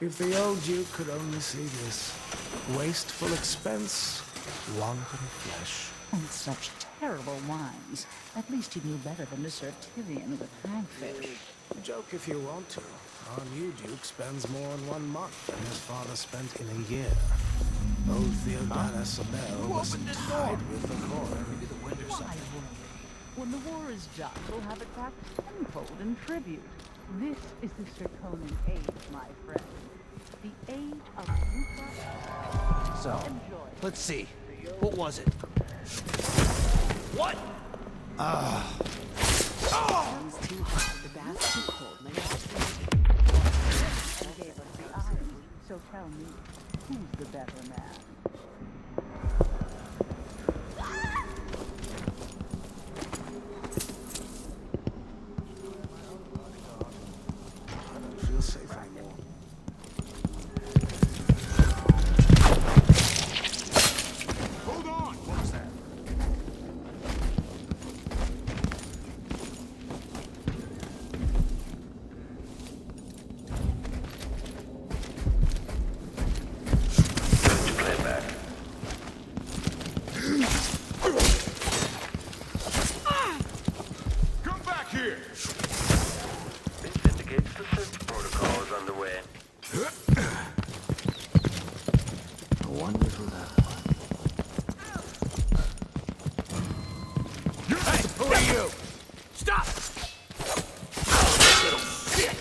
If the old Duke could only see this. Wasteful expense, wanton flesh. And such terrible wines. At least he knew better than to serve Tyrion with hagfish. Joke if you want to. Our new Duke spends more in 1 month than his father spent in a year. Old Theodana Sabel was tied with the coin. Why worry? When the war is done, we'll have it back tenfold in tribute. This is the Circonian age, my friend. The age of Luca. So, Enjoy. let's see. What was it? What? Sun's too hot, the bath's too cold, my They gave us the irony. So tell me, who's the better man? I don't feel safe anymore. Hold on! What was that? Playback. Come back here! This indicates the search protocol is underway. I wonder who that was. Hey, who are you? Stop! Little shit!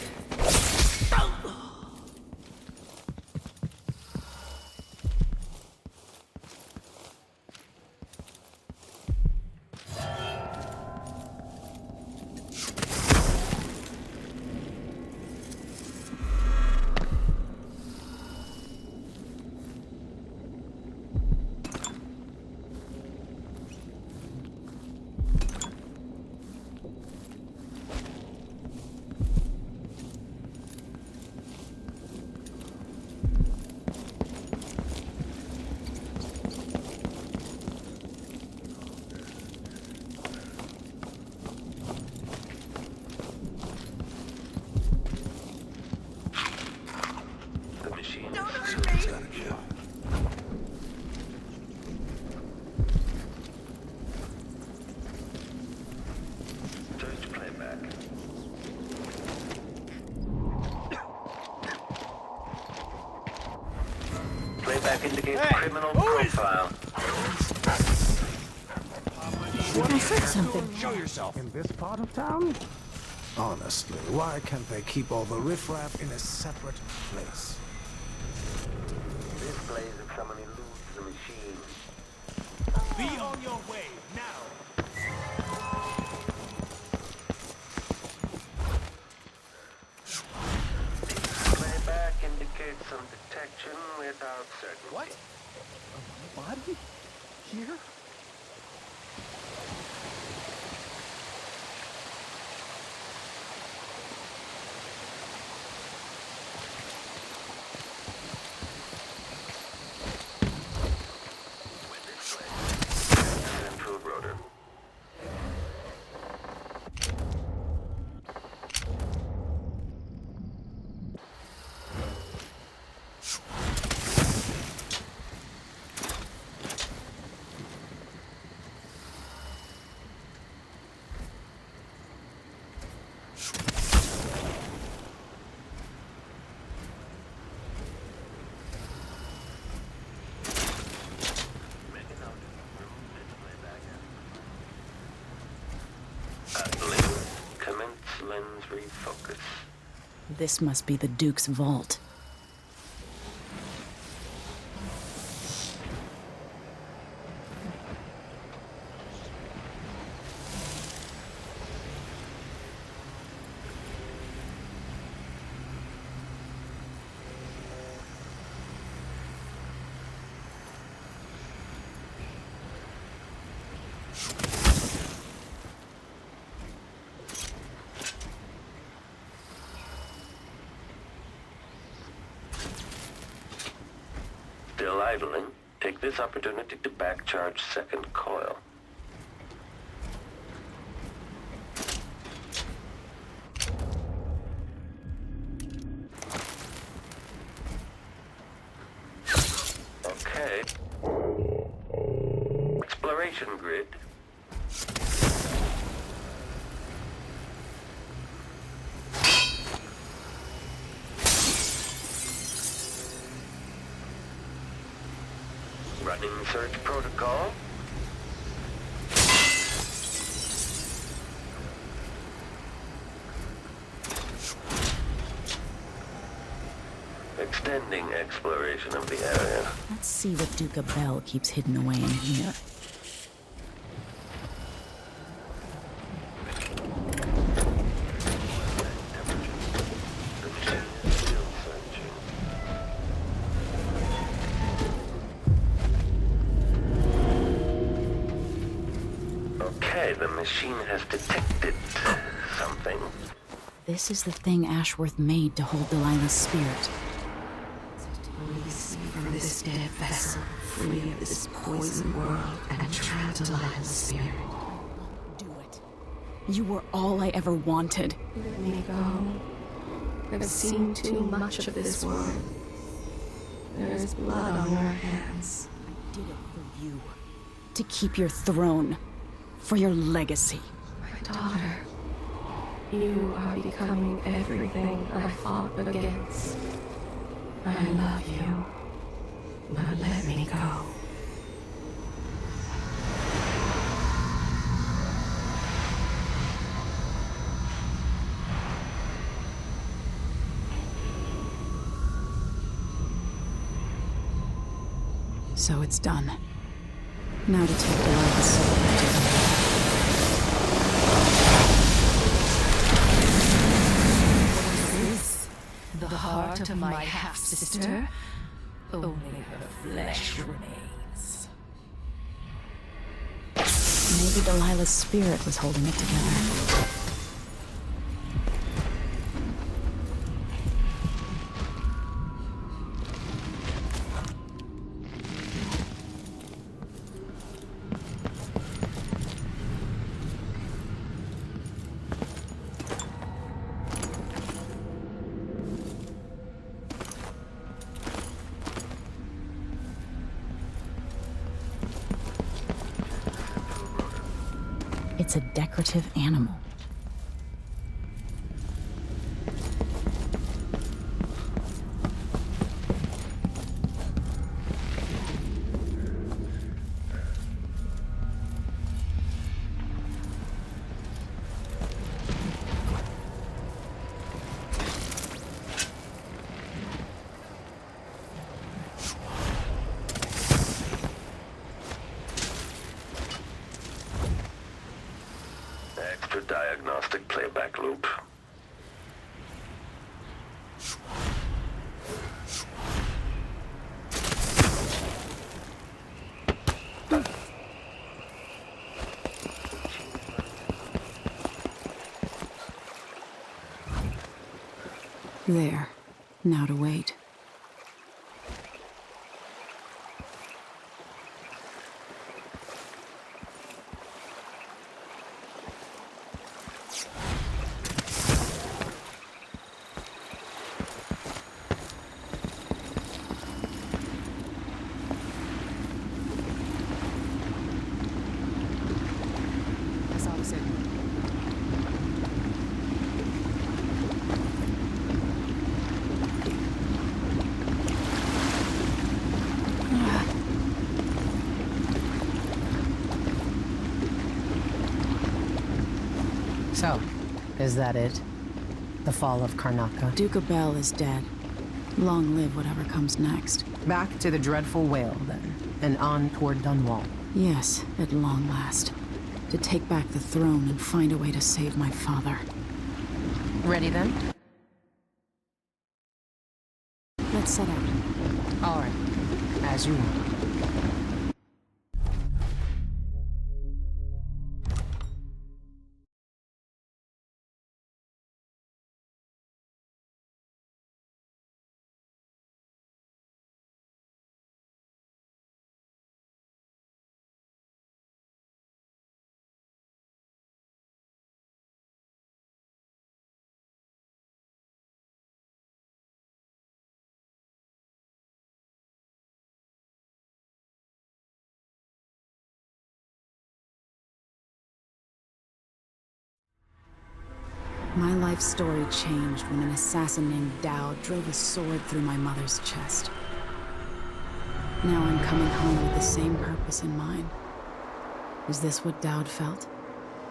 The machine. Someone's gotta kill. Search playback. Playback indicates criminal profile. I heard something. Show yourself. In this part of town? Honestly, why can't they keep all the riffraff in a separate place? This blaze of someone eludes the the machine. Be on your way, now! Playback indicates some detection without certainty. What? A body? Here? Central rotor. Commence lens refocus. This must be the Duke's vault. Still idling, take this opportunity to back-charge second coil. Okay. Exploration grid. Running search protocol. Extending exploration of the area. Let's see what Duke Bell keeps hidden away in here. Okay, the machine has detected something. This is the thing Ashworth made to hold Delilah's spirit. Release me from this dead vessel, free of this poisoned world, and trap Delilah's spirit. Do it. You were all I ever wanted. Let me go. I've seen too much of this world. There is blood on your hands. I did it for you. To keep your throne. For your legacy. My daughter, you are becoming everything I fought against. I love you, but let me go. So it's done. Now to take Delilah's soul back to her. The heart of my half-sister? Only her flesh remains. Maybe Delilah's spirit was holding it together. It's a decorative animal. There. Now to wait. So, is that it? The fall of Karnaca? Duke Abel is dead. Long live whatever comes next. Back to the dreadful whale, then, and on toward Dunwall. Yes, at long last. To take back the throne and find a way to save my father. Ready, then? Let's set out. All right. As you want. My life story changed when an assassin named Dowd drove a sword through my mother's chest. Now I'm coming home with the same purpose in mind. Is this what Dowd felt?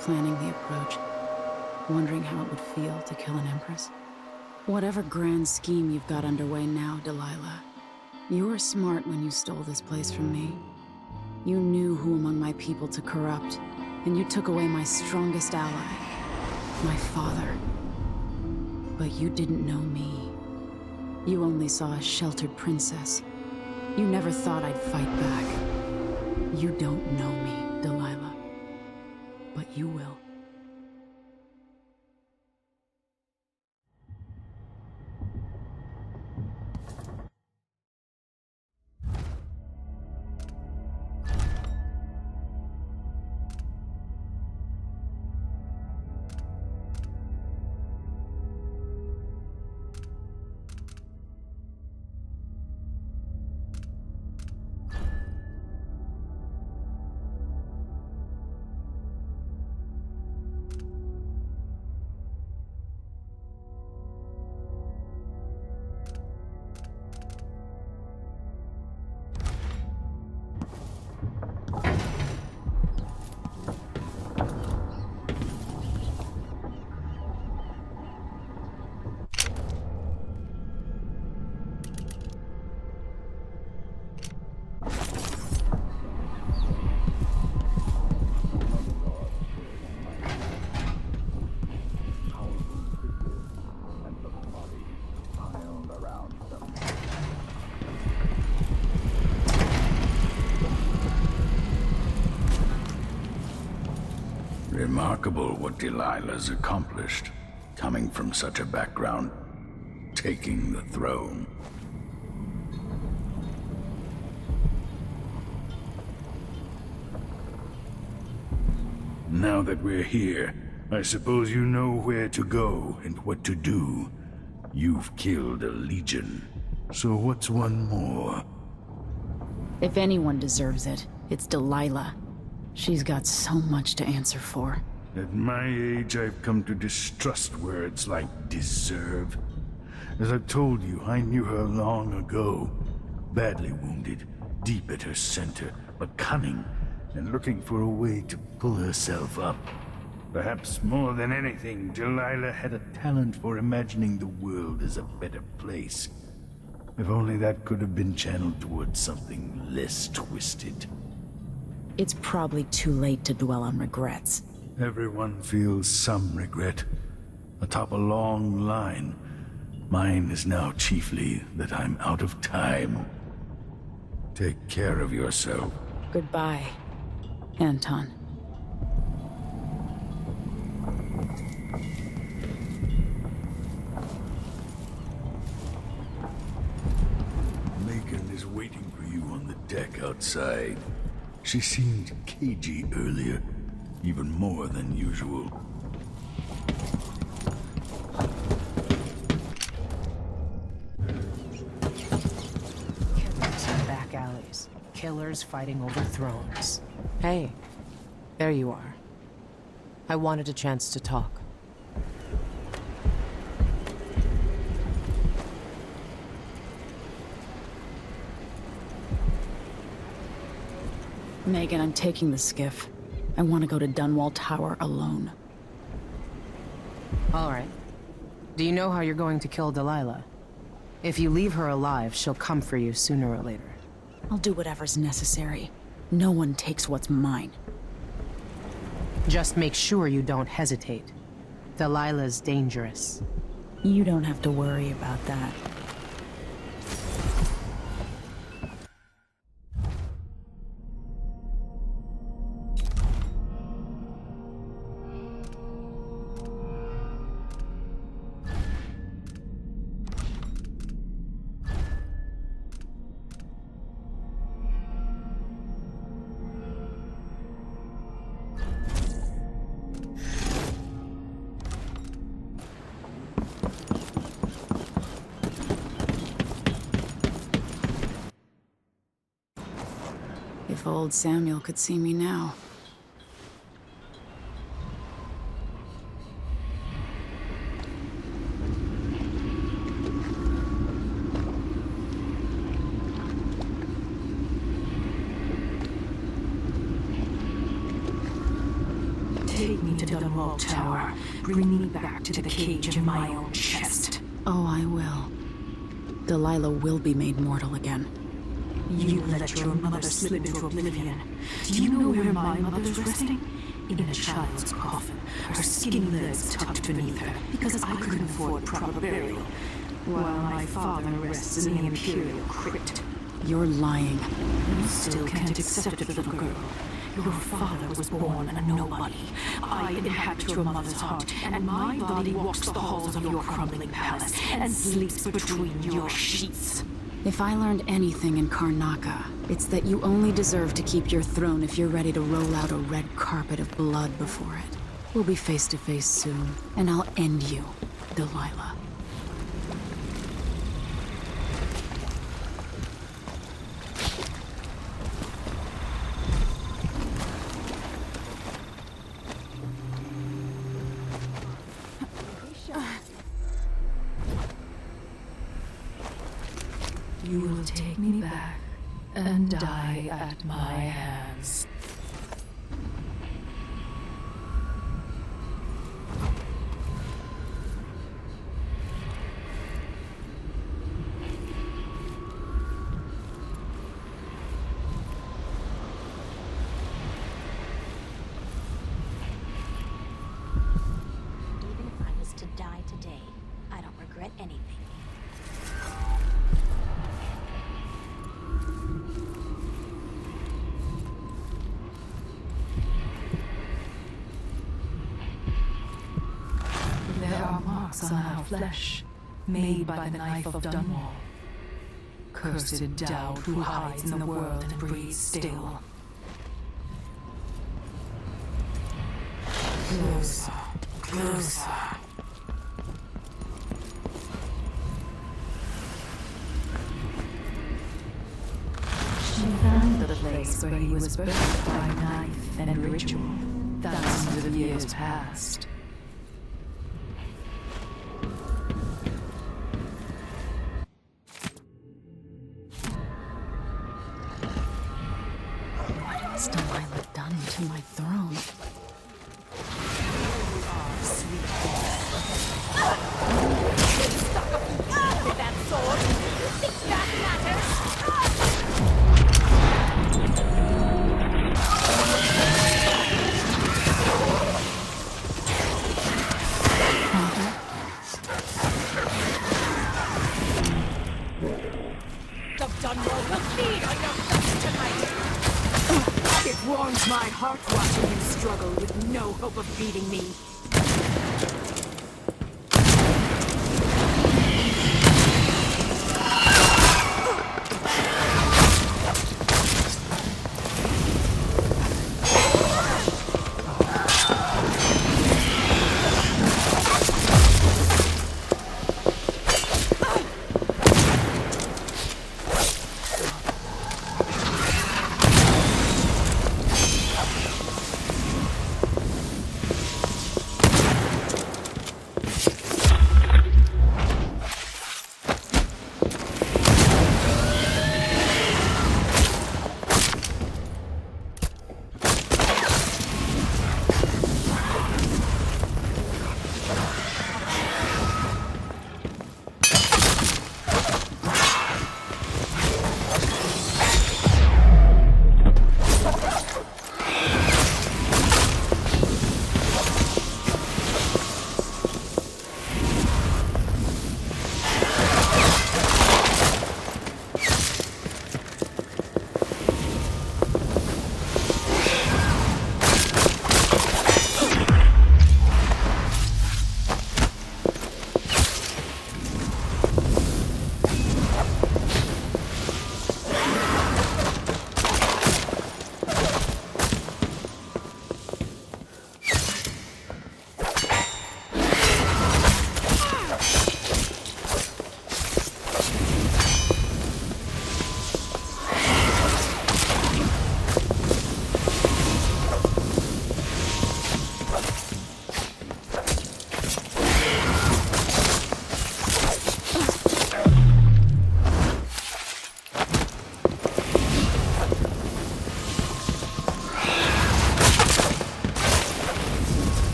Planning the approach, wondering how it would feel to kill an empress? Whatever grand scheme you've got underway now, Delilah, you were smart when you stole this place from me. You knew who among my people to corrupt, and you took away my strongest ally. My father. But you didn't know me. You only saw a sheltered princess. You never thought I'd fight back. You don't know me, Delilah. But you will. Remarkable what Delilah's accomplished, coming from such a background, taking the throne. Now that we're here, I suppose you know where to go and what to do. You've killed a legion, so what's one more? If anyone deserves it, it's Delilah. She's got so much to answer for. At my age, I've come to distrust words like deserve. As I've told you, I knew her long ago. Badly wounded, deep at her center, but cunning, and looking for a way to pull herself up. Perhaps more than anything, Delilah had a talent for imagining the world as a better place. If only that could have been channeled towards something less twisted. It's probably too late to dwell on regrets. Everyone feels some regret, atop a long line. Mine is now chiefly that I'm out of time. Take care of yourself. Goodbye, Anton. deck outside. She seemed cagey earlier, even more than usual. Killers in back alleys. Killers fighting over thrones. Hey, there you are. I wanted a chance to talk. Megan, I'm taking the skiff. I want to go to Dunwall Tower alone. All right. Do you know how you're going to kill Delilah? If you leave her alive, she'll come for you sooner or later. I'll do whatever's necessary. No one takes what's mine. Just make sure you don't hesitate. Delilah's dangerous. You don't have to worry about that. If old Samuel could see me now. Take me to Dunwall Tower. Bring me back to the cage in my own chest. Oh, I will. Delilah will be made mortal again. You let your mother slip into oblivion. Do you know where my mother's resting? In a child's coffin, her skinny legs tucked beneath her, because I couldn't afford proper burial, while my father rests in the Imperial crypt. You're lying. You still can't accept it, little girl. Your father was born a nobody. I inhabit your mother's heart, and my body walks the halls of your crumbling palace and sleeps between your sheets. If I learned anything in Karnaca, it's that you only deserve to keep your throne if you're ready to roll out a red carpet of blood before it. We'll be face to face soon, and I'll end you, Delilah. You will take me back and die at my hands. Even if I was to die today, I don't regret anything. There are marks on our flesh, made by the knife of Dunwall. Cursed doubt who hides in the world and breathes still. Closer, closer. She found the place where he was birthed by knife and ritual, thousands of years past. What has Delilah done to my throne? With that sword, you think that matters? The Dunwall will feed on your flesh tonight! It warms my heart watching you struggle with no hope of beating me.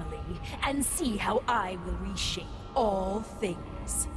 Emily and see how I will reshape all things.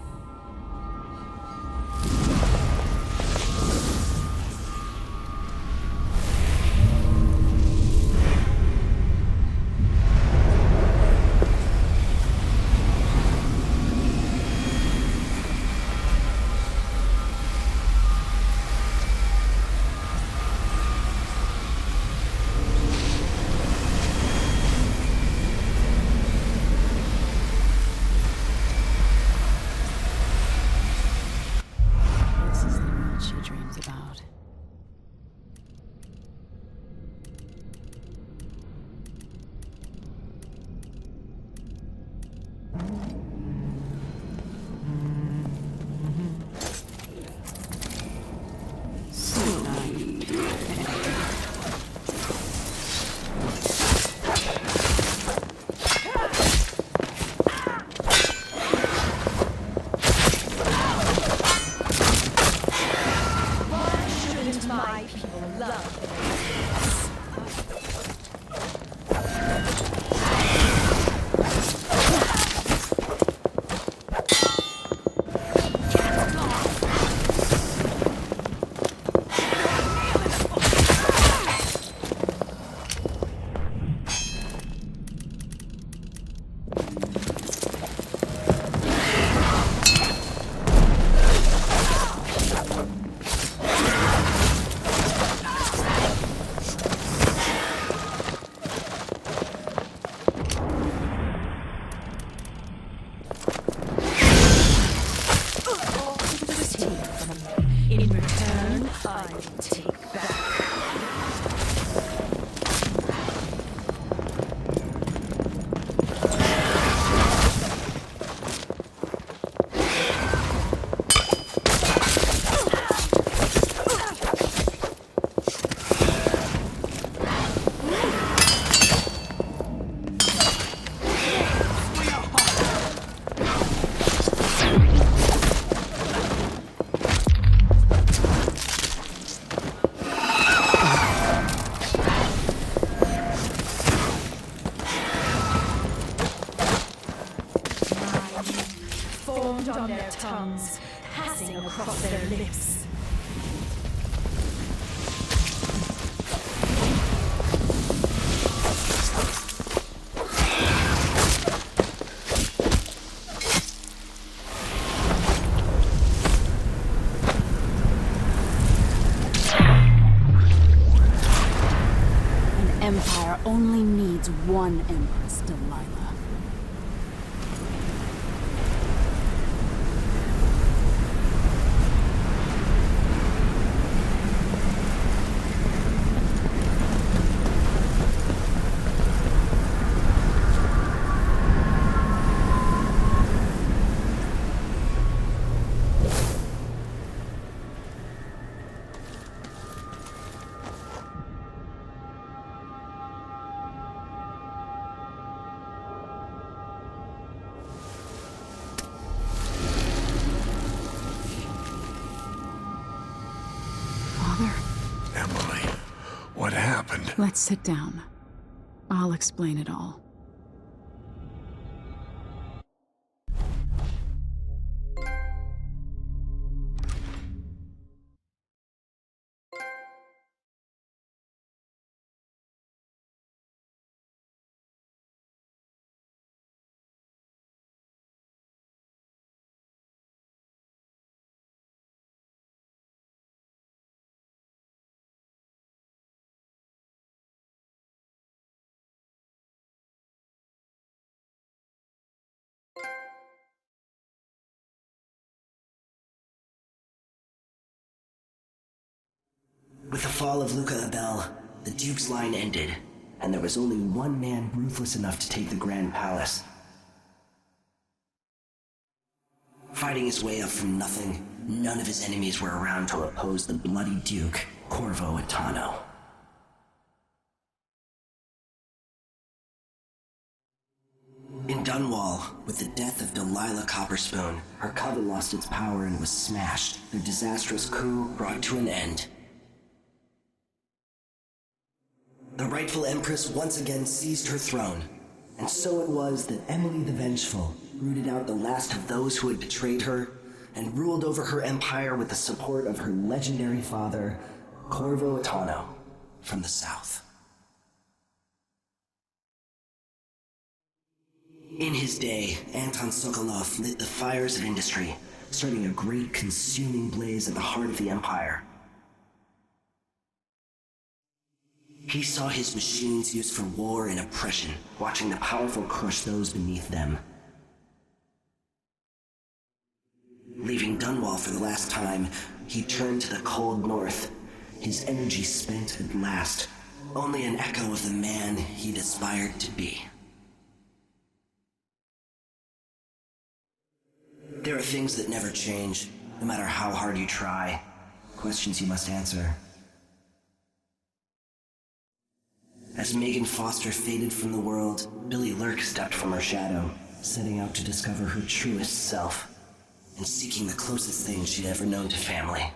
On their tongues, passing across their lips. An empire only needs one empress, Delilah. Emily, what happened? Let's sit down. I'll explain it all. With the fall of Luca Abel, the Duke's line ended, and there was only one man ruthless enough to take the Grand Palace. Fighting his way up from nothing, none of his enemies were around to oppose the bloody Duke, Corvo Attano. In Dunwall, with the death of Delilah Copperspoon, her coven lost its power and was smashed, their disastrous coup brought to an end. The rightful Empress once again seized her throne, And so it was that Emily the Vengeful rooted out the last of those who had betrayed her and ruled over her empire with the support of her legendary father, Corvo Attano, from the south. In his day, Anton Sokolov lit the fires of industry, starting a great consuming blaze at the heart of the empire. He saw his machines used for war and oppression, watching the powerful crush those beneath them. Leaving Dunwall for the last time, he turned to the cold north, his energy spent at last, only an echo of the man he'd aspired to be. There are things that never change, no matter how hard you try. Questions you must answer. As Megan Foster faded from the world, Billy Lurk stepped from her shadow, setting out to discover her truest self, and seeking the closest thing she'd ever known to family.